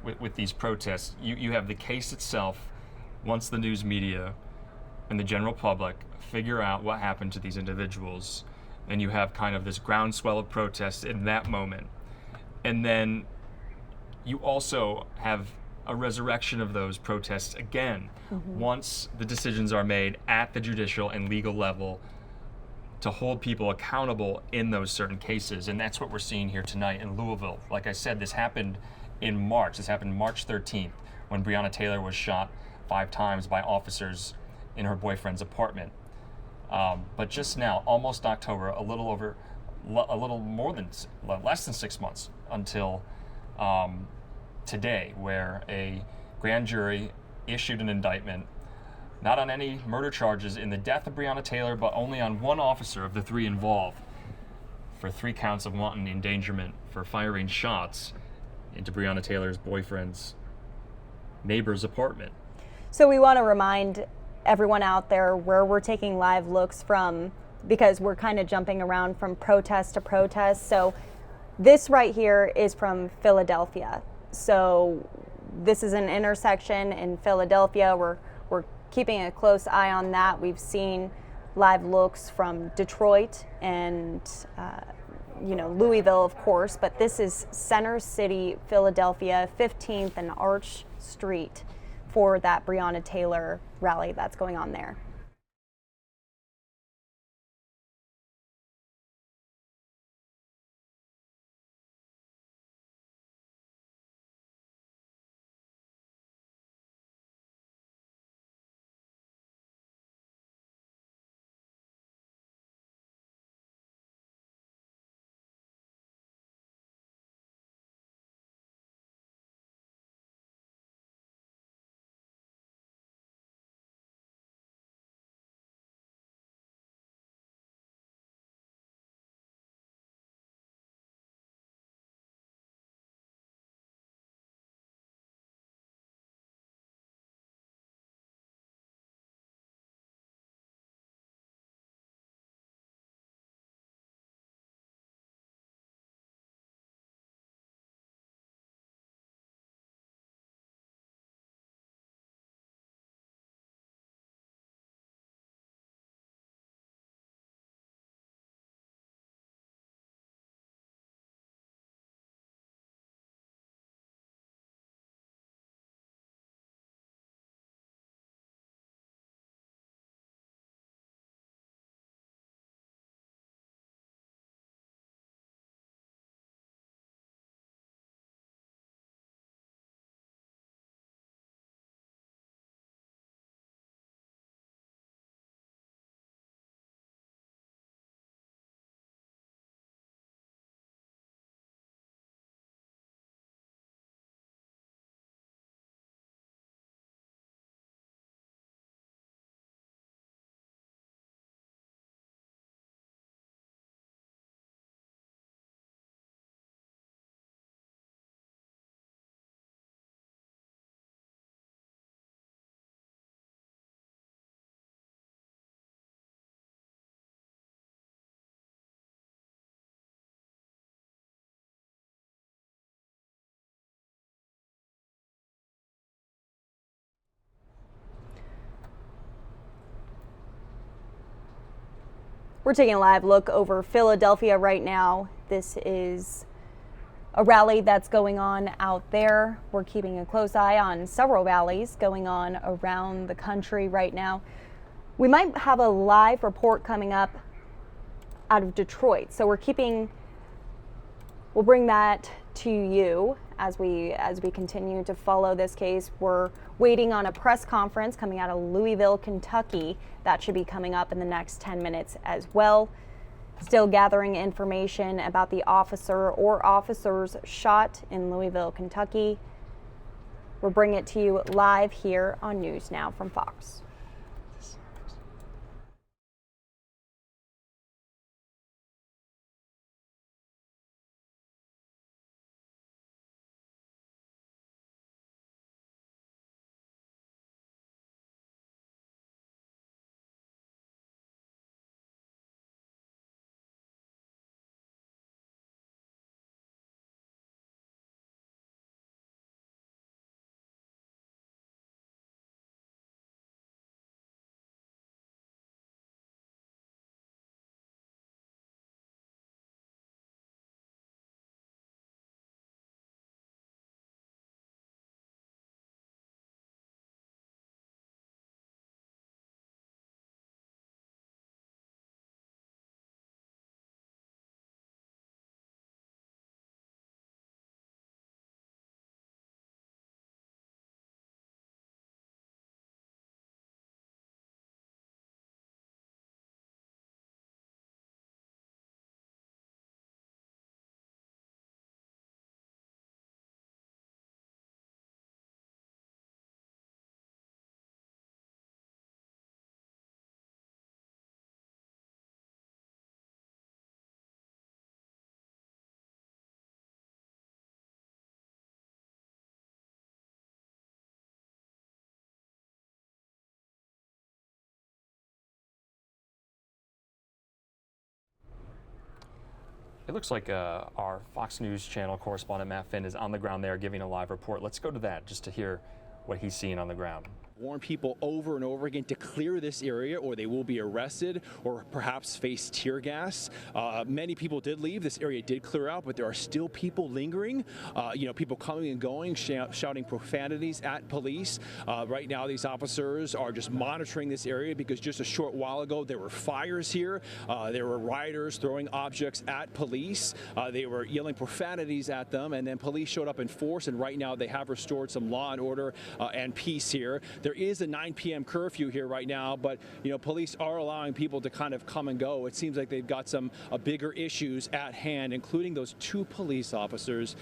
With these protests, you have the case itself. Once the news media and the general public figure out what happened to these individuals, and you have kind of this groundswell of protests in that moment. And then you also have a resurrection of those protests again, once the decisions are made at the judicial and legal level to hold people accountable in those certain cases. And that's what we're seeing here tonight in Louisville. Like I said, this happened in March. This happened March 13th when Breonna Taylor was shot 5 times by officers in her boyfriend's apartment. But just now, almost October, less than 6 months until today, where a grand jury issued an indictment, not on any murder charges in the death of Breonna Taylor, but only on one officer of the 3 involved for 3 counts of wanton endangerment for firing shots into Breonna Taylor's boyfriend's neighbor's apartment. So we want to remind everyone out there where we're taking live looks from, because we're kind of jumping around from protest to protest. So this right here is from Philadelphia. So this is an intersection in Philadelphia. We're keeping a close eye on that. We've seen live looks from Detroit and Louisville, of course, but this is Center City, Philadelphia, 15th and Arch Street, for that Breonna Taylor rally that's going on there. We're taking a live look over Philadelphia right now. This is a rally that's going on out there. We're keeping a close eye on several rallies going on around the country right now. We might have a live report coming up out of Detroit, so we'll bring that to you as we continue to follow this case. We're waiting on a press conference coming out of Louisville, Kentucky. That should be coming up in the next 10 minutes as well. Still gathering information about the officer or officers shot in Louisville, Kentucky. We'll bring it to you live here on News Now from Fox. It looks like our Fox News Channel correspondent Matt Finn is on the ground there giving a live report. Let's go to that just to hear what he's seeing on the ground. Warn people over and over again to clear this area or they will be arrested or perhaps face tear gas. Many people did leave. This area did clear out, but there are still people lingering. People coming and going, shouting profanities at police. Right now, these officers are just monitoring this area because just a short while ago, there were fires here. There were rioters throwing objects at police. They were yelling profanities at them, and then police showed up in force, and right now they have restored some law and order and peace here. There is a 9 p.m. curfew here right now, but police are allowing people to kind of come and go. It seems like they've got some bigger issues at hand, including those 2 police officers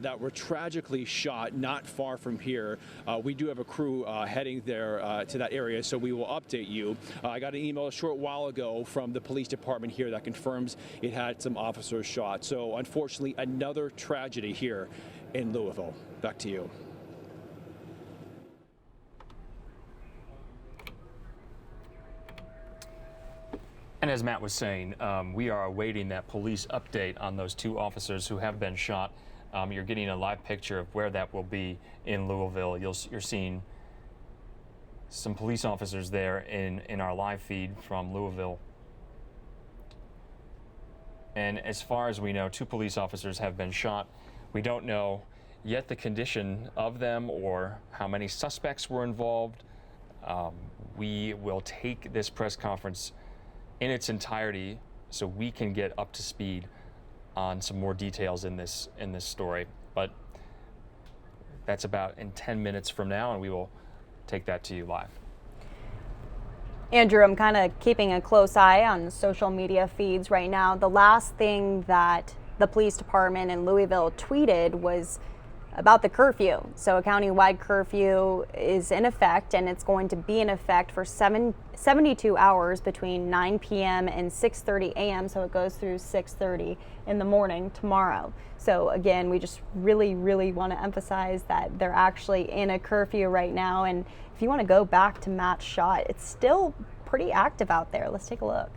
that were tragically shot not far from here. We do have a crew heading there to that area, so we will update you. I got an email a short while ago from the police department here that confirms it had some officers shot. So unfortunately, another tragedy here in Louisville. Back to you. And as Matt was saying, we are awaiting that police update on those 2 officers who have been shot. You're getting a live picture of where that will be in Louisville. You're seeing some police officers there in our live feed from Louisville. And as far as we know, 2 police officers have been shot. We don't know yet the condition of them or how many suspects were involved. We will take this press conference in its entirety so we can get up to speed on some more details in this story. But that's about in 10 minutes from now, and we will take that to you live. Andrew, I'm kind of keeping a close eye on social media feeds right now. The last thing that the police department in Louisville tweeted was about the curfew. So a county-wide curfew is in effect, and it's going to be in effect for 72 hours between 9 p.m. and 6:30 a.m. So it goes through 6:30 in the morning tomorrow. So again, we just really, really want to emphasize that they're actually in a curfew right now. And if you want to go back to Matt's shot, it's still pretty active out there. Let's take a look.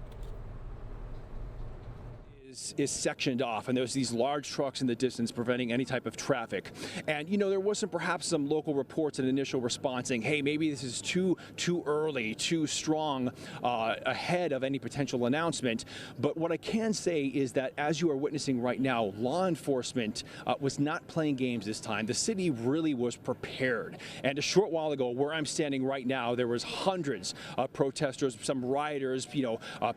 Is sectioned off, and there's these large trucks in the distance preventing any type of traffic. And there wasn't perhaps some local reports and initial response saying, hey, maybe this is too early, too strong ahead of any potential announcement. But what I can say is that as you are witnessing right now, law enforcement was not playing games this time. The city really was prepared. And a short while ago, where I'm standing right now, there was hundreds of protesters, some rioters,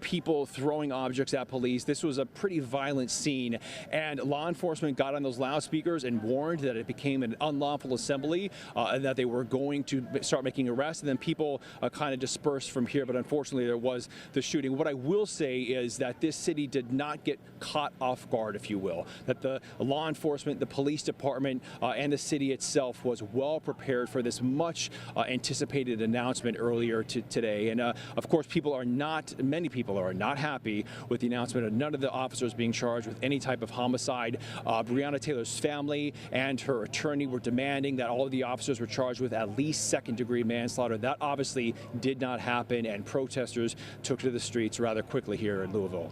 people throwing objects at police. This was a pretty violent scene, and law enforcement got on those loudspeakers and warned that it became an unlawful assembly and that they were going to start making arrests, and then people kind of dispersed from here. But unfortunately, there was the shooting. What I will say is that this city did not get caught off guard, if you will, that the law enforcement, the police department, and the city itself was well prepared for this much anticipated announcement earlier today. And of course, many people are not happy with the announcement of none of the officers being charged with any type of homicide. Breonna Taylor's family and her attorney were demanding that all of the officers were charged with at least second-degree manslaughter. That obviously did not happen, and protesters took to the streets rather quickly here in Louisville.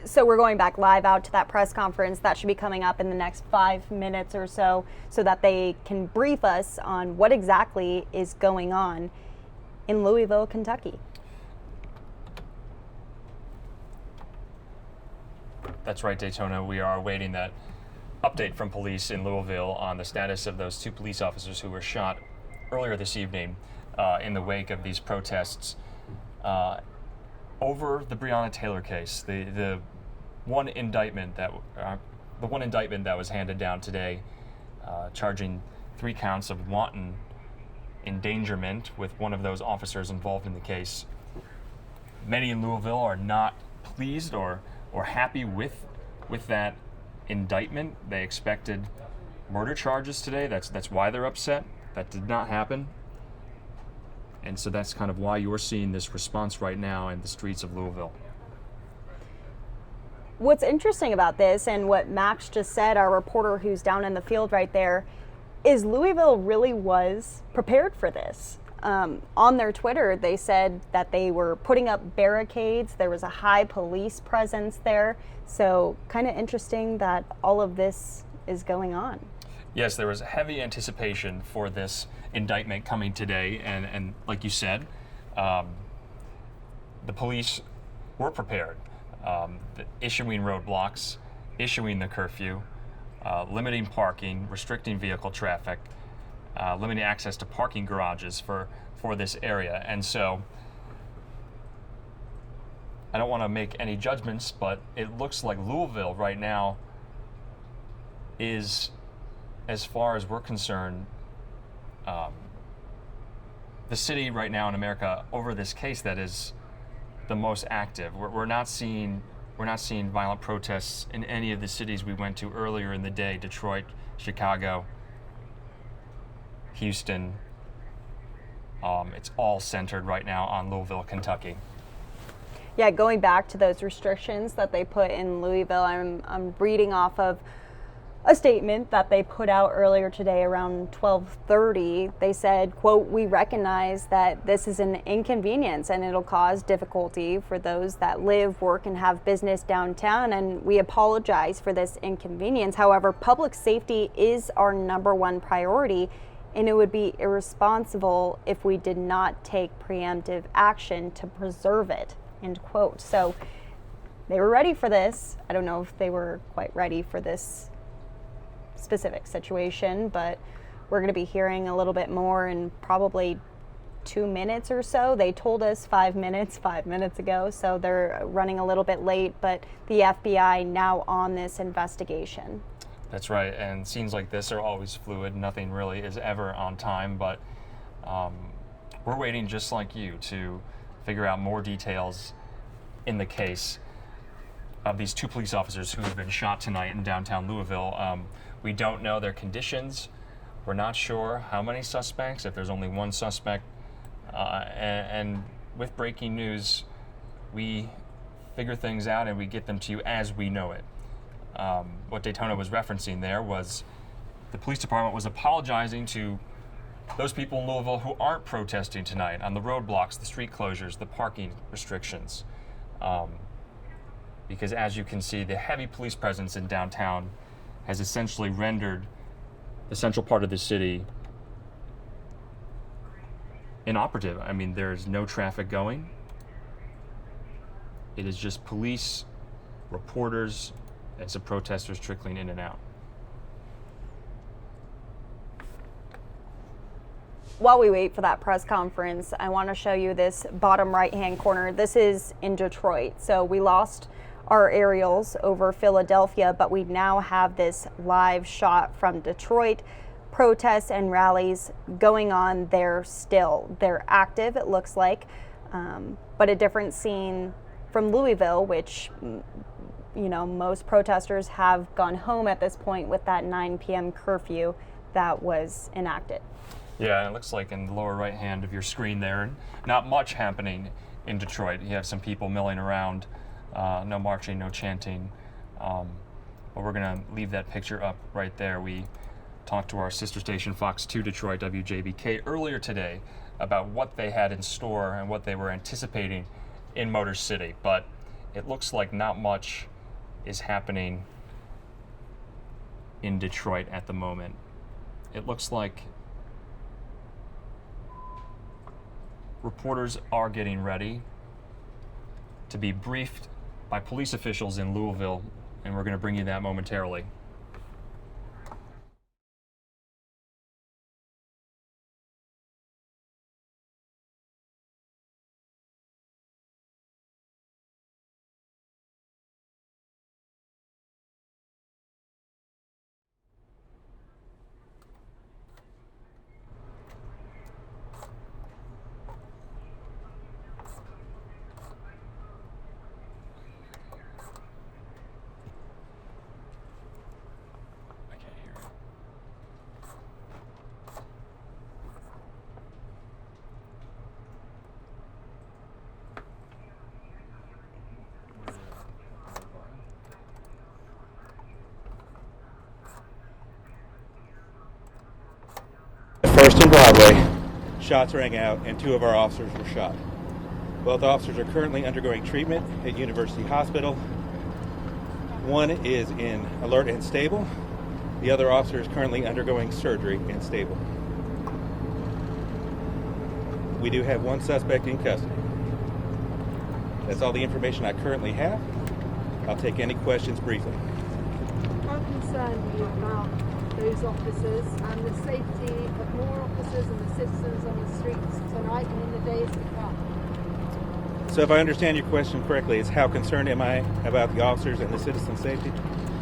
So we're going back live out to that press conference that should be coming up in the next 5 minutes or so that they can brief us on what exactly is going on in Louisville, Kentucky. That's right, Daytona. We are awaiting that update from police in Louisville on the status of those 2 police officers who were shot earlier this evening in the wake of these protests over the Breonna Taylor case. The one indictment that was handed down today, charging 3 counts of wanton endangerment with one of those officers involved in the case. Many in Louisville are not pleased or happy with that indictment. They expected murder charges today. That's why they're upset. That did not happen. And so that's kind of why you're seeing this response right now in the streets of Louisville. What's interesting about this, and what Max just said, our reporter who's down in the field right there, is Louisville really was prepared for this. On their Twitter, they said that they were putting up barricades. There was a high police presence there. So kind of interesting that all of this is going on. Yes, there was heavy anticipation for this indictment coming today, and like you said, the police were prepared, issuing roadblocks, issuing the curfew, limiting parking, restricting vehicle traffic, limiting access to parking garages for this area. And so I don't want to make any judgments, but it looks like Louisville right now is, as far as we're concerned, the city right now in America over this case that is the most active. We're not seeing violent protests in any of the cities we went to earlier in the day: Detroit, Chicago, Houston. It's all centered right now on Louisville, Kentucky. Yeah, going back to those restrictions that they put in Louisville, I'm reading off of a statement that they put out earlier today around 12:30. They said, quote, "We recognize that this is an inconvenience and it'll cause difficulty for those that live, work, and have business downtown, and we apologize for this inconvenience. However, public safety is our #1 priority, and it would be irresponsible if we did not take preemptive action to preserve it," end quote. So they were ready for this. I don't know if they were quite ready for this specific situation, but we're going to be hearing a little bit more in probably 2 minutes or so. They told us 5 minutes ago, so they're running a little bit late, but the FBI now on this investigation. That's right, and scenes like this are always fluid. Nothing really is ever on time, but we're waiting just like you to figure out more details in the case of these 2 police officers who have been shot tonight in downtown Louisville. We don't know their conditions. We're not sure how many suspects, if there's only 1 suspect. And with breaking news, we figure things out and we get them to you as we know it. What Daytona was referencing there was the police department was apologizing to those people in Louisville who aren't protesting tonight on the roadblocks, the street closures, the parking restrictions. Because as you can see, the heavy police presence in downtown has essentially rendered the central part of the city inoperative. I mean, there's no traffic going. It is just police, reporters, and some protesters trickling in and out. While we wait for that press conference, I want to show you this bottom right-hand corner. This is in Detroit. So we lost our aerials over Philadelphia, but we now have this live shot from Detroit. Protests and rallies going on there still. They're active, it looks like, but a different scene from Louisville, which, you know, most protesters have gone home at this point with that 9 p.m. curfew that was enacted. Yeah, it looks like in the lower right hand of your screen there, not much happening in Detroit. You have some people milling around, no marching, no chanting, but we're going to leave that picture up right there. We talked to our sister station Fox 2 Detroit, WJBK, earlier today about what they had in store and what they were anticipating in Motor City, but it looks like not much is happening in Detroit at the moment. It looks like reporters are getting ready to be briefed by police officials in Louisville, and we're going to bring you that momentarily. First and Broadway, shots rang out, and 2 of our officers were shot. Both officers are currently undergoing treatment at University Hospital. One is in alert and stable. The other officer is currently undergoing surgery and stable. We do have 1 suspect in custody. That's all the information I currently have. I'll take any questions briefly. How concerned are you about those officers and the safety of more officers and the citizens on the streets tonight and in the days to come? So if I understand your question correctly, it's how concerned am I about the officers and the citizens' safety?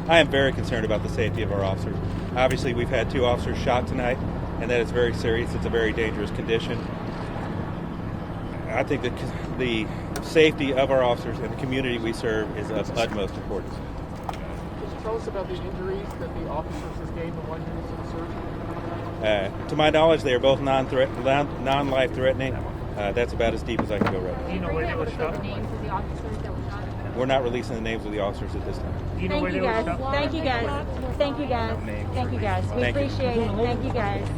I am very concerned about the safety of our officers. Obviously, we've had 2 officers shot tonight, and that is very serious. It's a very dangerous condition. I think that the safety of our officers and the community we serve is of utmost importance. Could you tell us about the injuries that the officers sustained, the one who was in surgery? To my knowledge, they are both non-life threatening. That's about as deep as I can go right now. Do you know where they were shot? Names of the officers that were shot? We're not releasing the names of the officers at this time. Thank you guys. Thank you guys. Thank you guys. Thank you guys. We appreciate it. Thank you guys.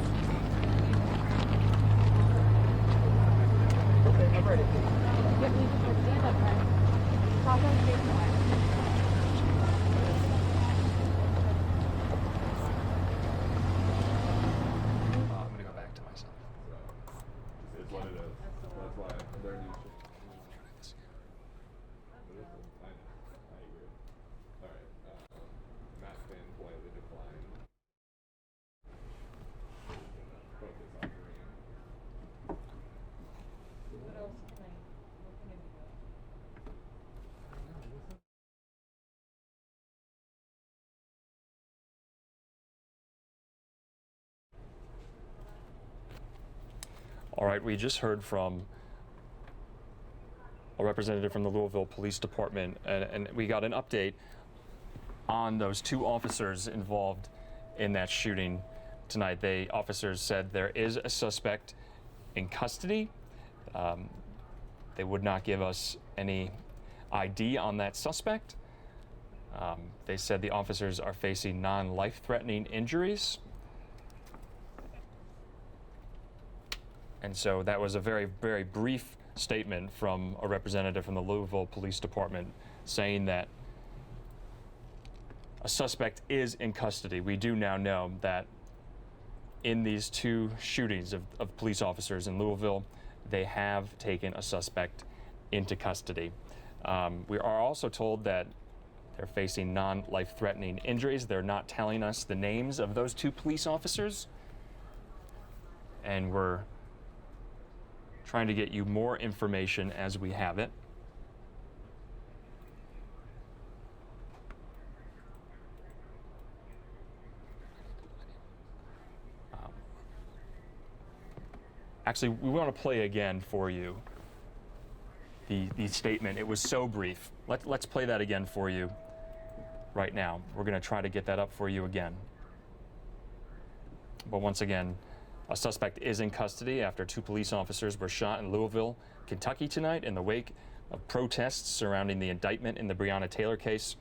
I'm going to go back to myself. It's what it is. That's why they're new. I agree. All right. Matt Finn politely declined. Focus on Green. What else can I do? All right, we just heard from a representative from the Louisville Police Department, and we got an update on those 2 officers involved in that shooting tonight. Officers said there is a suspect in custody. They would not give us any ID on that suspect. They said the officers are facing non-life-threatening injuries. And so that was a very, very brief statement from a representative from the Louisville Police Department saying that a suspect is in custody. We do now know that in these 2 shootings of police officers in Louisville, they have taken a suspect into custody. We are also told that they're facing non-life-threatening injuries. They're not telling us the names of those 2 police officers, and we're trying to get you more information as we have it. Actually, we want to play again for you the statement. It was so brief. Let's play that again for you right now. We're going to try to get that up for you again. But once again, a suspect is in custody after 2 police officers were shot in Louisville, Kentucky tonight in the wake of protests surrounding the indictment in the Breonna Taylor case.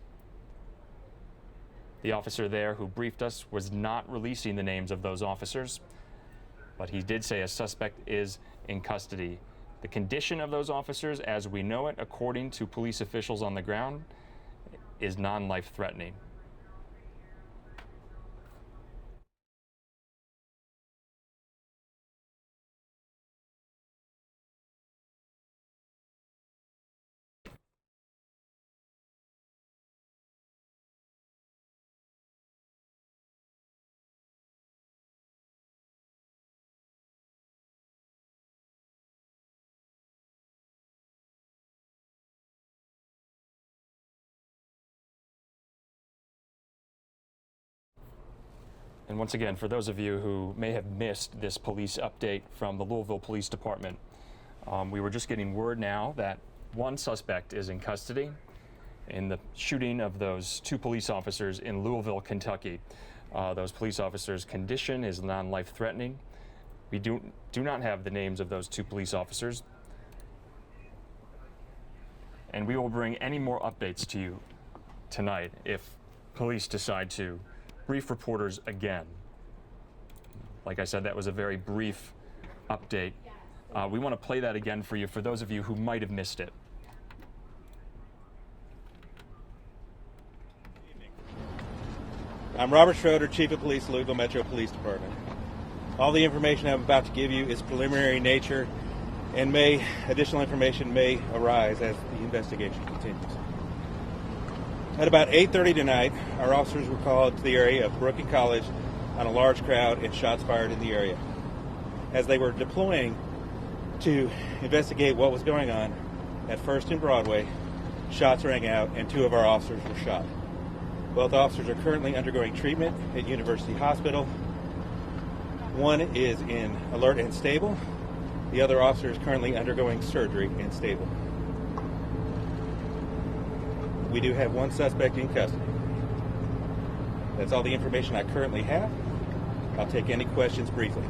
The officer there who briefed us was not releasing the names of those officers, but he did say a suspect is in custody. The condition of those officers, as we know it, according to police officials on the ground, is non-life threatening. And once again, for those of you who may have missed this police update from the Louisville Police Department, we were just getting word now that 1 suspect is in custody in the shooting of those 2 police officers in Louisville, Kentucky. Those police officers' condition is non-life threatening. We do not have the names of those 2 police officers. And we will bring any more updates to you tonight if police decide to brief reporters again. Like I said, that was a very brief update. We want to play that again for you, for those of you who might have missed it. I'm Robert Schroeder, Chief of Police, Louisville Metro Police Department. All the information I'm about to give you is preliminary in nature, and additional information may arise as the investigation continues. At about 8:30 tonight, our officers were called to the area of Brooklyn College on a large crowd and shots fired in the area. As they were deploying to investigate what was going on at First and Broadway, shots rang out and 2 of our officers were shot. Both officers are currently undergoing treatment at University Hospital. One is in alert and stable. The other officer is currently undergoing surgery and stable. We do have 1 suspect in custody. That's all the information I currently have. I'll take any questions briefly.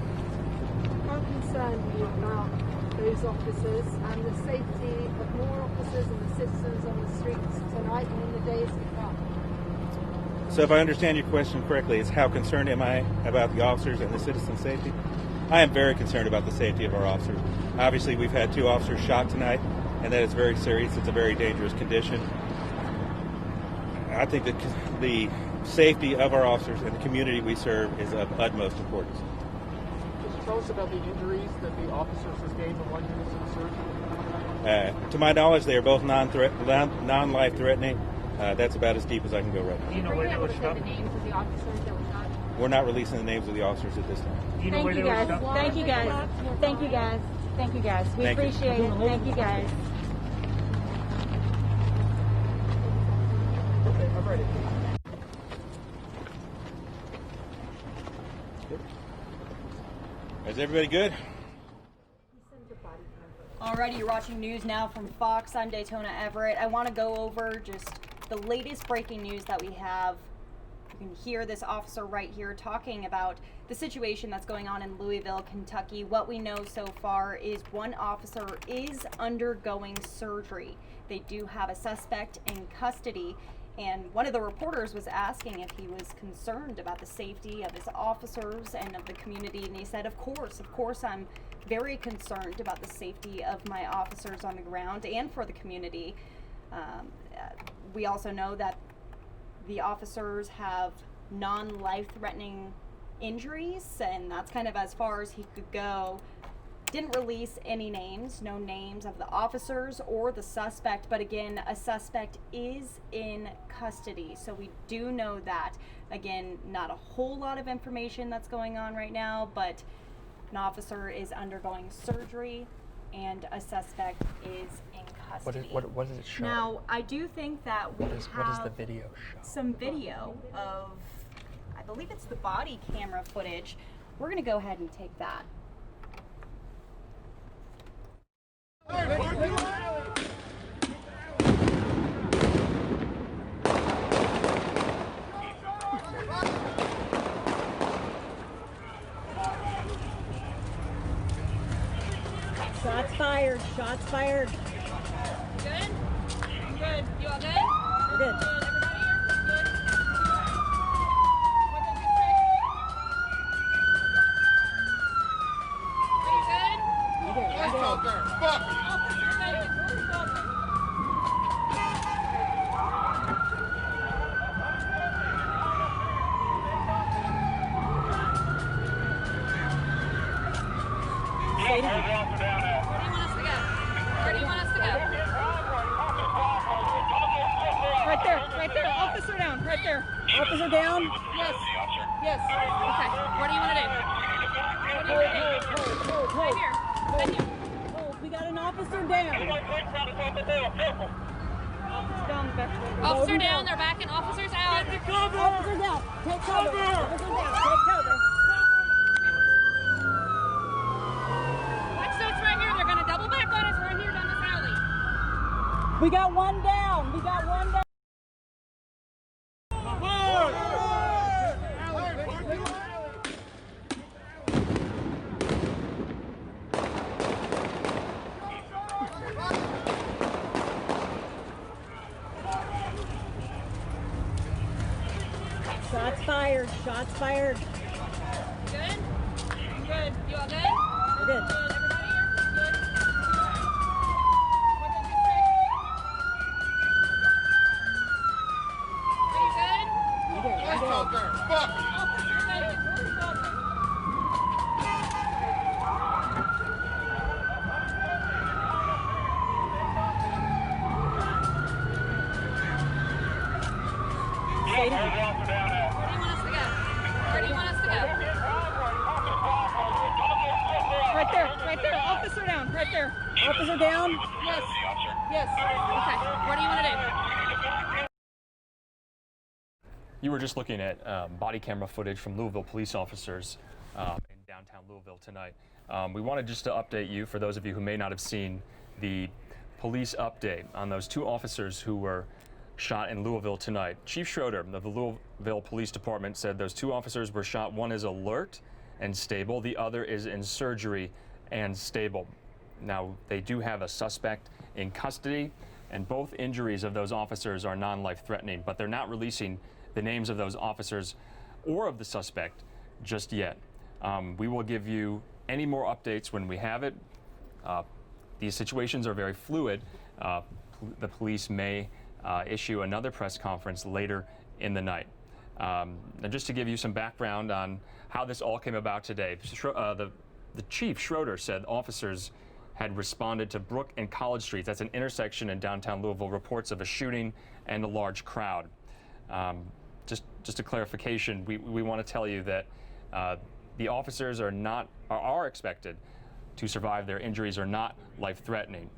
How concerned are you about those officers and the safety of more officers and the citizens on the streets tonight and in the days to come? So if I understand your question correctly, it's how concerned am I about the officers and the citizens' safety? I am very concerned about the safety of our officers. Obviously, we've had 2 officers shot tonight, and that is very serious. It's a very dangerous condition. I think that the safety of our officers and the community we serve is of utmost importance. Could you tell us about the injuries that the officers sustained when one unit was in surgery? To my knowledge, they are both non-life threatening. That's about as deep as I can go right now. Do you know where they were shot? The names of the officers that were shot? We're not releasing the names of the officers at this time. Thank you guys. Thank you guys. Thank you guys. Thank you guys. We Thank you. appreciate it. Thank you guys. Okay, I'm ready. Is everybody good? Alrighty, you're watching News Now from Fox. I'm Daytona Everett. I want to go over just the latest breaking news that we have. You can hear this officer right here talking about the situation that's going on in Louisville, Kentucky. What we know so far is 1 officer is undergoing surgery. They do have a suspect in custody, and one of the reporters was asking if he was concerned about the safety of his officers and of the community, and he said, of course I'm very concerned about the safety of my officers on the ground and for the community. We also know that the officers have non-life-threatening injuries, and that's kind of as far as he could go. Didn't release any names, no names of the officers or the suspect, but again, a suspect is in custody, so we do know that. Again, not a whole lot of information that's going on right now, but an officer is undergoing surgery and a suspect is in custody. What does it show? Now, I do think that we what does the video show? Some video of, I believe it's the body camera footage. We're going to go ahead and take that. Shots fired. Shots fired. Good? Good. You all good? We're good. Everybody here? Good? What did you say? Are you good? We're good. Let's go there. Fuck. Stay down. Where do you want us to go? Right there, officer down, right there. Officer down? Yes. Yes. Okay. What do you want to do? What do you want to do? Right here. Right here. Hold, we got an officer down. Officer down, they're backing officers out. Officer down, take cover. Officer down, take cover. Watch those right here, they're going to double back on us right here down this alley. We got 1 down, we got 1 down. Shots fired. Shots fired. Good? Good. You all good? Good. Where do you want us to go? Where do you want us to go? Right there. Officer down. Right there. Officer down. Yes. Yes. Okay. What do you want to do? You were just looking at body camera footage from Louisville police officers in downtown Louisville tonight. We wanted just to update you, for those of you who may not have seen the police update on those two officers who were shot in Louisville tonight. Chief Schroeder of the Louisville Police Department said those two officers were shot. One is alert and stable. The other is in surgery and stable. Now, they do have a suspect in custody, and both injuries of those officers are non-life threatening, but they're not releasing the names of those officers or of the suspect just yet. We will give you any more updates when we have it. These situations are very fluid. The police may issue another press conference later in the night. And just to give you some background on how this all came about today, the Chief Schroeder said officers had responded to Brook and College Streets. That's an intersection in downtown Louisville. Reports of a shooting and a large crowd. Just a clarification, we want to tell you that the officers are expected to survive. Their injuries are not life-threatening.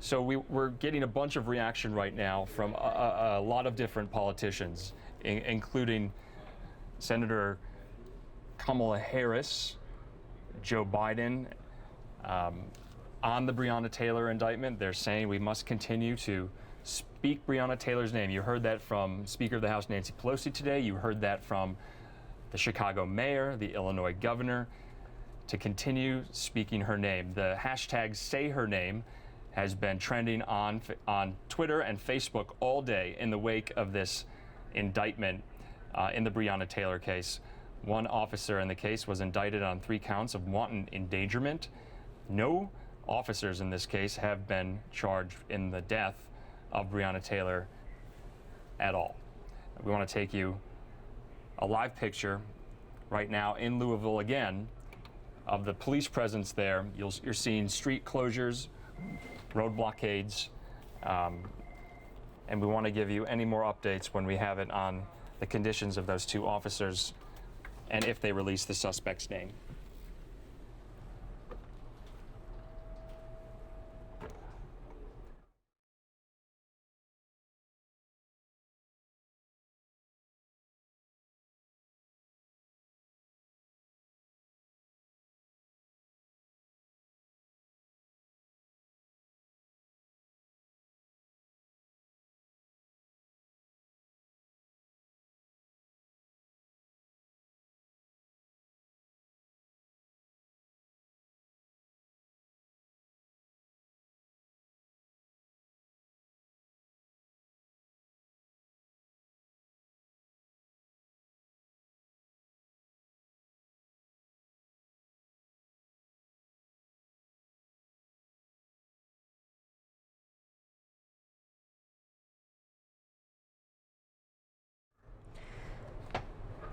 So we're getting a bunch of reaction right now from a lot of different politicians, including Senator Kamala Harris, Joe Biden. On the Breonna Taylor indictment, they're saying we must continue to speak Breonna Taylor's name. You heard that from Speaker of the House Nancy Pelosi today. You heard that from the Chicago mayor, the Illinois governor, to continue speaking her name. The hashtag Say Her Name has been trending on Twitter and Facebook all day in the wake of this indictment in the Breonna Taylor case. One officer in the case was indicted on 3 counts of wanton endangerment. No officers in this case have been charged in the death of Breonna Taylor at all. We want to take you a live picture right now in Louisville again of the police presence there. You're seeing street closures, road blockades, and we want to give you any more updates when we have it on the conditions of those 2 officers and if they release the suspect's name.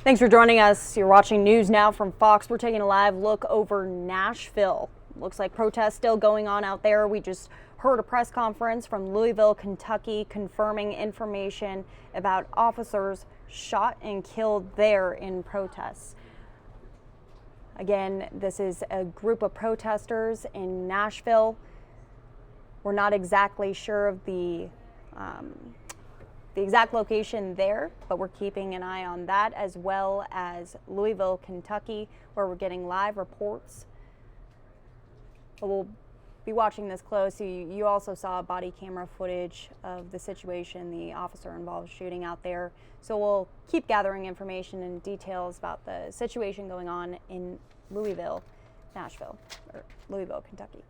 Thanks for joining us. You're watching News Now from Fox. We're taking a live look over Nashville. Looks like protests still going on out there. We just heard a press conference from Louisville, Kentucky, confirming information about officers shot and killed there in protests. Again, this is a group of protesters in Nashville. We're not exactly sure of the exact location there, but we're keeping an eye on that, as well as Louisville, Kentucky, where we're getting live reports. But we'll be watching this close. You also saw body camera footage of the situation, the officer involved shooting out there. So we'll keep gathering information and details about the situation going on in Louisville, Kentucky.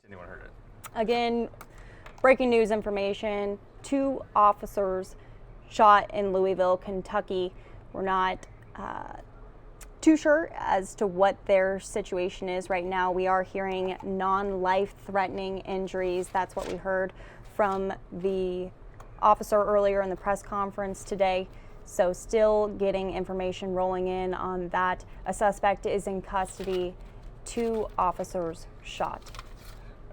Anyone heard it? Again, breaking news information, 2 officers shot in Louisville, Kentucky. We're not too sure as to what their situation is right now. We are hearing non-life-threatening injuries. That's what we heard from the officer earlier in the press conference today. So still getting information rolling in on that. A suspect is in custody, 2 officers shot.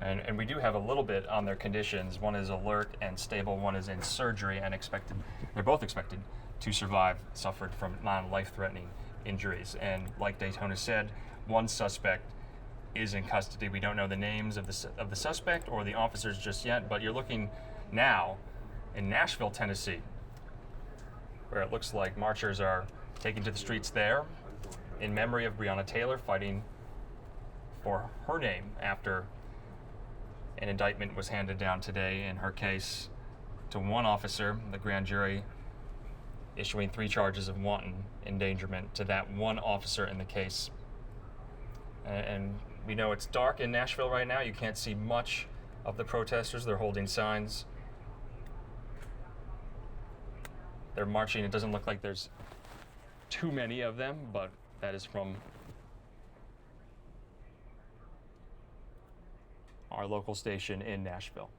And we do have a little bit on their conditions. One is alert and stable, one is in surgery and they're both expected to survive, suffered from non-life-threatening injuries. And like Daytona said, one suspect is in custody. We don't know the names of the suspect or the officers just yet, but you're looking now in Nashville, Tennessee, where it looks like marchers are taking to the streets there in memory of Breonna Taylor, fighting for her name after an indictment was handed down today in her case to one officer, the grand jury issuing 3 charges of wanton endangerment to that one officer in the case. And we know it's dark in Nashville right now. You can't see much of the protesters. They're holding signs. They're marching. It doesn't look like there's too many of them, but that is from our local station in Nashville.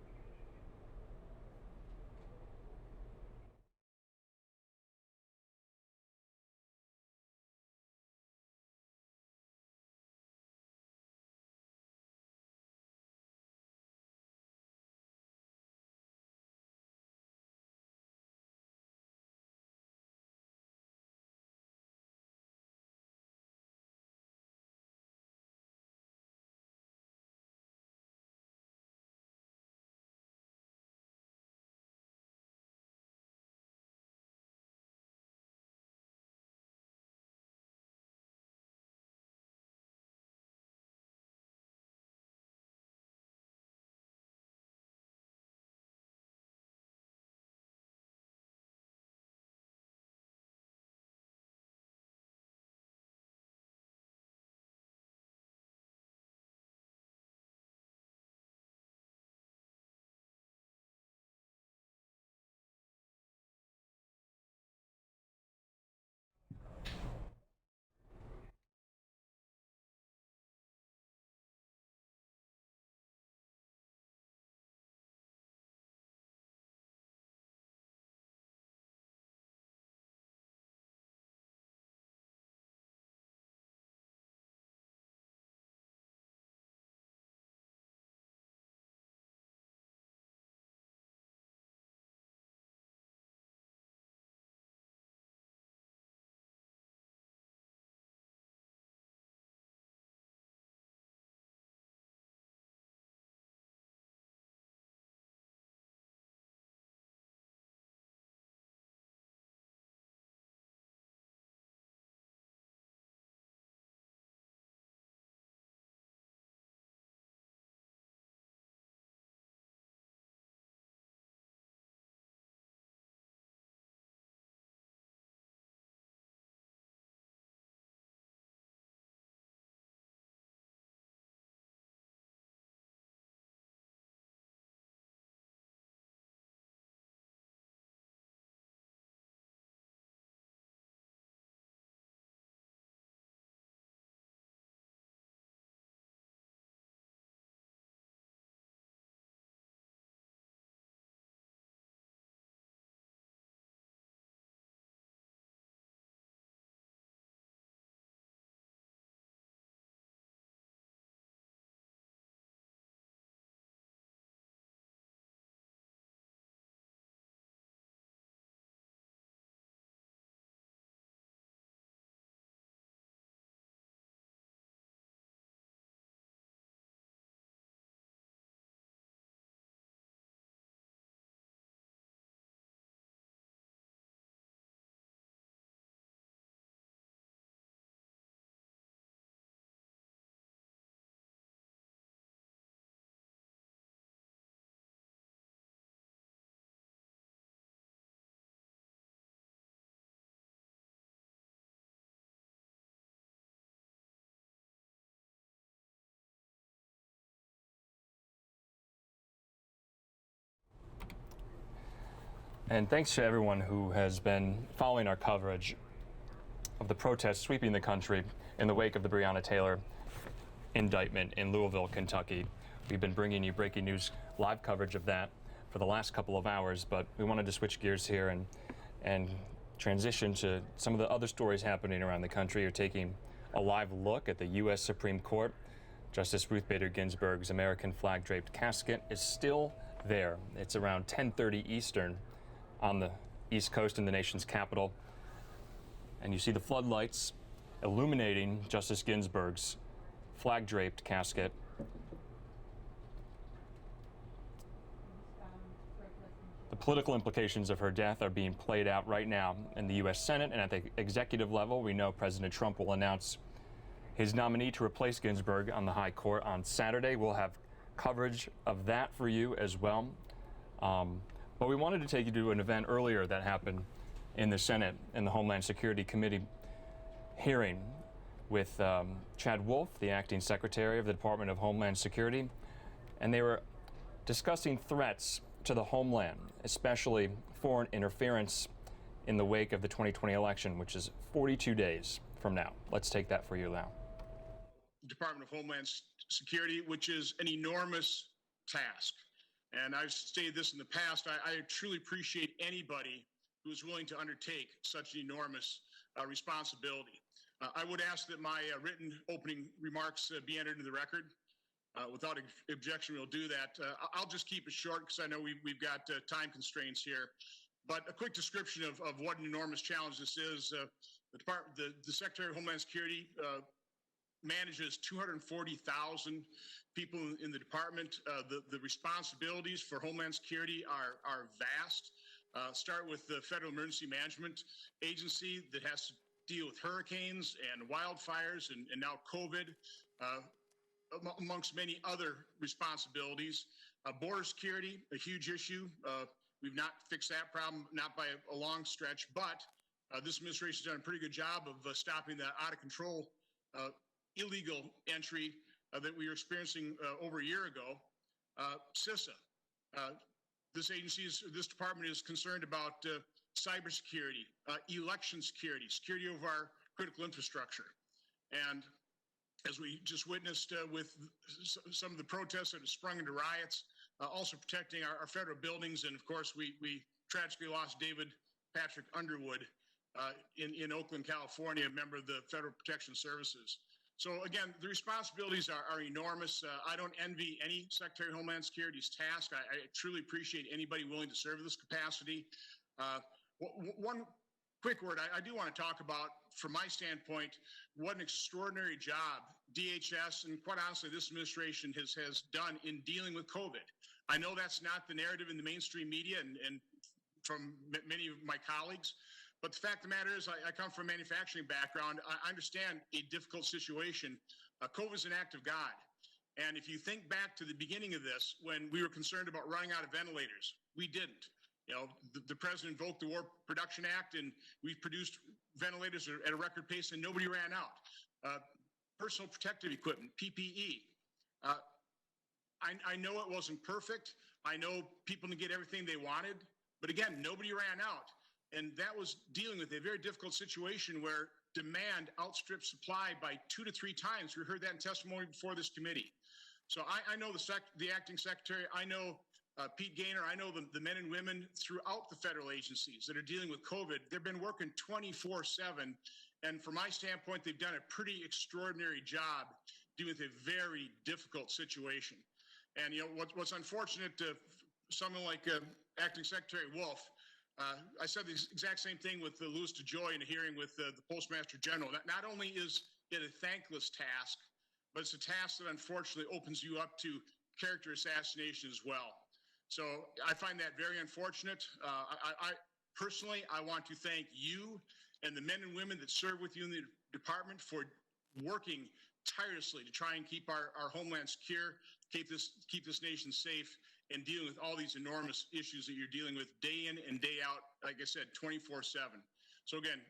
And thanks to everyone who has been following our coverage of the protests sweeping the country in the wake of the Breonna Taylor indictment in Louisville, Kentucky. We've been bringing you breaking news live coverage of that for the last couple of hours, but we wanted to switch gears here and transition to some of the other stories happening around the country. You're taking a live look at the U.S. Supreme Court. Justice Ruth Bader Ginsburg's American flag-draped casket is still there. It's around 10:30 Eastern on the East Coast in the nation's capital. And you see the floodlights illuminating Justice Ginsburg's flag-draped casket. The political implications of her death are being played out right now in the U.S. Senate, and at the executive level, we know President Trump will announce his nominee to replace Ginsburg on the High Court on Saturday. We'll have coverage of that for you as well. But we wanted to take you to an event earlier that happened in the Senate in the Homeland Security Committee hearing with Chad Wolf, the acting secretary of the Department of Homeland Security, and they were discussing threats to the homeland, especially foreign interference in the wake of the 2020 election, which is 42 days from now. Let's take that for you now. Department of Homeland Security, which is an enormous task. And I've stated this in the past, I truly appreciate anybody who is willing to undertake such an enormous responsibility. I would ask that my written opening remarks be entered into the record. Without objection, we'll do that. I'll just keep it short because I know we've got time constraints here. But a quick description of what an enormous challenge this is. The Secretary of Homeland Security manages 240,000 people in the department. The responsibilities for Homeland Security are vast. Start with the Federal Emergency Management Agency that has to deal with hurricanes and wildfires and now COVID, amongst many other responsibilities. Border security, a huge issue. We've not fixed that problem, not by a long stretch, but this administration has done a pretty good job of stopping the out of control illegal entry that we were experiencing over a year ago. CISA, this department is concerned about cybersecurity, election security, security of our critical infrastructure. And as we just witnessed with some of the protests that have sprung into riots, also protecting our federal buildings. And of course, we tragically lost David Patrick Underwood in Oakland, California, a member of the Federal Protection Services. So again, the responsibilities are enormous. I don't envy any Secretary of Homeland Security's task. I truly appreciate anybody willing to serve this capacity. One quick word, I do want to talk about, from my standpoint, what an extraordinary job DHS and quite honestly this administration has done in dealing with COVID. I know that's not the narrative in the mainstream media and from many of my colleagues, but the fact of the matter is I come from a manufacturing background. I understand a difficult situation. COVID is an act of God. And if you think back to the beginning of this, when we were concerned about running out of ventilators, we didn't. You know, the president invoked the War Production Act, and we've produced ventilators at a record pace, and nobody ran out. Personal protective equipment, PPE. I know it wasn't perfect. I know people didn't get everything they wanted, but again, nobody ran out. And that was dealing with a very difficult situation where demand outstripped supply by 2 to 3 times. We heard that in testimony before this committee. So I know the acting secretary, I know Pete Gaynor, I know the men and women throughout the federal agencies that are dealing with COVID. They've been working 24/7. And from my standpoint, they've done a pretty extraordinary job dealing with a very difficult situation. And, you know, what's unfortunate to someone like Acting Secretary Wolf, I said the exact same thing with Louis DeJoy in a hearing with the Postmaster General. Not only is it a thankless task, but it's a task that unfortunately opens you up to character assassination as well. So I find that very unfortunate. I personally, I want to thank you and the men and women that serve with you in the department for working tirelessly to try and keep our homeland secure, keep this nation safe, and dealing with all these enormous issues that you're dealing with day in and day out, like I said, 24/7. So again,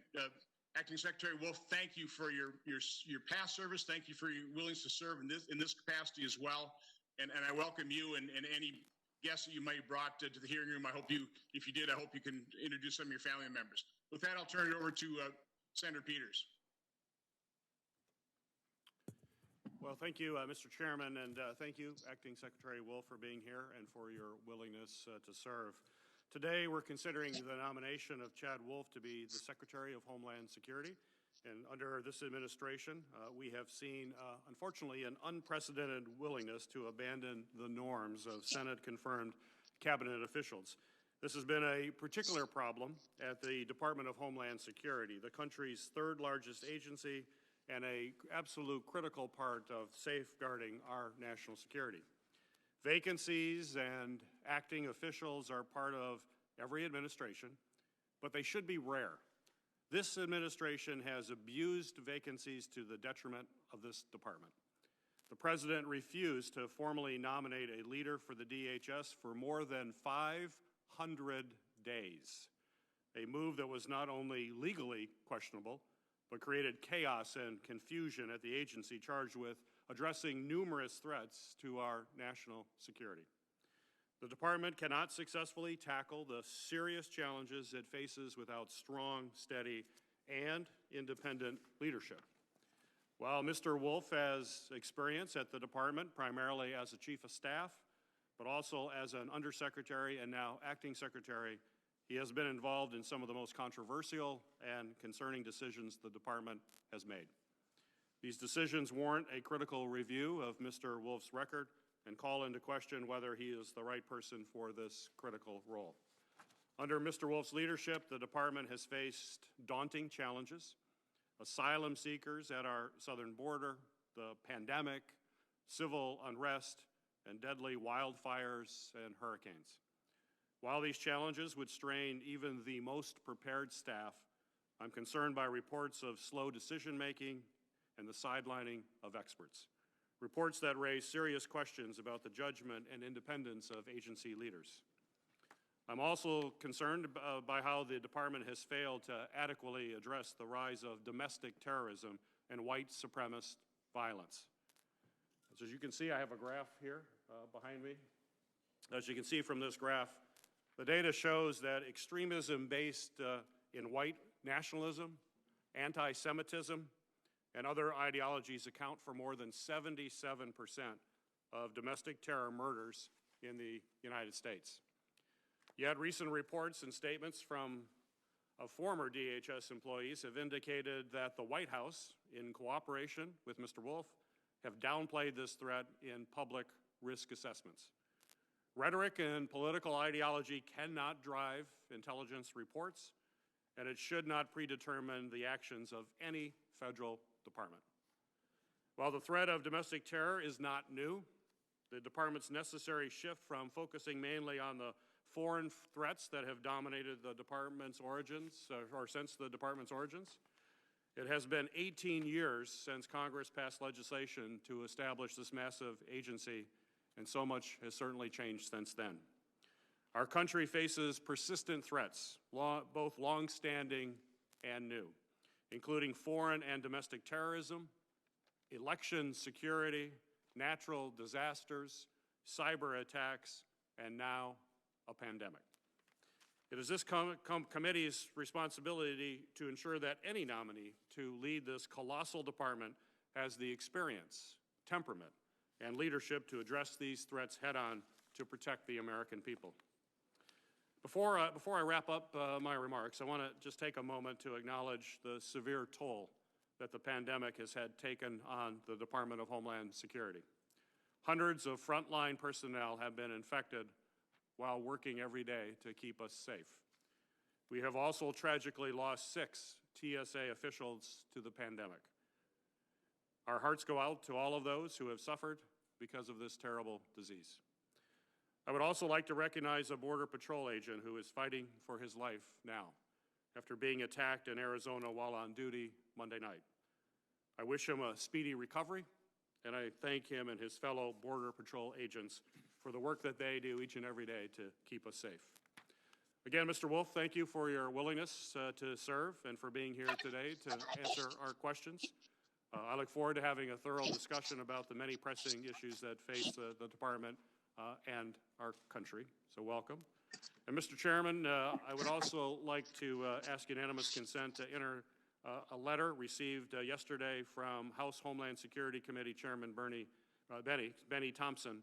Acting Secretary Wolf, thank you for your past service. Thank you for your willingness to serve in this capacity as well. And I welcome you and any guests that you might have brought to the hearing room. I hope you, if you did, I hope you can introduce some of your family members. With that, I'll turn it over to Senator Peters. Well, thank you, Mr. Chairman, and thank you, Acting Secretary Wolf, for being here and for your willingness to serve. Today, we're considering the nomination of Chad Wolf to be the Secretary of Homeland Security. And under this administration, we have seen, unfortunately, an unprecedented willingness to abandon the norms of Senate-confirmed cabinet officials. This has been a particular problem at the Department of Homeland Security, the country's third largest agency and an absolute critical part of safeguarding our national security. Vacancies and acting officials are part of every administration, but they should be rare. This administration has abused vacancies to the detriment of this department. The President refused to formally nominate a leader for the DHS for more than 500 days, a move that was not only legally questionable, but created chaos and confusion at the agency charged with addressing numerous threats to our national security. The department cannot successfully tackle the serious challenges it faces without strong, steady, and independent leadership. While Mr. Wolf has experience at the department, primarily as a chief of staff, but also as an undersecretary and now acting secretary, he has been involved in some of the most controversial and concerning decisions the department has made. These decisions warrant a critical review of Mr. Wolf's record and call into question whether he is the right person for this critical role. Under Mr. Wolf's leadership, the department has faced daunting challenges: asylum seekers at our southern border, the pandemic, civil unrest, and deadly wildfires and hurricanes. While these challenges would strain even the most prepared staff, I'm concerned by reports of slow decision-making and the sidelining of experts. Reports that raise serious questions about the judgment and independence of agency leaders. I'm also concerned by how the department has failed to adequately address the rise of domestic terrorism and white supremacist violence. As you can see, I have a graph here behind me. As you can see from this graph, the data shows that extremism based in white nationalism, anti-Semitism, and other ideologies account for more than 77% of domestic terror murders in the United States. Yet recent reports and statements from former DHS employees have indicated that the White House, in cooperation with Mr. Wolf, have downplayed this threat in public risk assessments. Rhetoric and political ideology cannot drive intelligence reports, and it should not predetermine the actions of any federal department. While the threat of domestic terror is not new, the department's necessary shift from focusing mainly on the foreign threats that have dominated the department's origins, or since the department's origins. It has been 18 years since Congress passed legislation to establish this massive agency, and so much has certainly changed since then. Our country faces persistent threats, both long-standing and new, including foreign and domestic terrorism, election security, natural disasters, cyber attacks, and now a pandemic. It is this committee's responsibility to ensure that any nominee to lead this colossal department has the experience, temperament, and leadership to address these threats head-on to protect the American people. Before I wrap up my remarks, I want to just take a moment to acknowledge the severe toll that the pandemic has taken on the Department of Homeland Security. Hundreds of frontline personnel have been infected while working every day to keep us safe. We have also tragically lost 6 TSA officials to the pandemic. Our hearts go out to all of those who have suffered because of this terrible disease. I would also like to recognize a Border Patrol agent who is fighting for his life now after being attacked in Arizona while on duty Monday night. I wish him a speedy recovery, and I thank him and his fellow Border Patrol agents for the work that they do each and every day to keep us safe. Again, Mr. Wolf, thank you for your willingness to serve and for being here today to answer our questions. I look forward to having a thorough discussion about the many pressing issues that face the department and our country. So welcome. And Mr. Chairman, I would also like to ask unanimous consent to enter a letter received yesterday from House Homeland Security Committee Chairman Benny Thompson,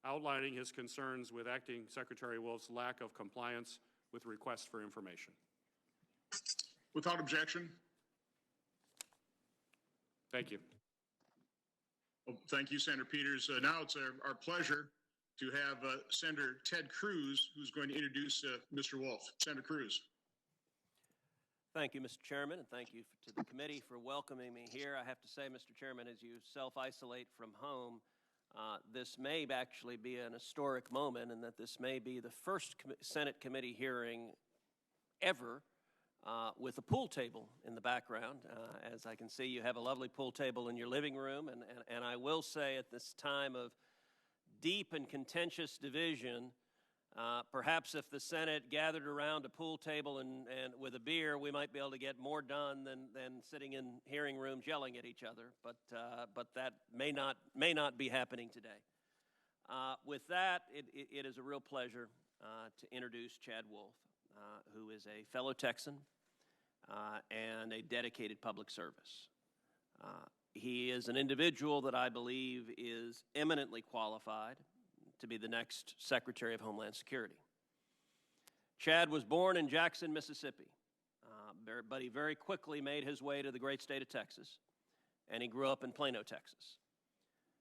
outlining his concerns with Acting Secretary Wolf's lack of compliance with requests for information. Without objection. Thank you. Well, thank you, Senator Peters. Now it's our pleasure to have Senator Ted Cruz, who's going to introduce Mr. Wolf. Senator Cruz. Thank you, Mr. Chairman, and thank you to the committee for welcoming me here. I have to say, Mr. Chairman, as you self-isolate from home, this may actually be an historic moment, and that this may be the first Senate committee hearing ever with a pool table in the background. As I can see, you have a lovely pool table in your living room, and I will say at this time of deep and contentious division, perhaps if the Senate gathered around a pool table and with a beer, we might be able to get more done than sitting in hearing rooms yelling at each other. But that may not be happening today. With that, it is a real pleasure to introduce Chad Wolf, who is a fellow Texan and a dedicated public service. He is an individual that I believe is eminently qualified to be the next Secretary of Homeland Security. Chad was born in Jackson, Mississippi, but he very quickly made his way to the great state of Texas, and he grew up in Plano, Texas.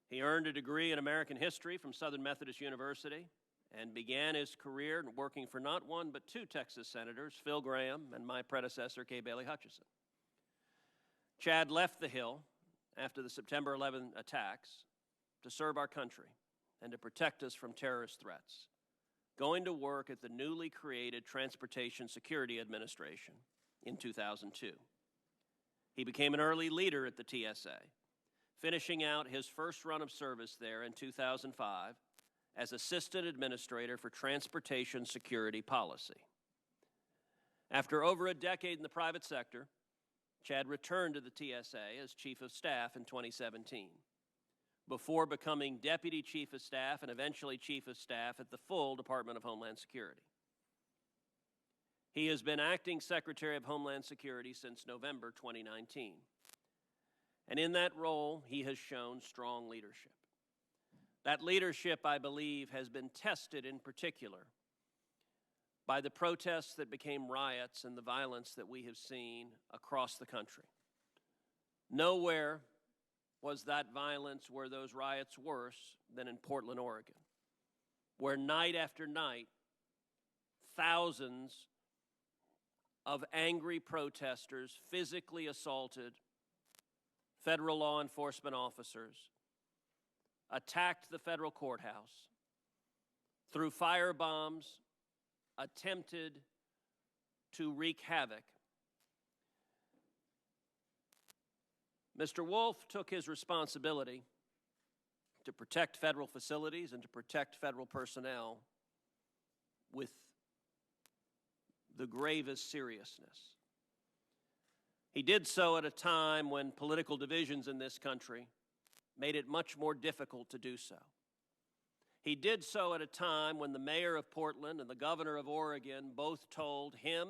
He earned a degree in American history from Southern Methodist University and began his career working for not one but two Texas senators, Phil Graham and my predecessor, Kay Bailey Hutchison. Chad left the Hill after the September 11 attacks to serve our country and to protect us from terrorist threats, going to work at the newly created Transportation Security Administration in 2002. He became an early leader at the TSA, finishing out his first run of service there in 2005 as Assistant Administrator for Transportation Security Policy. After over a decade in the private sector, Chad returned to the TSA as Chief of Staff in 2017. Before becoming Deputy Chief of Staff and eventually Chief of Staff at the full Department of Homeland Security. He has been Acting Secretary of Homeland Security since November 2019. And in that role, he has shown strong leadership. That leadership, I believe, has been tested in particular by the protests that became riots and the violence that we have seen across the country. Nowhere was that violence, were those riots worse than in Portland, Oregon, where night after night, thousands of angry protesters physically assaulted federal law enforcement officers, attacked the federal courthouse, threw firebombs, attempted to wreak havoc. Mr. Wolf took his responsibility to protect federal facilities and to protect federal personnel with the gravest seriousness. He did so at a time when political divisions in this country made it much more difficult to do so. He did so at a time when the mayor of Portland and the governor of Oregon both told him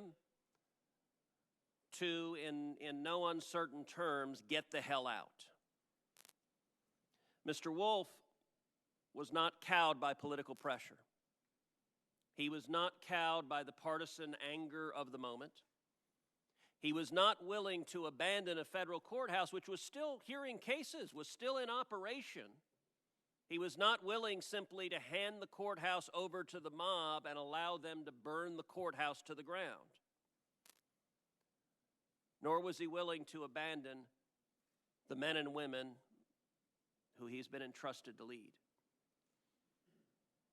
to, in no uncertain terms, get the hell out. Mr. Wolf was not cowed by political pressure. He was not cowed by the partisan anger of the moment. He was not willing to abandon a federal courthouse, which was still hearing cases, was still in operation. He was not willing simply to hand the courthouse over to the mob and allow them to burn the courthouse to the ground. Nor was he willing to abandon the men and women who he's been entrusted to lead.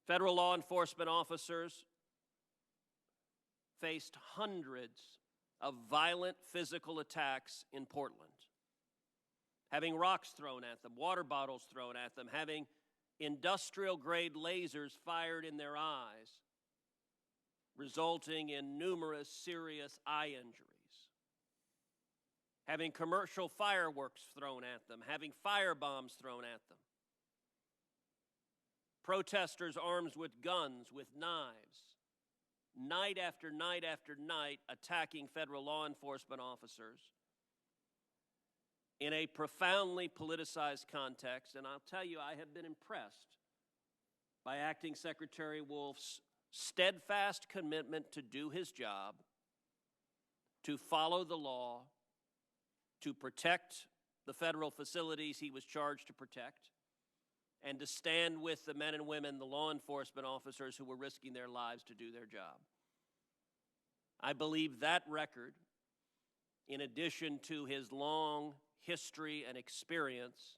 Federal law enforcement officers faced hundreds of violent physical attacks in Portland, having rocks thrown at them, water bottles thrown at them, having industrial-grade lasers fired in their eyes, resulting in numerous serious eye injuries, having commercial fireworks thrown at them, having firebombs thrown at them. Protesters armed with guns, with knives, night after night after night attacking federal law enforcement officers in a profoundly politicized context. And I'll tell you, I have been impressed by Acting Secretary Wolf's steadfast commitment to do his job, to follow the law, to protect the federal facilities he was charged to protect, and to stand with the men and women, the law enforcement officers who were risking their lives to do their job. I believe that record, in addition to his long history and experience,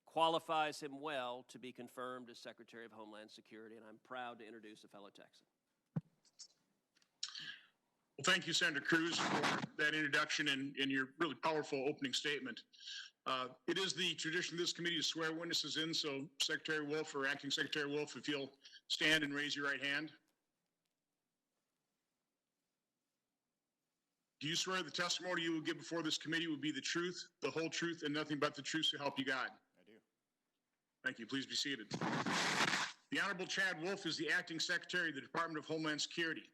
qualifies him well to be confirmed as Secretary of Homeland Security, and I'm proud to introduce a fellow Texan. Well, thank you, Senator Cruz, for that introduction and your really powerful opening statement. It is the tradition of this committee to swear witnesses in, so Secretary Wolf or Acting Secretary Wolf, if you'll stand and raise your right hand. Do you swear the testimony you will give before this committee will be the truth, the whole truth, and nothing but the truth, so help you God? I do. Thank you. Please be seated. The Honorable Chad Wolf is the Acting Secretary of the Department of Homeland Security.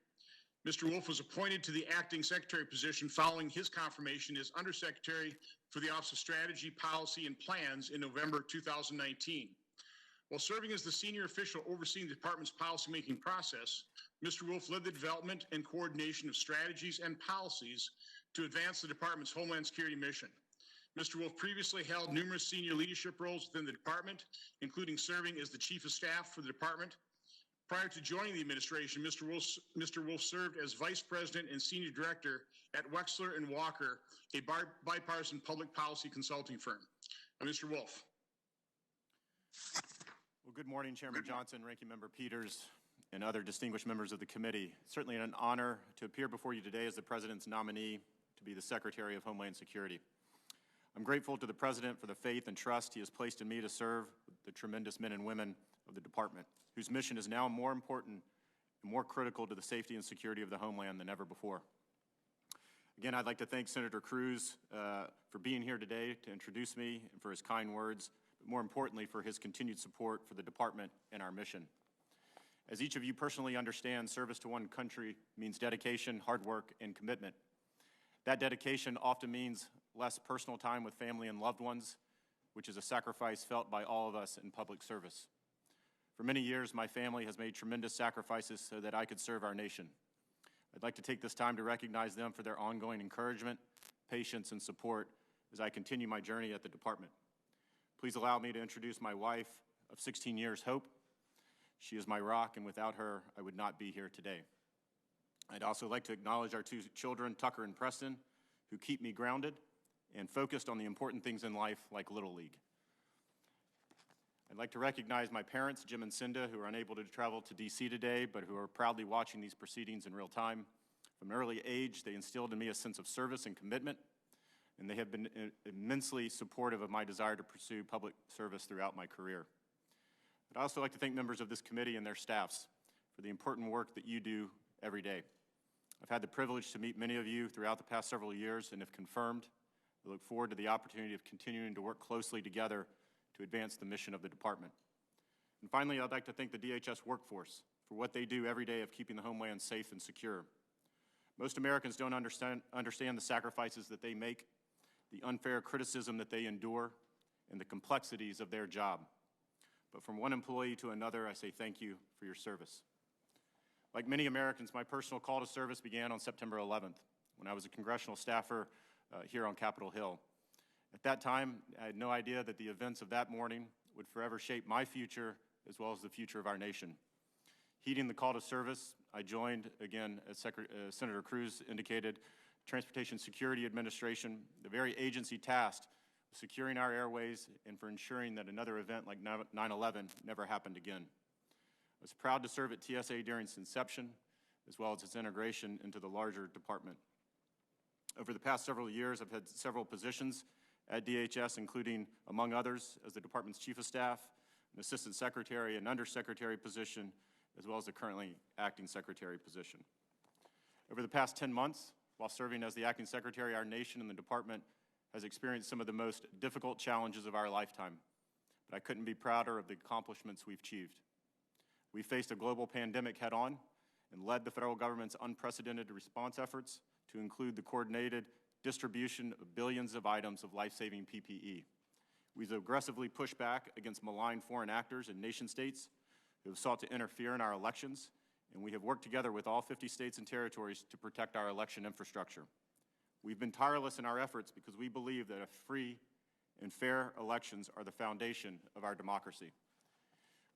Mr. Wolf was appointed to the Acting Secretary position following his confirmation as Undersecretary for the Office of Strategy, Policy, and Plans in November 2019. While serving as the senior official overseeing the department's policymaking process, Mr. Wolf led the development and coordination of strategies and policies to advance the department's Homeland Security mission. Mr. Wolf previously held numerous senior leadership roles within the department, including serving as the Chief of Staff for the department. Prior to joining the administration, Mr. Wolf served as Vice President and Senior Director at Wexler & Walker, a bipartisan public policy consulting firm. Mr. Wolf. Well, good morning, Chairman Johnson, Ranking Member Peters, and other distinguished members of the committee. Certainly an honor to appear before you today as the President's nominee to be the Secretary of Homeland Security. I'm grateful to the President for the faith and trust he has placed in me to serve the tremendous men and women of the Department, whose mission is now more important and more critical to the safety and security of the homeland than ever before. Again, I'd like to thank Senator Cruz for being here today to introduce me and for his kind words, but more importantly for his continued support for the Department and our mission. As each of you personally understand, service to one country means dedication, hard work, and commitment. That dedication often means less personal time with family and loved ones, which is a sacrifice felt by all of us in public service. For many years, my family has made tremendous sacrifices so that I could serve our nation. I'd like to take this time to recognize them for their ongoing encouragement, patience, and support as I continue my journey at the Department. Please allow me to introduce my wife of 16 years, Hope. She is my rock, and without her, I would not be here today. I'd also like to acknowledge our two children, Tucker and Preston, who keep me grounded and focused on the important things in life like Little League. I'd like to recognize my parents, Jim and Cinda, who are unable to travel to D.C. today, but who are proudly watching these proceedings in real time. From an early age, they instilled in me a sense of service and commitment, and they have been immensely supportive of my desire to pursue public service throughout my career. I'd also like to thank members of this committee and their staffs for the important work that you do every day. I've had the privilege to meet many of you throughout the past several years, and if confirmed, I look forward to the opportunity of continuing to work closely together to advance the mission of the Department. And finally, I'd like to thank the DHS workforce for what they do every day of keeping the homeland safe and secure. Most Americans don't understand the sacrifices that they make, the unfair criticism that they endure, and the complexities of their job. But from one employee to another, I say thank you for your service. Like many Americans, my personal call to service began on September 11th, when I was a congressional staffer here on Capitol Hill. At that time, I had no idea that the events of that morning would forever shape my future as well as the future of our nation. Heeding the call to service, I joined, again, as Senator Cruz indicated, Transportation Security Administration, the very agency tasked with securing our airways and for ensuring that another event like 9/11 never happened again. I was proud to serve at TSA during its inception, as well as its integration into the larger department. Over the past several years, I've had several positions at DHS, including, among others, as the department's Chief of Staff, an Assistant Secretary and Undersecretary position, as well as the currently Acting Secretary position. Over the past 10 months, while serving as the Acting Secretary, our nation and the Department has experienced some of the most difficult challenges of our lifetime. but I couldn't be prouder of the accomplishments we've achieved. We faced a global pandemic head-on and led the federal government's unprecedented response efforts to include the coordinated distribution of billions of items of life-saving PPE. We've aggressively pushed back against malign foreign actors and nation-states who have sought to interfere in our elections, and we have worked together with all 50 states and territories to protect our election infrastructure. We've been tireless in our efforts because we believe that free and fair elections are the foundation of our democracy.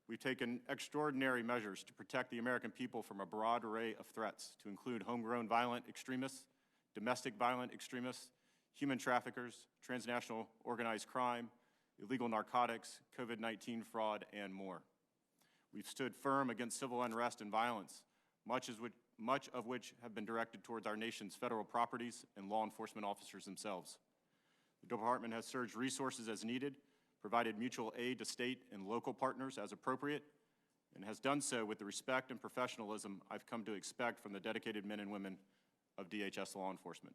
We've taken extraordinary measures to protect the American people from a broad array of threats, to include homegrown violent extremists, domestic violent extremists, human traffickers, transnational organized crime, illegal narcotics, COVID-19 fraud, and more. We've stood firm against civil unrest and violence, much of which have been directed towards our nation's federal properties and law enforcement officers themselves. The department has surged resources as needed, provided mutual aid to state and local partners as appropriate, and has done so with the respect and professionalism I've come to expect from the dedicated men and women of DHS law enforcement.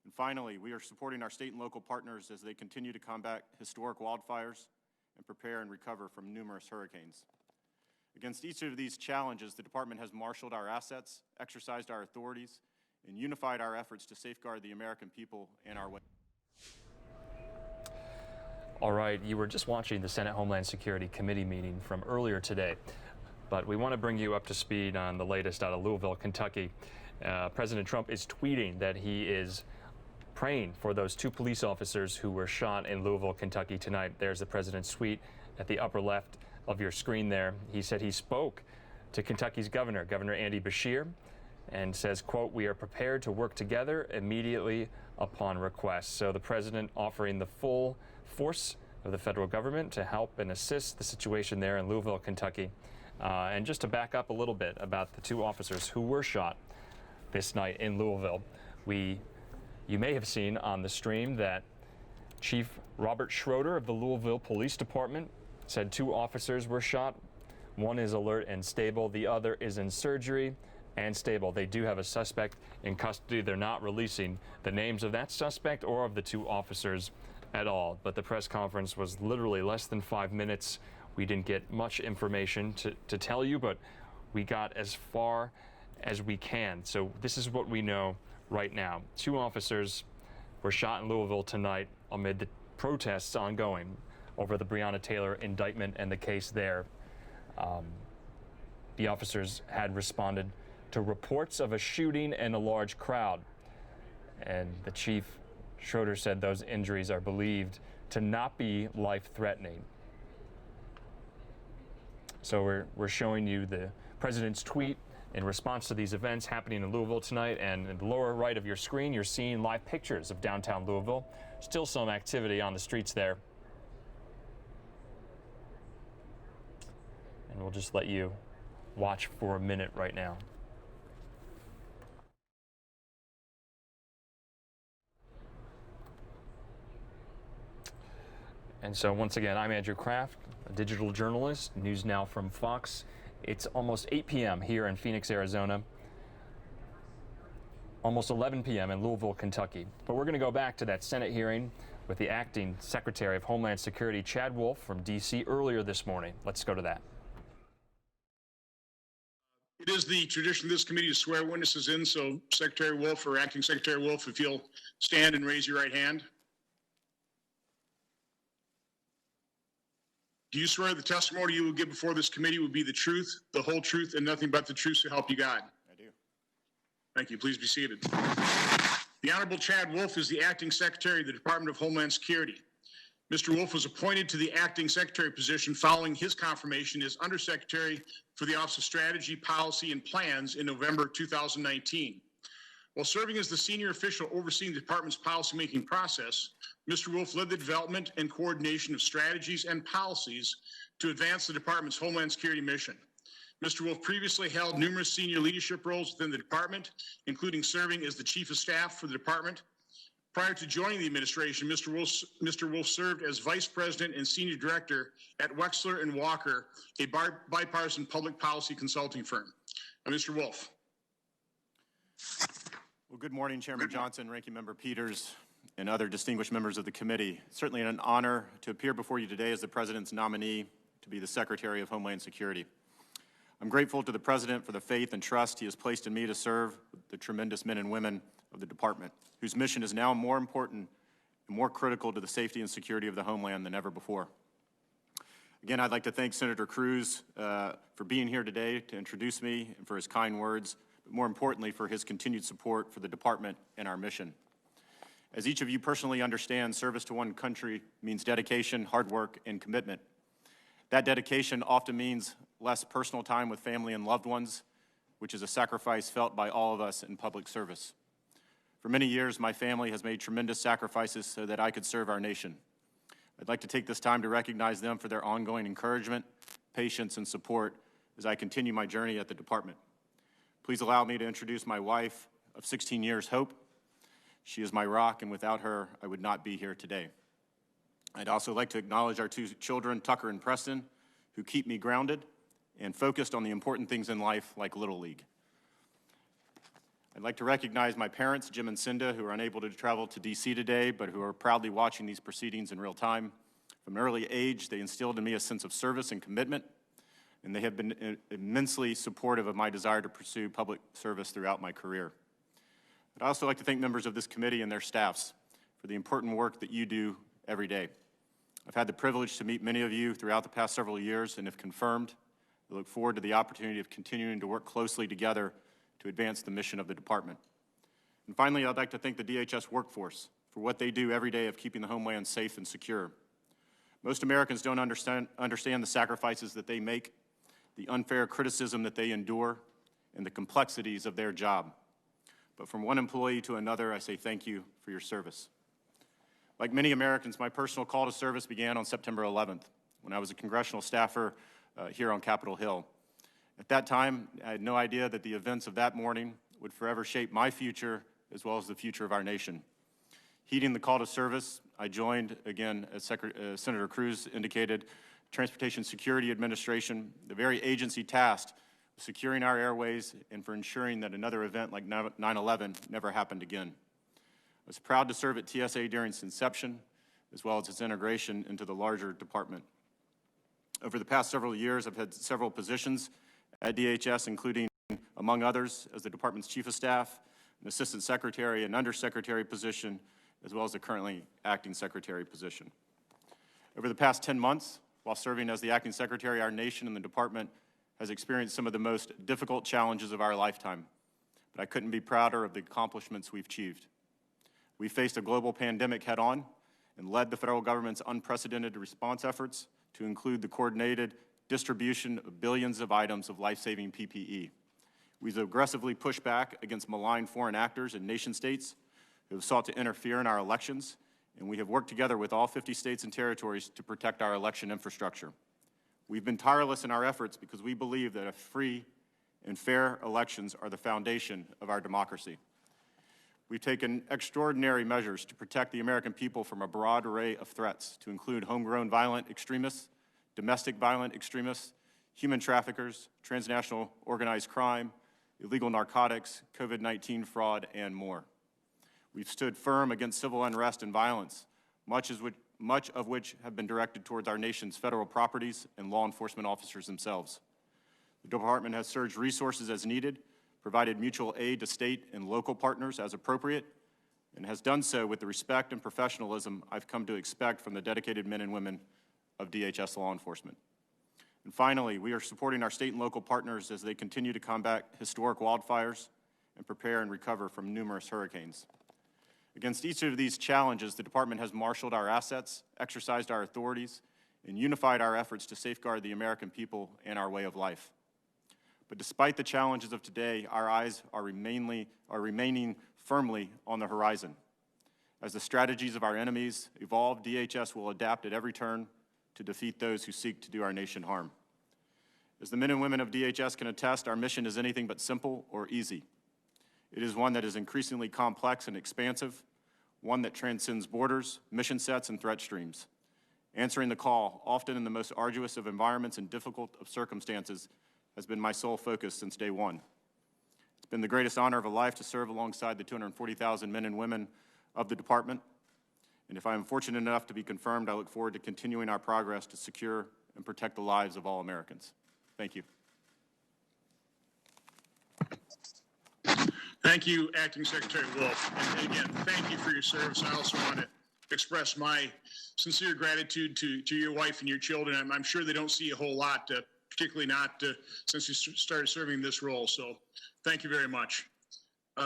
And finally, we are supporting our state and local partners as they continue to combat historic wildfires and prepare and recover from numerous hurricanes. Against each of these challenges, the department has marshaled our assets, exercised our authorities, and unified our efforts to safeguard the American people and our way. All right, you were just watching the Senate Homeland Security Committee meeting from earlier today, but we want to bring you up to speed on the latest out of Louisville, Kentucky. President Trump is tweeting that he is praying for those 2 police officers who were shot in Louisville, Kentucky tonight. There's the president's tweet at the upper left of your screen there. He said he spoke to Kentucky's governor, Governor Andy Beshear, and says, quote, "We are prepared to work together immediately upon request." So the president offering the full force of the federal government to help and assist the situation there in Louisville, Kentucky. And just to back up a little bit about the 2 officers who were shot this night in Louisville, you may have seen on the stream that Chief Robert Schroeder of the Louisville Police Department said 2 officers were shot. One is alert and stable. The other is in surgery and stable. They do have a suspect in custody. They're not releasing the names of that suspect or of the 2 officers at all. But the press conference was literally less than 5 minutes. We didn't get much information to tell you, but we got as far as we can. So this is what we know right now. 2 officers were shot in Louisville tonight amid the protests ongoing over the Breonna Taylor indictment and the case there. The officers had responded to reports of a shooting and a large crowd. And the chief, Schroeder, said those injuries are believed to not be life-threatening. So we're showing you the president's tweet in response to these events happening in Louisville tonight. And in the lower right of your screen, you're seeing live pictures of downtown Louisville. Still some activity on the streets there. And we'll just let you watch for a minute right now. And so once again, I'm Andrew Kraft, a digital journalist, NewsNOW from Fox. It's almost 8 p.m. here in Phoenix, Arizona. Almost 11 p.m. in Louisville, Kentucky. But we're going to go back to that Senate hearing with the acting Secretary of Homeland Security, Chad Wolf, from D.C. earlier this morning. Let's go to that. It is the tradition of this committee to swear witnesses in, so Secretary Wolf or Acting Secretary Wolf, if you'll stand and raise your right hand. Do you swear the testimony you will give before this committee will be the truth, the whole truth, and nothing but the truth, so help you God? I do. Thank you. Please be seated. The Honorable Chad Wolf is the Acting Secretary of the Department of Homeland Security. Mr. Wolf was appointed to the Acting Secretary position following his confirmation as Undersecretary for the Office of Strategy, Policy, and Plans in November 2019. While serving as the senior official overseeing the department's policymaking process, Mr. Wolf led the development and coordination of strategies and policies to advance the department's Homeland Security mission. Mr. Wolf previously held numerous senior leadership roles within the department, including serving as the Chief of Staff for the department. Prior to joining the administration, Mr. Wolf served as Vice President and Senior Director at Wexler & Walker, a bipartisan public policy consulting firm. Mr. Wolf. Well, good morning, Chairman Johnson, Ranking Member Peters, and other distinguished members of the committee, it's certainly an honor to appear before you today as the President's nominee to be the Secretary of Homeland Security. I'm grateful to the President for the faith and trust he has placed in me to serve the tremendous men and women of the Department, whose mission is now more important and more critical to the safety and security of the homeland than ever before. Again, I'd like to thank Senator Cruz for being here today to introduce me and for his kind words, but more importantly, for his continued support for the Department and our mission. As each of you personally understands, service to one country means dedication, hard work, and commitment. That dedication often means less personal time with family and loved ones, which is a sacrifice felt by all of us in public service. For many years, my family has made tremendous sacrifices so that I could serve our nation. I'd like to take this time to recognize them for their ongoing encouragement, patience, and support as I continue my journey at the Department. Please allow me to introduce my wife of 16 years, Hope. She is my rock, and without her, I would not be here today. I'd also like to acknowledge our two children, Tucker and Preston, who keep me grounded and focused on the important things in life like Little League. I'd like to recognize my parents, Jim and Cinda, who are unable to travel to D.C. today, but who are proudly watching these proceedings in real time. From an early age, they instilled in me a sense of service and commitment, and they have been immensely supportive of my desire to pursue public service throughout my career. I'd also like to thank members of this committee and their staffs for the important work that you do every day. I've had the privilege to meet many of you throughout the past several years, and if confirmed, I look forward to the opportunity of continuing to work closely together to advance the mission of the Department. And finally, I'd like to thank the DHS workforce for what they do every day of keeping the homeland safe and secure. Most Americans don't understand the sacrifices that they make, the unfair criticism that they endure, and the complexities of their job. But from one employee to another, I say thank you for your service. Like many Americans, my personal call to service began on September 11th, when I was a congressional staffer here on Capitol Hill. At that time, I had no idea that the events of that morning would forever shape my future as well as the future of our nation. Heeding the call to service, I joined, again, as Senator Cruz indicated, Transportation Security Administration, the very agency tasked with securing our airways and for ensuring that another event like 9/11 never happened again. I was proud to serve at TSA during its inception, as well as its integration into the larger department. Over the past several years, I've had several positions at DHS, including, among others, as the department's chief of staff, an assistant secretary, and undersecretary position, as well as the currently acting secretary position. Over the past 10 months, while serving as the acting secretary, our nation and the department has experienced some of the most difficult challenges of our lifetime, but I couldn't be prouder of the accomplishments we've achieved. We faced a global pandemic head-on and led the federal government's unprecedented response efforts to include the coordinated distribution of billions of items of life-saving PPE. We've aggressively pushed back against malign foreign actors and nation-states who have sought to interfere in our elections, and we have worked together with all 50 states and territories to protect our election infrastructure. We've been tireless in our efforts because we believe that free and fair elections are the foundation of our democracy. We've taken extraordinary measures to protect the American people from a broad array of threats, to include homegrown violent extremists, domestic violent extremists, human traffickers, transnational organized crime, illegal narcotics, COVID-19 fraud, and more. We've stood firm against civil unrest and violence, much of which have been directed towards our nation's federal properties and law enforcement officers themselves. The Department has surged resources as needed, provided mutual aid to state and local partners as appropriate, and has done so with the respect and professionalism I've come to expect from the dedicated men and women of DHS law enforcement. And finally, we are supporting our state and local partners as they continue to combat historic wildfires and prepare and recover from numerous hurricanes. Against each of these challenges, the Department has marshaled our assets, exercised our authorities, and unified our efforts to safeguard the American people and our way of life. But despite the challenges of today, our eyes are remaining firmly on the horizon. As the strategies of our enemies evolve, DHS will adapt at every turn to defeat those who seek to do our nation harm. As the men and women of DHS can attest, our mission is anything but simple or easy. It is one that is increasingly complex and expansive, one that transcends borders, mission sets, and threat streams. Answering the call, often in the most arduous of environments and difficult of circumstances, has been my sole focus since day one. It's been the greatest honor of a life to serve alongside the 240,000 men and women of the Department, And if I am fortunate enough to be confirmed, I look forward to continuing our progress to secure and protect the lives of all Americans. Thank you. Thank you, Acting Secretary Wolf. And again, thank you for your service. I also want to express my sincere gratitude to your wife and your children. I'm sure they don't see a whole lot, particularly not since you started serving this role. So thank you very much.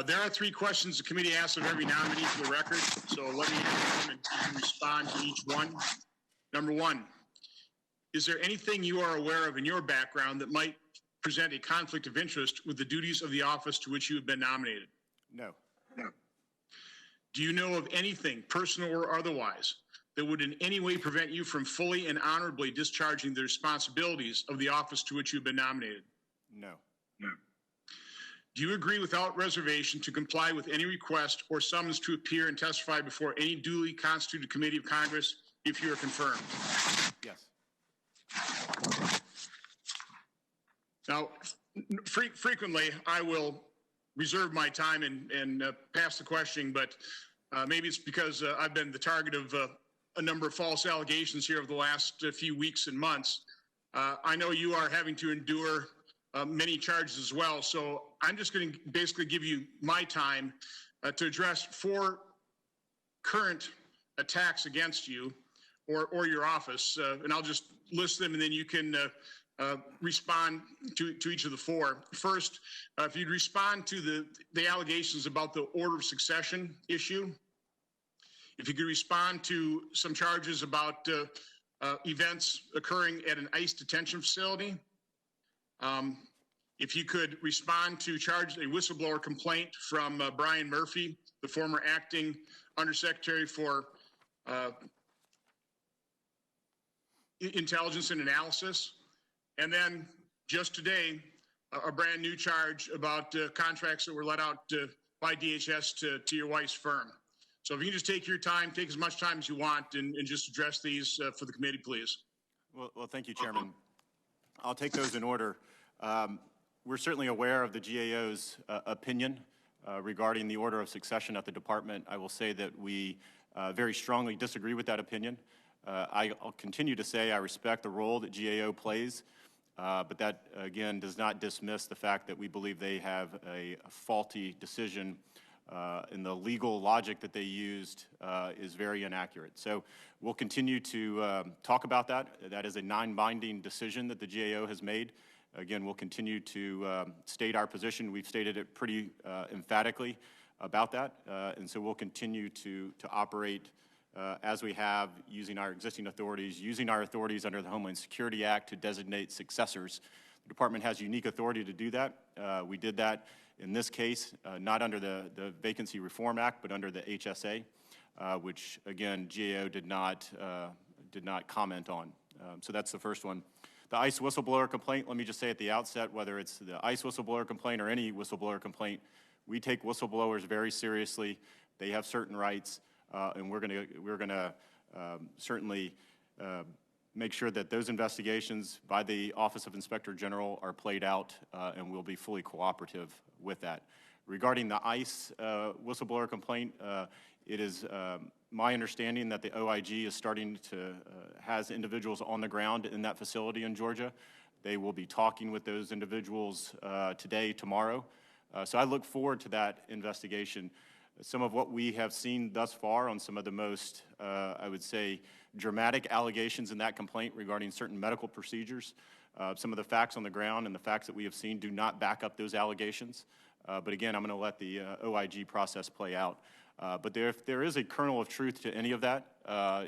There are 3 questions the committee asks of every nominee for the record. So let me answer them and you can respond to each one. Number 1, is there anything you are aware of in your background that might present a conflict of interest with the duties of the office to which you have been nominated? No. No. Do you know of anything, personal or otherwise, that would in any way prevent you from fully and honorably discharging the responsibilities of the office to which you have been nominated? No. No. Do you agree without reservation to comply with any request or summons to appear and testify before any duly constituted committee of Congress if you are confirmed? Yes. Now, frequently I will reserve my time and pass the question, but maybe it's because I've been the target of a number of false allegations here over the last few weeks and months. I know you are having to endure many charges as well, so I'm just going to basically give you my time to address 4 current attacks against you or your office, and I'll just list them and then you can respond to each of the 4. First, if you'd respond to the allegations about the order of succession issue. If you could respond to some charges about events occurring at an ICE detention facility. If you could respond to a whistleblower complaint from Brian Murphy, the former acting undersecretary for intelligence and analysis. And then just today, a brand new charge about contracts that were let out by DHS to your wife's firm. So if you can just take your time, take as much time as you want, and just address these for the committee, please. Well, thank you, Chairman. I'll take those in order. We're certainly aware of the GAO's opinion regarding the order of succession at the department. I will say that we very strongly disagree with that opinion. I'll continue to say I respect the role that GAO plays, but that, again, does not dismiss the fact that we believe they have a faulty decision and the legal logic that they used is very inaccurate. So we'll continue to talk about that. That is a non-binding decision that the GAO has made. Again, we'll continue to state our position. We've stated it pretty emphatically about that, and so we'll continue to operate as we have, using our existing authorities, using our authorities under the Homeland Security Act to designate successors. The department has unique authority to do that. We did that in this case, not under the Vacancy Reform Act, but under the HSA, which again GAO did not comment on. So that's the first one. The ICE whistleblower complaint, let me just say at the outset, whether it's the ICE whistleblower complaint or any whistleblower complaint, we take whistleblowers very seriously. They have certain rights, and we're gonna certainly make sure that those investigations by the Office of Inspector General are played out, and we'll be fully cooperative with that. Regarding the ICE whistleblower complaint, it is my understanding that the OIG is starting to has individuals on the ground in that facility in Georgia. They will be talking with those individuals today, tomorrow. So I look forward to that investigation. Some of what we have seen thus far on some of the most, I would say, dramatic allegations in that complaint regarding certain medical procedures. Some of the facts on the ground and the facts that we have seen do not back up those allegations. But again, I'm going to let the OIG process play out. But if there is a kernel of truth to any of that,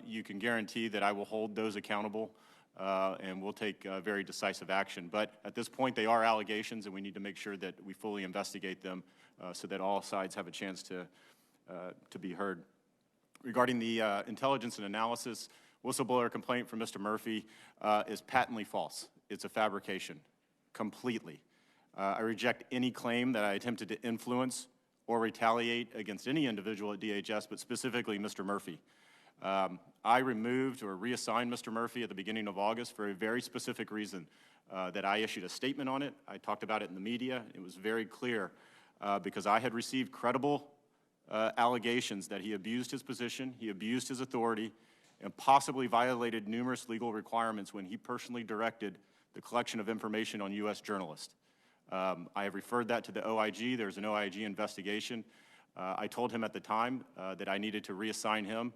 you can guarantee that I will hold those accountable and we'll take very decisive action. But at this point, they are allegations, and we need to make sure that we fully investigate them so that all sides have a chance to be heard. Regarding the intelligence and analysis whistleblower complaint from Mr. Murphy is patently false. It's a fabrication, completely. I reject any claim that I attempted to influence or retaliate against any individual at DHS, but specifically Mr. Murphy. I removed or reassigned Mr. Murphy at the beginning of August for a very specific reason, that I issued a statement on it. I talked about it in the media. It was very clear because I had received credible allegations that he abused his position, he abused his authority, and possibly violated numerous legal requirements when he personally directed the collection of information on U.S. journalists. I have referred that to the OIG. There's an OIG investigation. I told him at the time that I needed to reassign him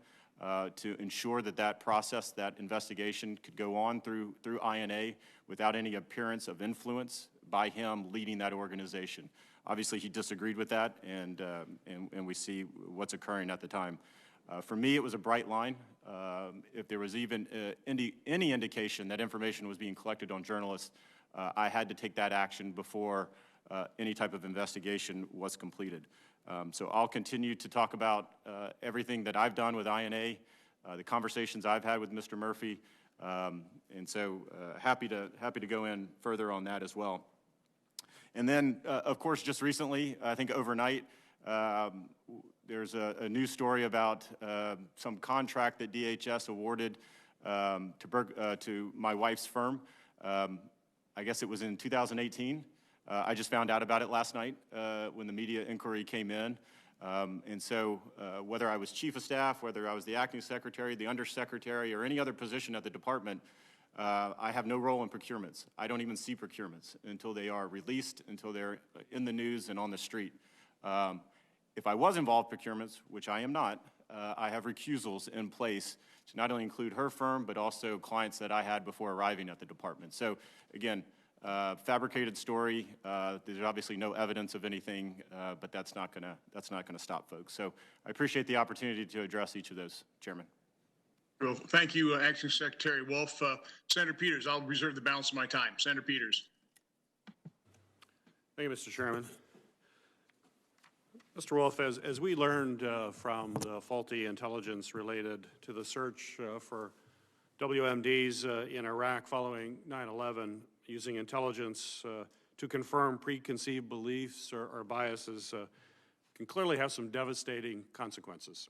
to ensure that that process, that investigation could go on through INA without any appearance of influence by him leading that organization. Obviously, he disagreed with that, and we see what's occurring at the time. For me, it was a bright line. If there was even any indication that information was being collected on journalists, I had to take that action before any type of investigation was completed. So I'll continue to talk about everything that I've done with INA, the conversations I've had with Mr. Murphy, and so happy to go in further on that as well. And then, of course, just recently, I think overnight, there's a news story about some contract that DHS awarded to my wife's firm. I guess it was in 2018. I just found out about it last night when the media inquiry came in. And so whether I was chief of staff, whether I was the acting secretary, the undersecretary, or any other position at the department, I have no role in procurements. I don't even see procurements until they are released, until they're in the news and on the street. If I was involved in procurements, which I am not, I have recusals in place to not only include her firm, but also clients that I had before arriving at the department. So again, fabricated story. There's obviously no evidence of anything, but that's not gonna stop folks. So I appreciate the opportunity to address each of those, Chairman. Well, thank you, Acting Secretary Wolf. Senator Peters, I'll reserve the balance of my time. Senator Peters. Thank you, Mr. Chairman. Mr. Wolf, as we learned from the faulty intelligence related to the search for WMDs in Iraq following 9/11, using intelligence to confirm preconceived beliefs or biases can clearly have some devastating consequences.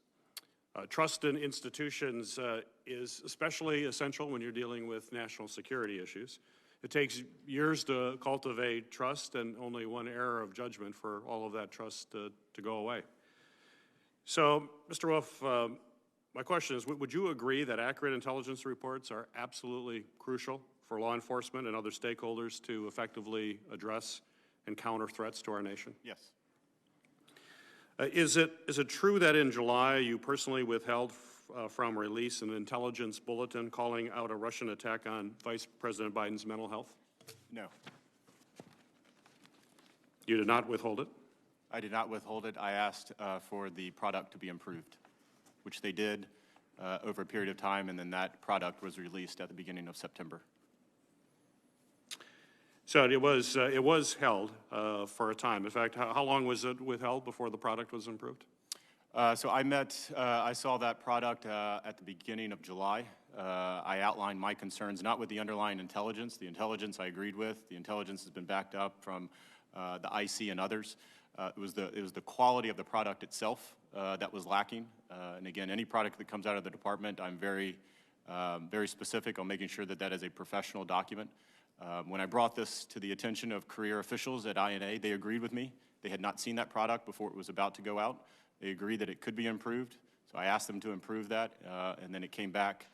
Trust in institutions is especially essential when you're dealing with national security issues. It takes years to cultivate trust and only one error of judgment for all of that trust to go away. So, Mr. Wolf, my question is, would you agree that accurate intelligence reports are absolutely crucial for law enforcement and other stakeholders to effectively address and counter threats to our nation? Yes. Is it true that in July you personally withheld from release an intelligence bulletin calling out a Russian attack on Vice President Biden's mental health? No. You did not withhold it? I did not withhold it. I asked for the product to be improved, which they did over a period of time, and then that product was released at the beginning of September. So it was held for a time. In fact, how long was it withheld before the product was improved? So I saw that product at the beginning of July. I outlined my concerns, not with the underlying intelligence. The intelligence I agreed with. The intelligence has been backed up from the IC and others. It was the quality of the product itself that was lacking. And again, any product that comes out of the department, I'm very specific on making sure that that is a professional document. When I brought this to the attention of career officials at INA, they agreed with me. They had not seen that product before it was about to go out. They agreed that it could be improved. So I asked them to improve that, and then it came back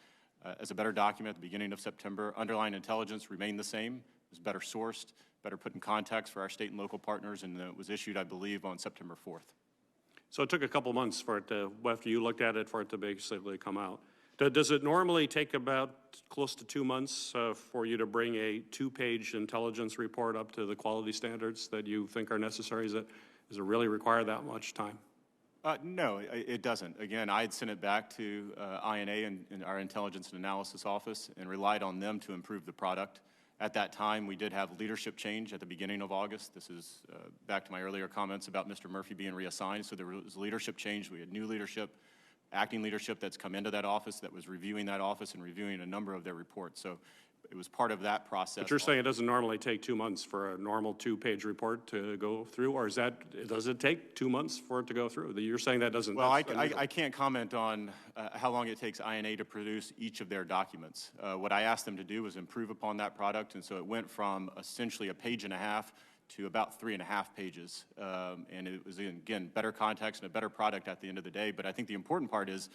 as a better document at the beginning of September. Underlying intelligence remained the same. It was better sourced, better put in context for our state and local partners, and it was issued, I believe, on September 4th. So it took a couple months for it to, after you looked at it, for it to basically come out. Does it normally take about close to 2 months for you to bring a 2-page intelligence report up to the quality standards that you think are necessary? Does it really require that much time? No, it doesn't. Again, I had sent it back to INA and our Intelligence and Analysis Office and relied on them to improve the product. At that time, we did have leadership change at the beginning of August. This is back to my earlier comments about Mr. Murphy being reassigned. So there was leadership change. We had new leadership, acting leadership that's come into that office that was reviewing that office and reviewing a number of their reports. So it was part of that process. But you're saying it doesn't normally take 2 months for a normal 2-page report to go through, or does it take 2 months for it to go through? You're saying that doesn't? Well, I can't comment on how long it takes INA to produce each of their documents. What I asked them to do was improve upon that product, and so it went from essentially a page and a half to about 3.5 pages. And it was, again, better context and a better product at the end of the day. But I think the important part is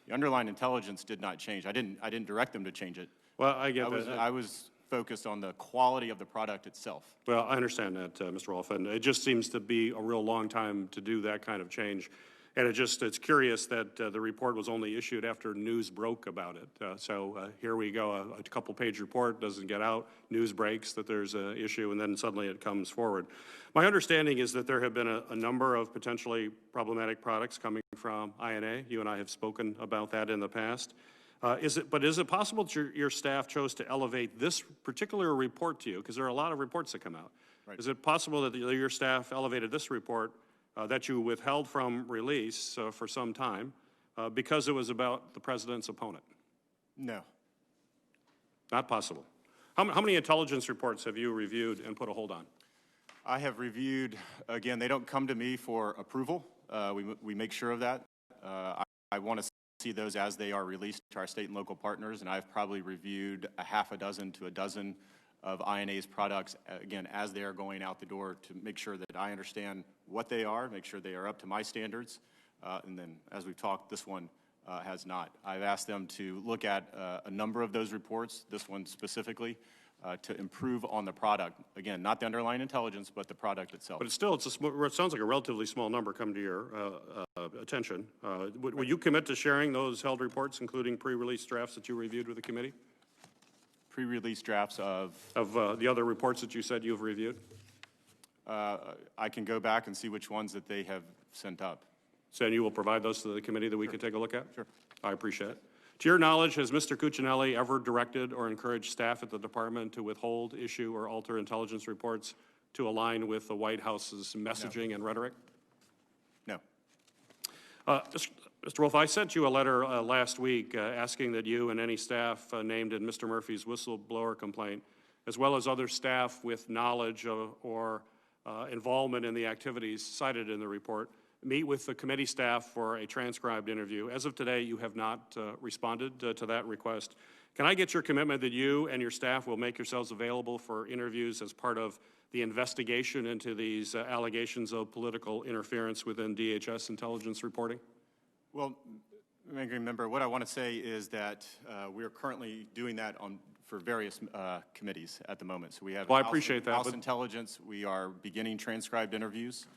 the underlying intelligence did not change. I didn't direct them to change it. Well, I get that. I was focused on the quality of the product itself. Well, I understand that, Mr. Wolf, and it just seems to be a real long time to do that kind of change. And it's curious that the report was only issued after news broke about it. So here we go, a couple-page report doesn't get out, news breaks that there's an issue, and then suddenly it comes forward. My understanding is that there have been a number of potentially problematic products coming from INA. You and I have spoken about that in the past. Is it possible that your staff chose to elevate this particular report to you? Because there are a lot of reports that come out. Right. Is it possible that your staff elevated this report that you withheld from release for some time because it was about the president's opponent? No. Not possible. How many intelligence reports have you reviewed and put a hold on? I have reviewed, again, they don't come to me for approval. We make sure of that. I want to see those as they are released to our state and local partners, and I've probably reviewed a half a dozen to a dozen of INA's products, again, as they are going out the door to make sure that I understand what they are, make sure they are up to my standards, and then, as we've talked, this one has not. I've asked them to look at a number of those reports, this one specifically, to improve on the product. Again, not the underlying intelligence, but the product itself. But it sounds like a relatively small number come to your attention. Will you commit to sharing those held reports, including pre-release drafts that you reviewed with the committee? Pre-release drafts of the other reports that you said you've reviewed? I can go back and see which ones that they have sent up. So you will provide those to the committee that we can take a look at? Sure. I appreciate it. To your knowledge, has Mr. Cuccinelli ever directed or encouraged staff at the department to withhold, issue, or alter intelligence reports to align with the White House's messaging and rhetoric? No. Mr. Wolf, I sent you a letter last week asking that you and any staff named in Mr. Murphy's whistleblower complaint, as well as other staff with knowledge or involvement in the activities cited in the report, meet with the committee staff for a transcribed interview. As of today, you have not responded to that request. Can I get your commitment that you and your staff will make yourselves available for interviews as part of the investigation into these allegations of political interference within DHS intelligence reporting? Well, member, what I want to say is that we are currently doing that for various committees at the moment. So we have I appreciate that. House Intelligence. We are beginning transcribed interviews.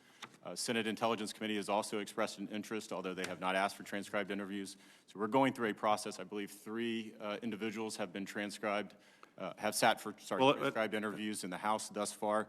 Senate Intelligence Committee has also expressed an interest, although they have not asked for transcribed interviews. So we're going through a process. I believe 3 individuals have been transcribed, transcribed interviews in the House thus far.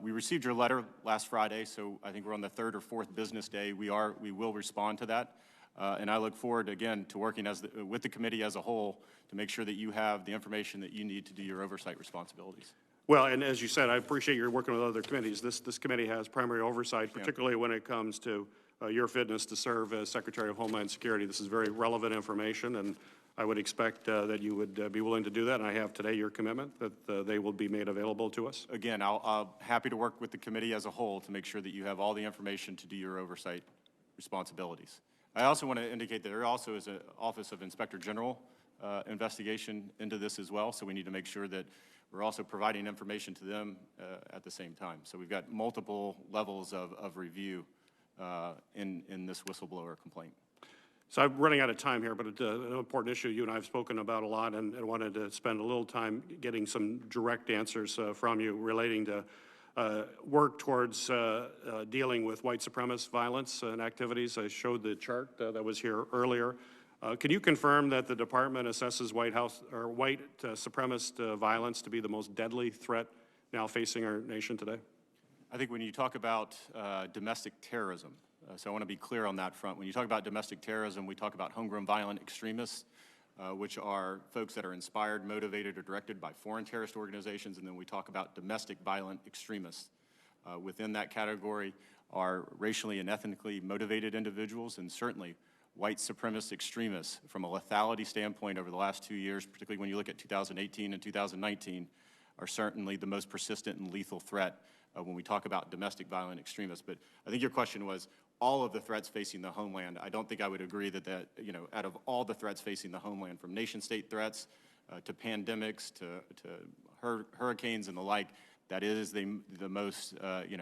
We received your letter last Friday, so I think we're on the 3rd or 4th business day. We will respond to that. And I look forward, again, to working with the committee as a whole to make sure that you have the information that you need to do your oversight responsibilities. Well, and as you said, I appreciate you're working with other committees. This committee has primary oversight, particularly when it comes to your fitness to serve as Secretary of Homeland Security. This is very relevant information, and I would expect that you would be willing to do that. And I have today your commitment that they will be made available to us. Again, I'll happy to work with the committee as a whole to make sure that you have all the information to do your oversight responsibilities. I also want to indicate that there also is an Office of Inspector General investigation into this as well, so we need to make sure that we're also providing information to them at the same time. So we've got multiple levels of review in this whistleblower complaint. So I'm running out of time here, but it's an important issue you and I have spoken about a lot, and wanted to spend a little time getting some direct answers from you relating to work towards dealing with white supremacist violence and activities. I showed the chart that was here earlier. Can you confirm that the department assesses white supremacist violence to be the most deadly threat now facing our nation today? I think when you talk about domestic terrorism, so I want to be clear on that front. When you talk about domestic terrorism, we talk about homegrown violent extremists, which are folks that are inspired, motivated, or directed by foreign terrorist organizations, and then we talk about domestic violent extremists. Within that category are racially and ethnically motivated individuals, and certainly white supremacist extremists from a lethality standpoint over the last 2 years, particularly when you look at 2018 and 2019, are certainly the most persistent and lethal threat when we talk about domestic violent extremists. But I think your question was all of the threats facing the homeland. I don't think I would agree that out of all the threats facing the homeland, from nation-state threats to pandemics to hurricanes and the like, That is the most,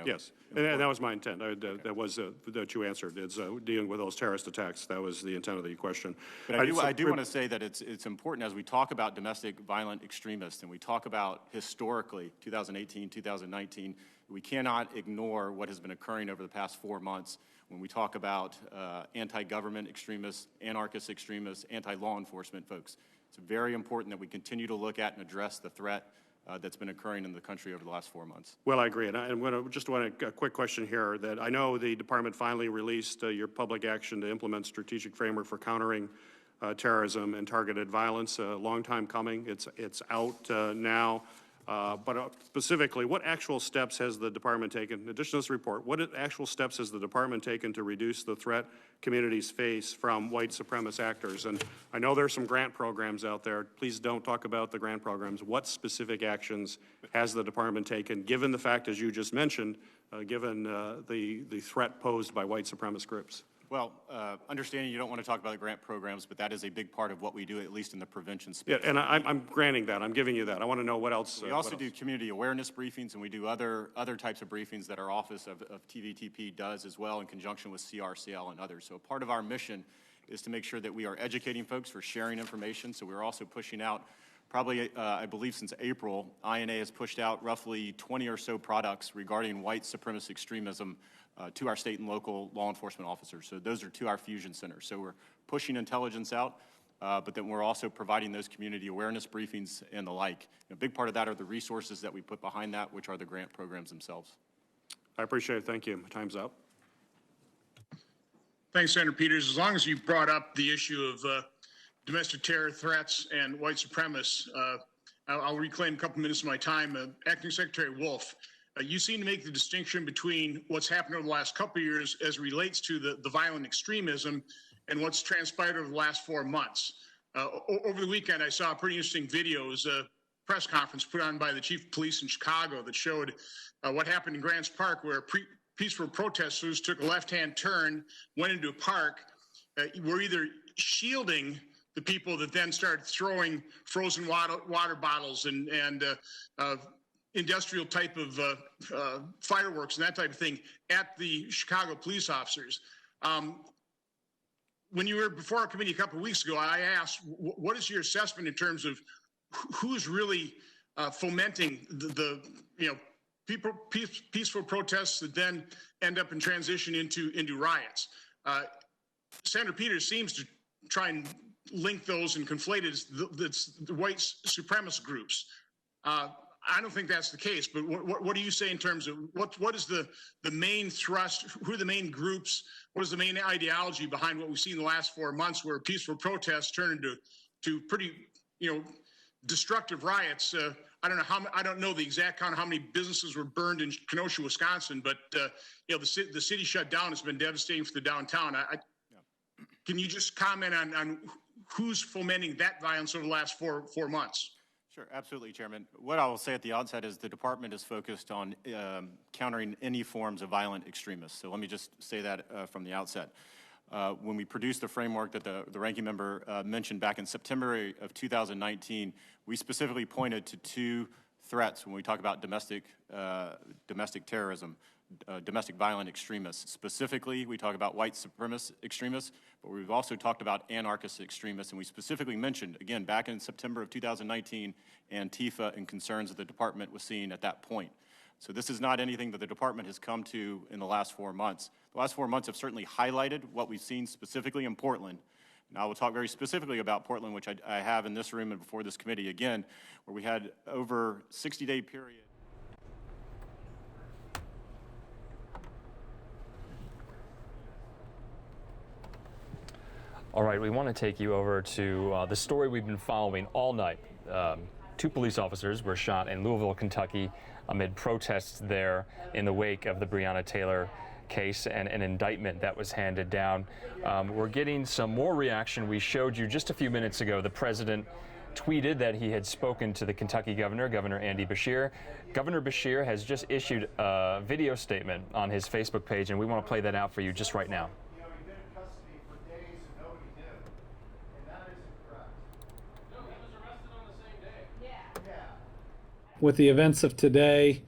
Yes, and that was my intent. That was that you answered. It's dealing with those terrorist attacks. That was the intent of the question. But I do want to say that it's important as we talk about domestic violent extremists and we talk about historically 2018, 2019, we cannot ignore what has been occurring over the past 4 months when we talk about anti-government extremists, anarchist extremists, anti-law enforcement folks. It's very important that we continue to look at and address the threat that's been occurring in the country over the last 4 months. Well, I agree, and I just want a quick question here. That I know the department finally released your public action to implement strategic framework for countering terrorism and targeted violence. A long time coming. It's out now. But specifically, what actual steps has the department taken, in addition to this report, what actual steps has the department taken to reduce the threat communities face from white supremacist actors? And I know there's some grant programs out there. Please don't talk about the grant programs. What specific actions has the department taken, given the fact, as you just mentioned, given the threat posed by white supremacist groups? Well, understanding you don't want to talk about the grant programs, but that is a big part of what we do, at least in the prevention space. Yeah, and I'm granting that. I'm giving you that. I want to know what else. We also do community awareness briefings, and we do other types of briefings that our Office of TVTP does as well in conjunction with CRCL and others. So part of our mission is to make sure that we are educating folks for sharing information. So we're also pushing out, probably, I believe since April, INA has pushed out roughly 20 or so products regarding white supremacist extremism to our state and local law enforcement officers. So those are to our fusion centers. So we're pushing intelligence out, but then we're also providing those community awareness briefings and the like. A big part of that are the resources that we put behind that, which are the grant programs themselves. I appreciate it. Thank you. My time's up. Thanks, Senator Peters. As long as you brought up the issue of domestic terror threats and white supremacists, I'll reclaim a couple minutes of my time. Acting Secretary Wolf, you seem to make the distinction between what's happened over the last couple of years as relates to the violent extremism and what's transpired over the last 4 months. Over the weekend, I saw a pretty interesting video. It was a press conference put on by the chief of police in Chicago that showed what happened in Grants Park, where peaceful protesters took a left-hand turn, went into a park, were either shielding the people that then started throwing frozen water bottles and industrial type of fireworks and that type of thing at the Chicago police officers. When you were before our committee a couple of weeks ago, I asked, what is your assessment in terms of who's really fomenting the peaceful protests that then end up in transition into riots? Senator Peters seems to try and link those and conflate it as the white supremacist groups. I don't think that's the case, but what do you say in terms of what is the main thrust? Who are the main groups? What is the main ideology behind what we've seen in the last 4 months, where peaceful protests turn into pretty destructive riots? I don't know the exact count of how many businesses were burned in Kenosha, Wisconsin, but the city shut down. It's been devastating for the downtown. Can you just comment on who's fomenting that violence over the last four months? Sure, absolutely, Chairman. What I will say at the outset is the department is focused on countering any forms of violent extremists. So let me just say that from the outset. When we produced the framework that the ranking member mentioned back in September of 2019, we specifically pointed to 2 threats when we talk about domestic terrorism, domestic violent extremists. Specifically, we talk about white supremacist extremists, but we've also talked about anarchist extremists, and we specifically mentioned, again, back in September of 2019, Antifa and concerns that the department was seeing at that point. So this is not anything that the department has come to in the last 4 months. The last 4 months have certainly highlighted what we've seen specifically in Portland. And I will talk very specifically about Portland, which I have in this room and before this committee again, where we had over 60-day period. All right, we want to take you over to the story we've been following all night. 2 police officers were shot in Louisville, Kentucky, amid protests there in the wake of the Breonna Taylor case and an indictment that was handed down. We're getting some more reaction. We showed you just a few minutes ago the president tweeted that he had spoken to the Kentucky governor, Governor Andy Beshear. Governor Beshear has just issued a video statement on his Facebook page, and we want to play that out for you just right now. With the events of today,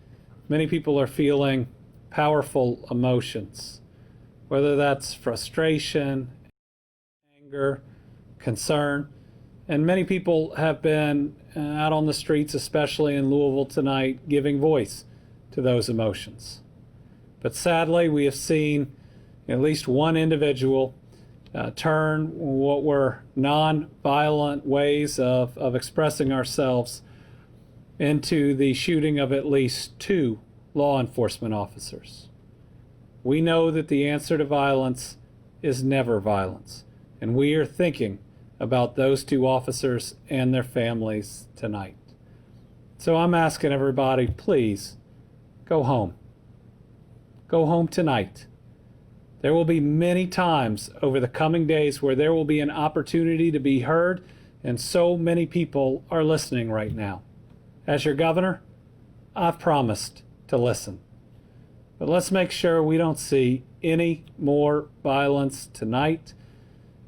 many people are feeling powerful emotions, whether that's frustration, anger, concern. And many people have been out on the streets, especially in Louisville tonight, giving voice to those emotions. But sadly, we have seen at least one individual turn what were non-violent ways of expressing ourselves into the shooting of at least 2 law enforcement officers. We know that the answer to violence is never violence, and we are thinking about those 2 officers and their families tonight. So I'm asking everybody, please, go home. Go home tonight. There will be many times over the coming days where there will be an opportunity to be heard, and so many people are listening right now. As your governor, I've promised to listen. But let's make sure we don't see any more violence tonight,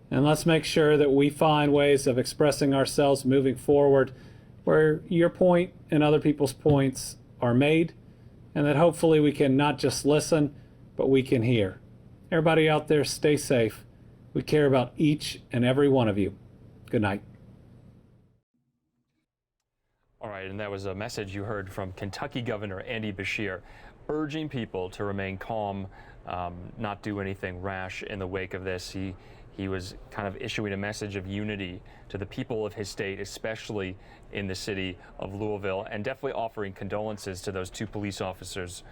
and let's make sure that we find ways of expressing ourselves moving forward where your point and other people's points are made, and that hopefully we can not just listen, but we can hear. Everybody out there, stay safe. We care about each and every one of you. Good night. All right, and that was a message you heard from Kentucky Governor Andy Beshear, urging people to remain calm, not do anything rash in the wake of this. He was kind of issuing a message of unity to the people of his state, especially in the city of Louisville, and definitely offering condolences to those 2 police officers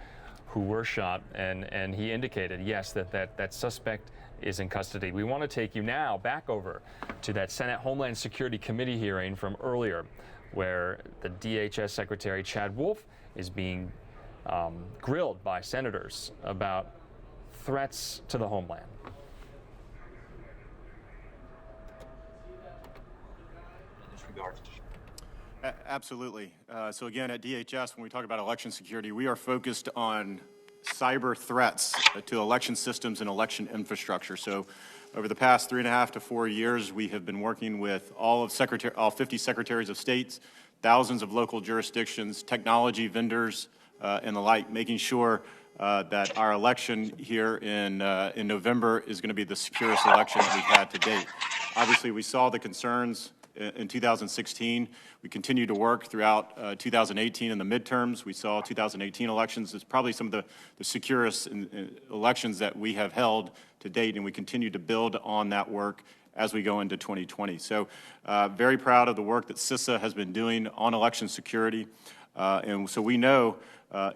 who were shot. And he indicated, yes, that suspect is in custody. We want to take you now back over to that Senate Homeland Security Committee hearing from earlier, where the DHS Secretary Chad Wolf is being grilled by senators about threats to the homeland. Absolutely. So again, at DHS, when we talk about election security, we are focused on cyber threats to election systems and election infrastructure. So over the past 3.5 to 4 years, we have been working with all 50 secretaries of states, thousands of local jurisdictions, technology vendors, and the like, making sure that our election here in November is going to be the securest election that we've had to date. Obviously, we saw the concerns in 2016. We continue to work throughout 2018 in the midterms. We saw 2018 elections as probably some of the securest elections that we have held to date, and we continue to build on that work as we go into 2020. So very proud of the work that CISA has been doing on election security. And so we know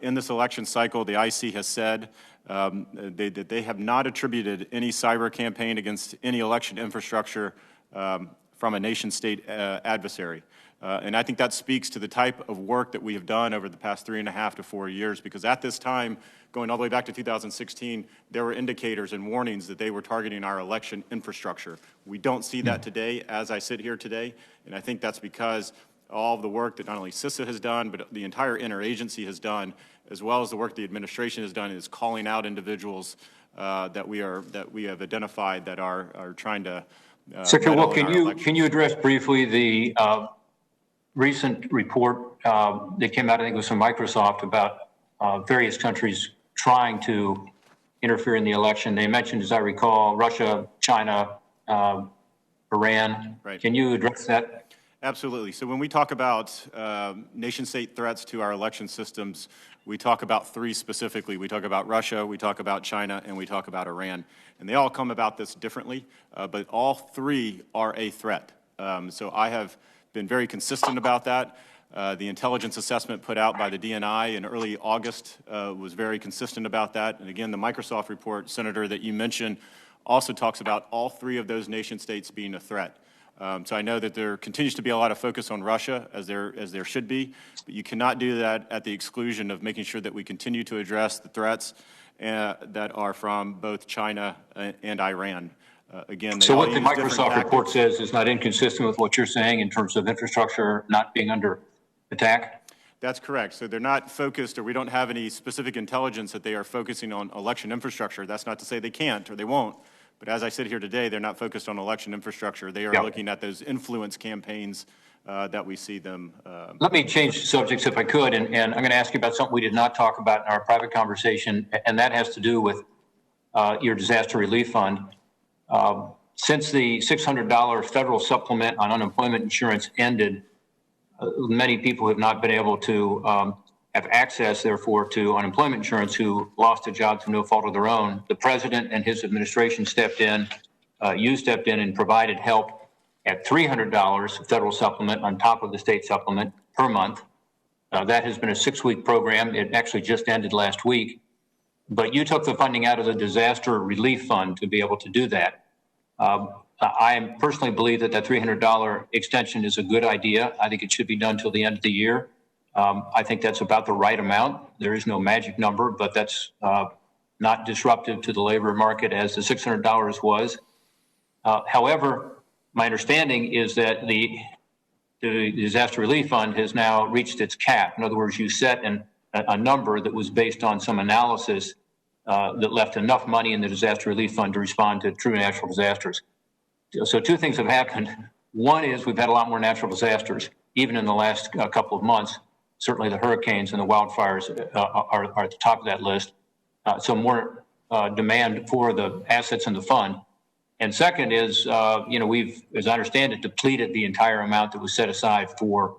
in this election cycle, the IC has said that they have not attributed any cyber campaign against any election infrastructure from a nation-state adversary. And I think that speaks to the type of work that we have done over the past 3.5 to 4 years, because at this time, going all the way back to 2016, there were indicators and warnings that they were targeting our election infrastructure. We don't see that today as I sit here today, and I think that's because all of the work that not only CISA has done, but the entire interagency has done, as well as the work the administration has done, is calling out individuals that we have identified that are trying to Secretary Wolf, can you address briefly the recent report that came out, I think it was from Microsoft, about various countries trying to interfere in the election? They mentioned, as I recall, Russia, China, Iran. Right. Can you address that? Absolutely. So when we talk about nation-state threats to our election systems, we talk about 3 specifically. We talk about Russia, we talk about China, and we talk about Iran. And they all come about this differently, but all 3 are a threat. So I have been very consistent about that. The intelligence assessment put out by the DNI in early August was very consistent about that. And again, the Microsoft report, Senator, that you mentioned also talks about all 3 of those nation states being a threat. So I know that there continues to be a lot of focus on Russia, as there should be, but you cannot do that at the exclusion of making sure that we continue to address the threats that are from both China and Iran. Again, so what the Microsoft report says is not inconsistent with what you're saying in terms of infrastructure not being under attack? That's correct. So they're not focused, or we don't have any specific intelligence that they are focusing on election infrastructure. That's not to say they can't or they won't. But as I sit here today, they're not focused on election infrastructure. They are looking at those influence campaigns that we see them. Let me change subjects if I could, and I'm going to ask you about something we did not talk about in our private conversation, and that has to do with your disaster relief fund. Since the $600 federal supplement on unemployment insurance ended, many people have not been able to have access, therefore, to unemployment insurance who lost a job through no fault of their own. The president and his administration stepped in, you stepped in and provided help at $300 federal supplement on top of the state supplement per month. That has been a 6-week program. It actually just ended last week. But you took the funding out of the disaster relief fund to be able to do that. I personally believe that that $300 extension is a good idea. I think it should be done till the end of the year. I think that's about the right amount. There is no magic number, but that's not disruptive to the labor market as the $600 was. However, my understanding is that the disaster relief fund has now reached its cap. In other words, you set a number that was based on some analysis that left enough money in the disaster relief fund to respond to true natural disasters. So 2 things have happened. One is we've had a lot more natural disasters, even in the last couple of months. Certainly the hurricanes and the wildfires are at the top of that list. So more demand for the assets in the fund. And second is, we've, as I understand it, depleted the entire amount that was set aside for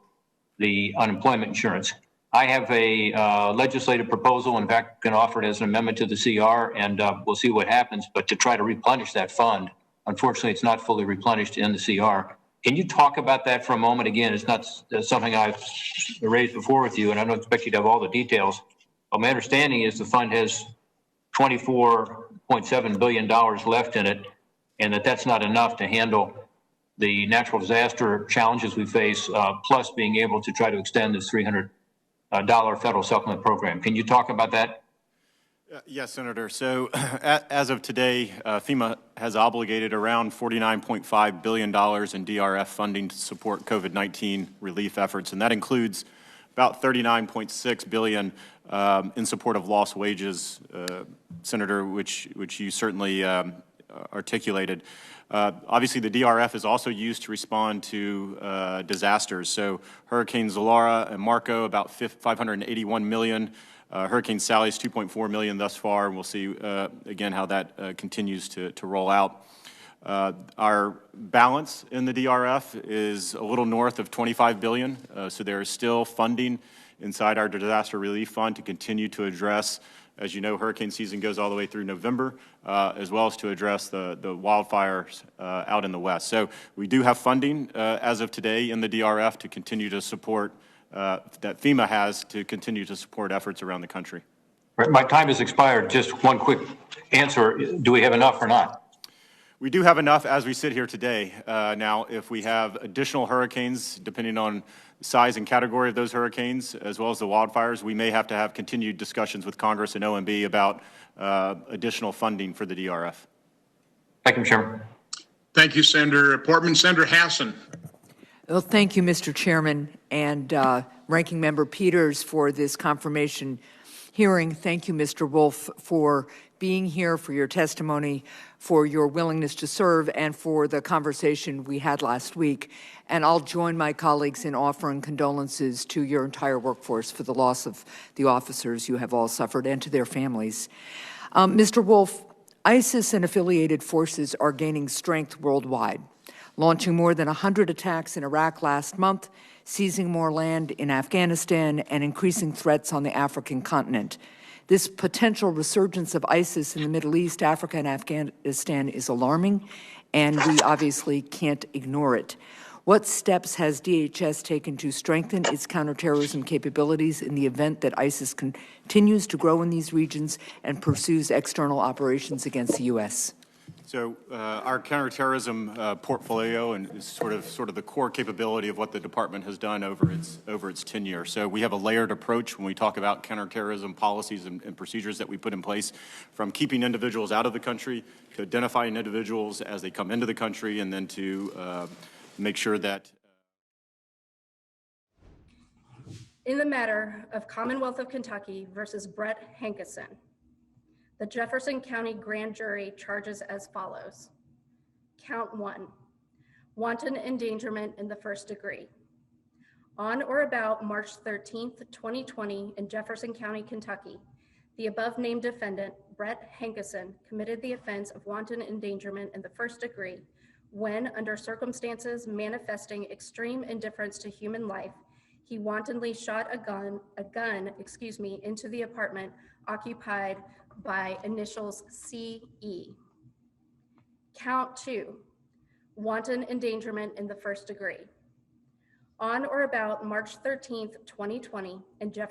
the unemployment insurance. I have a legislative proposal, in fact, going to offer it as an amendment to the CR, and we'll see what happens, but to try to replenish that fund. Unfortunately, it's not fully replenished in the CR. Can you talk about that for a moment? Again, it's not something I've raised before with you, and I don't expect you to have all the details. But my understanding is the fund has $24.7 billion left in it, and that's not enough to handle the natural disaster challenges we face, plus being able to try to extend this $300 federal supplement program. Can you talk about that? Yes, Senator. So as of today, FEMA has obligated around $49.5 billion in DRF funding to support COVID-19 relief efforts, and that includes about $39.6 billion in support of lost wages, Senator, which you certainly articulated. Obviously, the DRF is also used to respond to disasters. So Hurricanes Laura and Marco, about $581 million. Hurricane Sally's $2.4 million thus far, and we'll see, again, how that continues to roll out. Our balance in the DRF is a little north of $25 billion, so there is still funding inside our disaster relief fund to continue to address, as you know, hurricane season goes all the way through November, as well as to address the wildfires out in the West. So we do have funding as of today in the DRF to continue to support that FEMA has to continue to support efforts around the country. Right, my time has expired. Just one quick answer. Do we have enough or not? We do have enough as we sit here today. Now, if we have additional hurricanes, depending on size and category of those hurricanes, as well as the wildfires, we may have to have continued discussions with Congress and OMB about additional funding for the DRF. Thank you, Mr. Chairman. Thank you, Senator Portman. Senator Hassan. Well, thank you, Mr. Chairman, and Ranking Member Peters for this confirmation hearing. Thank you, Mr. Wolf, for being here, for your testimony, for your willingness to serve, and for the conversation we had last week. And I'll join my colleagues in offering condolences to your entire workforce for the loss of the officers you have all suffered and to their families. Mr. Wolf, ISIS and affiliated forces are gaining strength worldwide, launching more than 100 attacks in Iraq last month, seizing more land in Afghanistan, and increasing threats on the African continent. This potential resurgence of ISIS in the Middle East, Africa, and Afghanistan is alarming, and we obviously can't ignore it. What steps has DHS taken to strengthen its counterterrorism capabilities in the event that ISIS continues to grow in these regions and pursues external operations against the U.S.? So our counterterrorism portfolio and is sort of the core capability of what the department has done over its tenure. So we have a layered approach when we talk about counterterrorism policies and procedures that we put in place, from keeping individuals out of the country to identifying individuals as they come into the country, and then to make sure that. In the matter of Commonwealth of Kentucky versus Brett Hankison, the Jefferson County Grand Jury charges as follows. Count 1, wanton endangerment in the first degree. On or about March 13th, 2020, in Jefferson County, Kentucky, the above-named defendant, Brett Hankison, committed the offense of wanton endangerment in the first degree when, under circumstances manifesting extreme indifference to human life, he wantonly shot a gun, into the apartment occupied by initials CE. Count 2, wanton endangerment in the first degree. On or about March 13th, 2020, in Jefferson